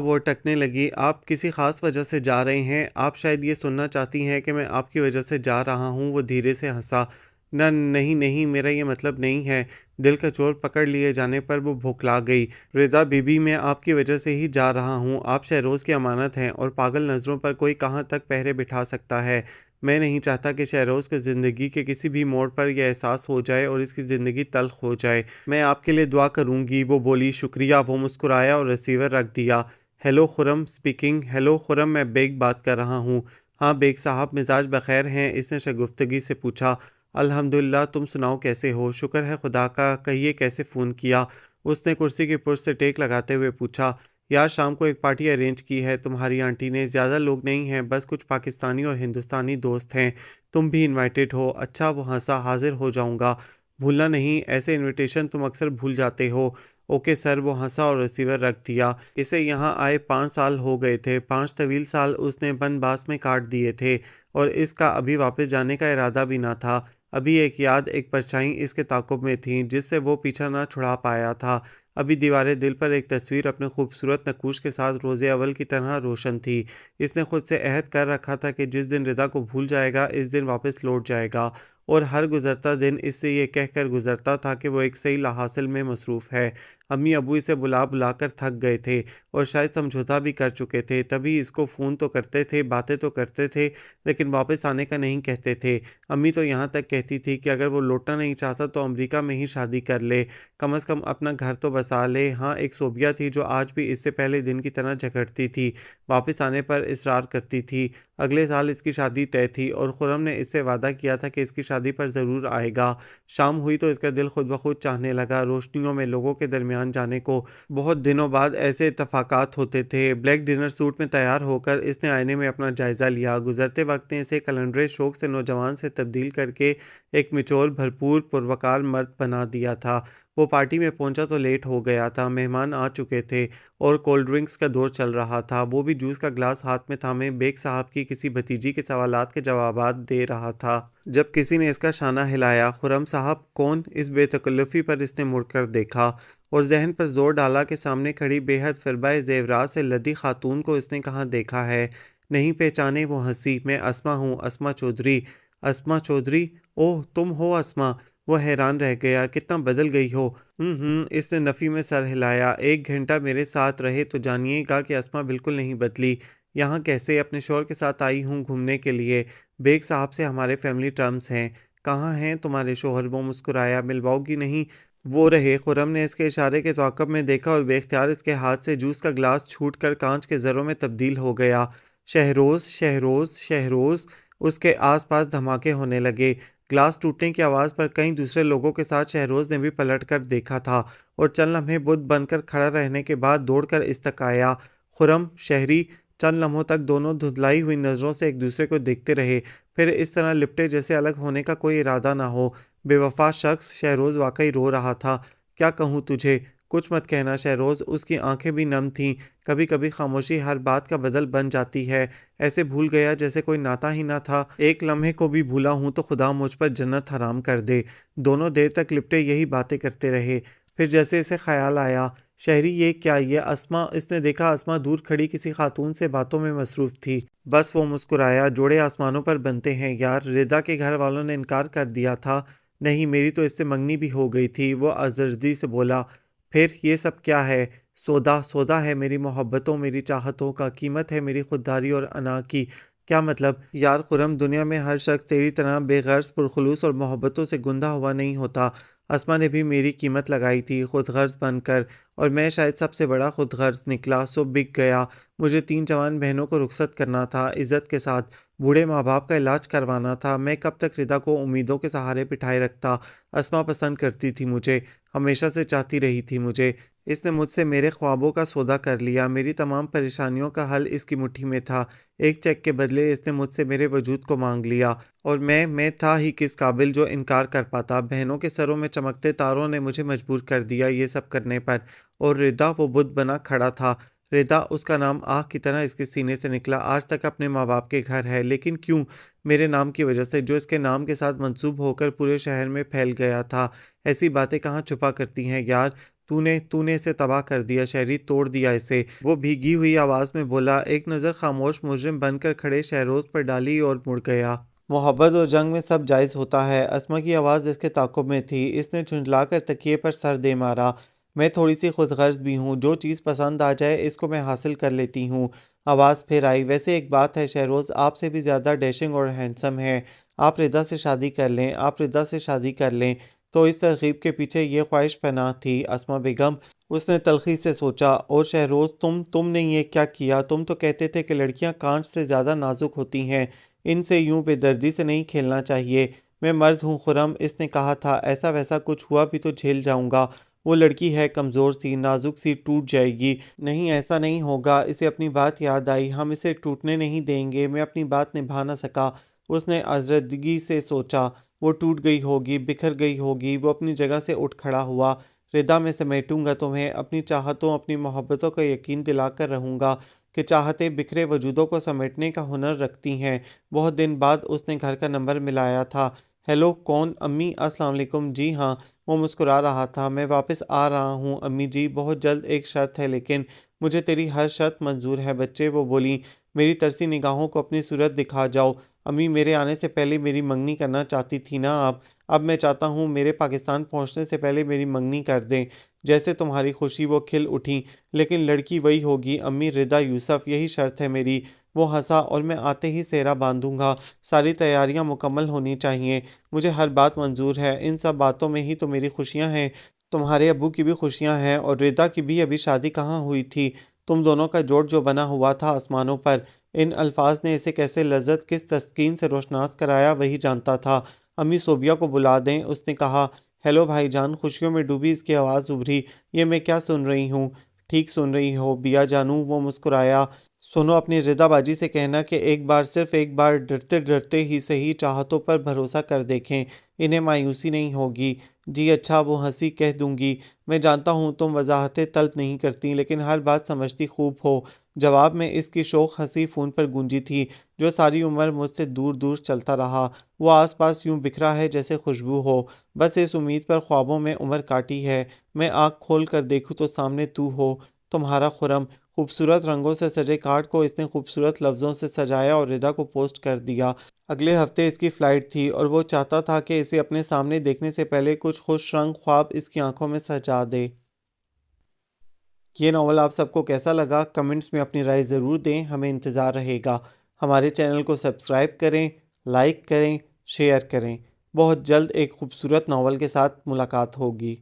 S1: وہ ٹکنے لگی۔ آپ کسی خاص وجہ سے جا رہے ہیں؟ آپ شاید یہ سننا چاہتی ہیں کہ میں آپ کی وجہ سے جا رہا ہوں۔ وہ دھیرے سے ہنسا۔ نہیں نہیں، میرا یہ مطلب نہیں ہے۔ دل کا چور پکڑ لیے جانے پر وہ بھوکلا گئی۔ ردا بی بی، میں آپ کی وجہ سے ہی جا رہا ہوں۔ آپ شہروز کی امانت ہیں، اور پاگل نظروں پر کوئی کہاں تک پہرے بٹھا سکتا ہے؟ میں نہیں چاہتا کہ شہروز کی زندگی کے کسی بھی موڑ پر یہ احساس ہو جائے اور اس کی زندگی تلخ ہو جائے۔ میں آپ کے لیے دعا کروں گی۔ وہ بولی۔ شکریہ۔ وہ مسکرایا اور ریسیور رکھ دیا۔ ہیلو خرم اسپیکنگ۔ ہیلو خرم، میں بیگ بات کر رہا ہوں۔ ہاں بیگ صاحب، مزاج بخیر ہیں؟ اس نے شگفتگی سے پوچھا۔ الحمدللہ، تم سناؤ کیسے ہو؟ شکر ہے خدا کا۔ کہیے کیسے فون کیا؟ اس نے کرسی کے پشت سے ٹیک لگاتے ہوئے پوچھا۔ یار شام کو ایک پارٹی ارینج کی ہے تمہاری آنٹی نے، زیادہ لوگ نہیں ہیں، بس کچھ پاکستانی اور ہندوستانی دوست ہیں، تم بھی انوائٹڈ ہو۔ اچھا، وہ ہنسا۔ حاضر ہو جاؤں گا، بھولنا نہیں، ایسے انویٹیشن تم اکثر بھول جاتے ہو۔ Okay sir. وہ ہنسا اور ریسیور رکھ دیا۔ اسے یہاں آئے 5 سال ہو گئے تھے، 5 طویل سال اس نے بن باس میں کاٹ دیے تھے، اور اس کا ابھی واپس جانے کا ارادہ بھی نہ تھا۔ ابھی ایک یاد، ایک پرچھائی اس کے تعاقب میں تھیں جس سے وہ پیچھا نہ چھڑا پایا تھا۔ ابھی دیوار دل پر ایک تصویر اپنے خوبصورت نقوش کے ساتھ روز اول کی طرح روشن تھی۔ اس نے خود سے عہد کر رکھا تھا کہ جس دن ردا کو بھول جائے گا اس دن واپس لوٹ جائے گا، اور ہر گزرتا دن اس سے یہ کہہ کر گزرتا تھا کہ وہ ایک صحیح لاحاصل میں مصروف ہے۔ امی ابو اسے بلا بلا کر تھک گئے تھے اور شاید سمجھوتا بھی کر چکے تھے، تبھی اس کو فون تو کرتے تھے، باتیں تو کرتے تھے، لیکن واپس آنے کا نہیں کہتے تھے۔ امی تو یہاں تک کہتی تھی کہ اگر وہ لوٹنا نہیں چاہتا تو امریکہ میں ہی شادی کر لے، کم از کم اپنا گھر تو بسا لے۔ ہاں ایک صوبیہ تھی جو آج بھی اس سے پہلے دن کی طرح جھگڑتی تھی، واپس آنے پر اصرار کرتی تھی۔ اگلے سال اس کی شادی طے تھی، اور خرم نے اس سے وعدہ کیا تھا کہ اس کی شادی پر ضرور آئے گا۔ شام ہوئی تو اس کا دل خود بخود چاہنے لگا روشنیوں میں لوگوں کے درمیان جانے کو۔ بہت دنوں بعد ایسے اتفاقات ہوتے تھے۔ بلیک ڈنر سوٹ میں تیار ہو کر اس نے آئینے میں اپنا جائزہ لیا۔ گزرتے وقت نے اسے کلندرے شوق سے نوجوان سے تبدیل کر کے ایک مچور، بھرپور، پروقار مرد بنا دیا تھا۔ وہ پارٹی میں پہنچا تو لیٹ ہو گیا تھا، مہمان آ چکے تھے اور کولڈ ڈرنکس کا دور چل رہا تھا۔ وہ بھی جوس کا گلاس ہاتھ میں تھامے بیگ صاحب کی کسی بھتیجی کے سوالات کے جوابات دے رہا تھا جب کسی نے اس کا شانہ ہلایا۔ خرم صاحب کون؟ اس بے تکلفی پر اس نے مڑ کر دیکھا اور ذہن پر زور ڈالا کہ سامنے کھڑی بے حد فربہ زیورات سے لدی خاتون کو اس نے کہاں دیکھا ہے۔ نہیں پہچانے وہ ہنسی۔ میں اسما ہوں، اسما چودھری۔ اسما چودھری؟ اوہ تم ہو اسما؟ وہ حیران رہ گیا۔ کتنا بدل گئی ہو۔ اس نے نفی میں سر ہلایا۔ 1 گھنٹہ میرے ساتھ رہے تو جانیے گا کہ اسما بالکل نہیں بدلی۔ یہاں کیسے؟ اپنے شوہر کے ساتھ آئی ہوں گھومنے کے لیے۔ بیگ صاحب سے ہمارے فیملی ٹرمز ہیں۔ کہاں ہیں تمہارے شوہر؟ وہ مسکرایا۔ ملواؤ گی نہیں؟ وہ رہے۔ خرم نے اس کے اشارے کے تعاقب میں دیکھا اور بے اختیار اس کے ہاتھ سے جوس کا گلاس چھوٹ کر کانچ کے ذروں میں تبدیل ہو گیا۔ شہروز شہروز شہروز۔ اس کے آس پاس دھماکے ہونے لگے۔ گلاس ٹوٹنے کی آواز پر کئی دوسرے لوگوں کے ساتھ شہروز نے بھی پلٹ کر دیکھا تھا اور چند لمحے بت بن کر کھڑا رہنے کے بعد دوڑ کر اس تک آیا۔ خرم، شہری چند لمحوں تک دونوں دھندلائی ہوئی نظروں سے ایک دوسرے کو دیکھتے رہے، پھر اس طرح لپٹے جیسے الگ ہونے کا کوئی ارادہ نہ ہو۔ بے وفا شخص، شہروز واقعی رو رہا تھا۔ کیا کہوں تجھے؟ کچھ مت کہنا شہروز۔ اس کی آنکھیں بھی نم تھیں۔ کبھی کبھی خاموشی ہر بات کا بدل بن جاتی ہے۔ ایسے بھول گیا جیسے کوئی ناتا ہی نہ تھا۔ ایک لمحے کو بھی بھولا ہوں تو خدا مجھ پر جنت حرام کر دے۔ دونوں دیر تک لپٹے یہی باتیں کرتے رہے، پھر جیسے اسے خیال آیا، شہری یہ کیا؟ یہ اسما؟ اس نے دیکھا اسما دور کھڑی کسی خاتون سے باتوں میں مصروف تھی۔ بس وہ مسکرایا۔ جوڑے آسمانوں پر بنتے ہیں یار۔ ردا کے گھر والوں نے انکار کر دیا تھا۔ نہیں، میری تو اس سے منگنی بھی ہو گئی تھی۔ وہ آزردگی سے بولا۔ پھر یہ سب کیا ہے؟ سودا سودا ہے میری محبتوں، میری چاہتوں کا، قیمت ہے میری خودداری اور انا کی۔ کیا مطلب؟ یار خرم، دنیا میں ہر شخص تیری طرح بے غرض پرخلوص اور محبتوں سے گندہ ہوا نہیں ہوتا۔ اسما نے بھی میری قیمت لگائی تھی خود غرض بن کر، اور میں شاید سب سے بڑا خود غرض نکلا، سو بک گیا۔ مجھے 3 جوان بہنوں کو رخصت کرنا تھا عزت کے ساتھ، بوڑھے ماں باپ کا علاج کروانا تھا۔ میں کب تک ردا کو امیدوں کے سہارے بٹھائے رکھتا؟ اسما پسند کرتی تھی مجھے، ہمیشہ سے چاہتی رہی تھی مجھے۔ اس نے مجھ سے میرے خوابوں کا سودا کر لیا۔ میری تمام پریشانیوں کا حل اس کی مٹھی میں تھا۔ ایک چیک کے بدلے اس نے مجھ سے میرے وجود کو مانگ لیا، اور میں تھا ہی کس قابل جو انکار کر پاتا۔ بہنوں کے سروں میں چمکتے تاروں نے مجھے مجبور کر دیا یہ سب کرنے پر، اور ردا وہ بت بنا کھڑا تھا۔ ردا، اس کا نام آگ کی طرح اس کے سینے سے نکلا۔ آج تک اپنے ماں باپ کے گھر ہے، لیکن کیوں؟ میرے نام کی وجہ سے، جو اس کے نام کے ساتھ منسوب ہو کر پورے شہر میں پھیل گیا تھا۔ ایسی باتیں کہاں چھپا کرتی ہیں یار۔ تو نے اسے تباہ کر دیا شہری، توڑ دیا اسے۔ وہ بھیگی ہوئی آواز میں بولا۔ ایک نظر خاموش مجرم بن کر کھڑے شہروز پر ڈالی اور مڑ گیا۔ محبت اور جنگ میں سب جائز ہوتا ہے۔ اسما کی آواز اس کے تعاقب میں تھی۔ اس نے جھنجلا کر تکیے پر سر دے مارا۔ میں تھوڑی سی خود غرض بھی ہوں، جو چیز پسند آ جائے اس کو میں حاصل کر لیتی ہوں۔ آواز پھر آئی۔ ویسے ایک بات ہے شہروز، آپ سے بھی زیادہ ڈیشنگ اور ہینڈسم ہے۔ آپ ردا سے شادی کر لیں، آپ ردا سے شادی کر لیں۔ تو اس ترغیب کے پیچھے یہ خواہش پنہاں تھی اسما بیگم؟ اس نے تلخی سے سوچا۔ اور شہروز تم نے یہ کیا کیا؟ تم تو کہتے تھے کہ لڑکیاں کانچ سے زیادہ نازک ہوتی ہیں، ان سے یوں بے دردی سے نہیں کھیلنا چاہیے۔ میں مرد ہوں خرم، اس نے کہا تھا، ایسا ویسا کچھ ہوا بھی تو جھیل جاؤں گا۔ وہ لڑکی ہے کمزور سی، نازک سی، ٹوٹ جائے گی۔ نہیں، ایسا نہیں ہوگا۔ اسے اپنی بات یاد آئی۔ ہم اسے ٹوٹنے نہیں دیں گے۔ میں اپنی بات نبھا نہ سکا، اس نے آزردگی سے سوچا۔ وہ ٹوٹ گئی ہوگی، بکھر گئی ہوگی۔ وہ اپنی جگہ سے اٹھ کھڑا ہوا۔ ردا، میں سمیٹوں گا تمہیں، اپنی چاہتوں، اپنی محبتوں کا یقین دلا کر رہوں گا کہ چاہتیں بکھرے وجودوں کو سمیٹنے کا ہنر رکھتی ہیں۔ بہت دن بعد اس نے گھر کا نمبر ملایا تھا۔ ہیلو، کون؟ امی، السلام علیکم۔ جی ہاں، وہ مسکرا رہا تھا۔ میں واپس آ رہا ہوں امی جی، بہت جلد۔ ایک شرط ہے لیکن۔ مجھے تیری ہر شرط منظور ہے بچے، وہ بولی۔ میری ترسی نگاہوں کو اپنی صورت دکھا جاؤ امی، میرے آنے سے پہلے میری منگنی کرنا چاہتی تھی نا آپ؟ اب میں چاہتا ہوں میرے پاکستان پہنچنے سے پہلے میری منگنی کر دیں۔ جیسے تمہاری خوشی، وہ کھل اٹھی۔ لیکن لڑکی وہی ہوگی امی، ردا یوسف، یہی شرط ہے میری۔ وہ ہنسا۔ اور میں آتے ہی سہرا باندھوں گا۔ ساری تیاریاں مکمل ہونی چاہیے۔ مجھے ہر بات منظور ہے، ان سب باتوں میں ہی تو میری خوشیاں ہیں۔ تمہارے ابو کی بھی خوشیاں ہیں، اور ردا کی بھی ابھی شادی کہاں ہوئی تھی۔ تم دونوں کا جوڑ جو بنا ہوا تھا آسمانوں پر۔ ان الفاظ نے اسے کیسے لذت، کس تسکین سے روشناس کرایا وہی جانتا تھا۔ امی صوبیہ کو بلا دیں، اس نے کہا۔ ہیلو بھائی جان، خوشیوں میں ڈوبی اس کی آواز ابھری۔ یہ میں کیا سن رہی ہوں؟ ٹھیک سن رہی ہو بیا جانو، وہ مسکرایا۔ سنو، اپنی ردا باجی سے کہنا کہ ایک بار، صرف ایک بار، ڈرتے ڈرتے ہی صحیح، چاہتوں پر بھروسہ کر دیکھیں، انہیں مایوسی نہیں ہوگی۔ جی اچھا، وہ ہنسی کہہ دوں گی۔ میں جانتا ہوں تم وضاحتیں طلب نہیں کرتی لیکن ہر بات سمجھتی خوب ہو۔ جواب میں اس کی شوخ ہنسی فون پر گونجی تھی جو ساری عمر مجھ سے دور دور چلتا رہا۔ وہ آس پاس یوں بکھرا ہے جیسے خوشبو ہو، بس اس امید پر خوابوں میں عمر کاٹی ہے۔ میں آنکھ کھول کر دیکھوں تو سامنے تو ہو، تمہارا خرم۔ خوبصورت رنگوں سے سجے کارڈ کو اس نے خوبصورت لفظوں سے سجایا اور ردا کو پوسٹ کر دیا۔ اگلے ہفتے اس کی فلائٹ تھی اور وہ چاہتا تھا کہ اسے اپنے سامنے دیکھنے سے پہلے کچھ خوش رنگ خواب اس کی آنکھوں میں سجا دے۔ یہ ناول آپ سب کو کیسا لگا؟ کمنٹس میں اپنی رائے ضرور دیں، ہمیں انتظار رہے گا۔ ہمارے چینل کو سبسکرائب کریں، لائک کریں، شیئر کریں۔ بہت جلد ایک خوبصورت ناول کے ساتھ ملاقات ہوگی۔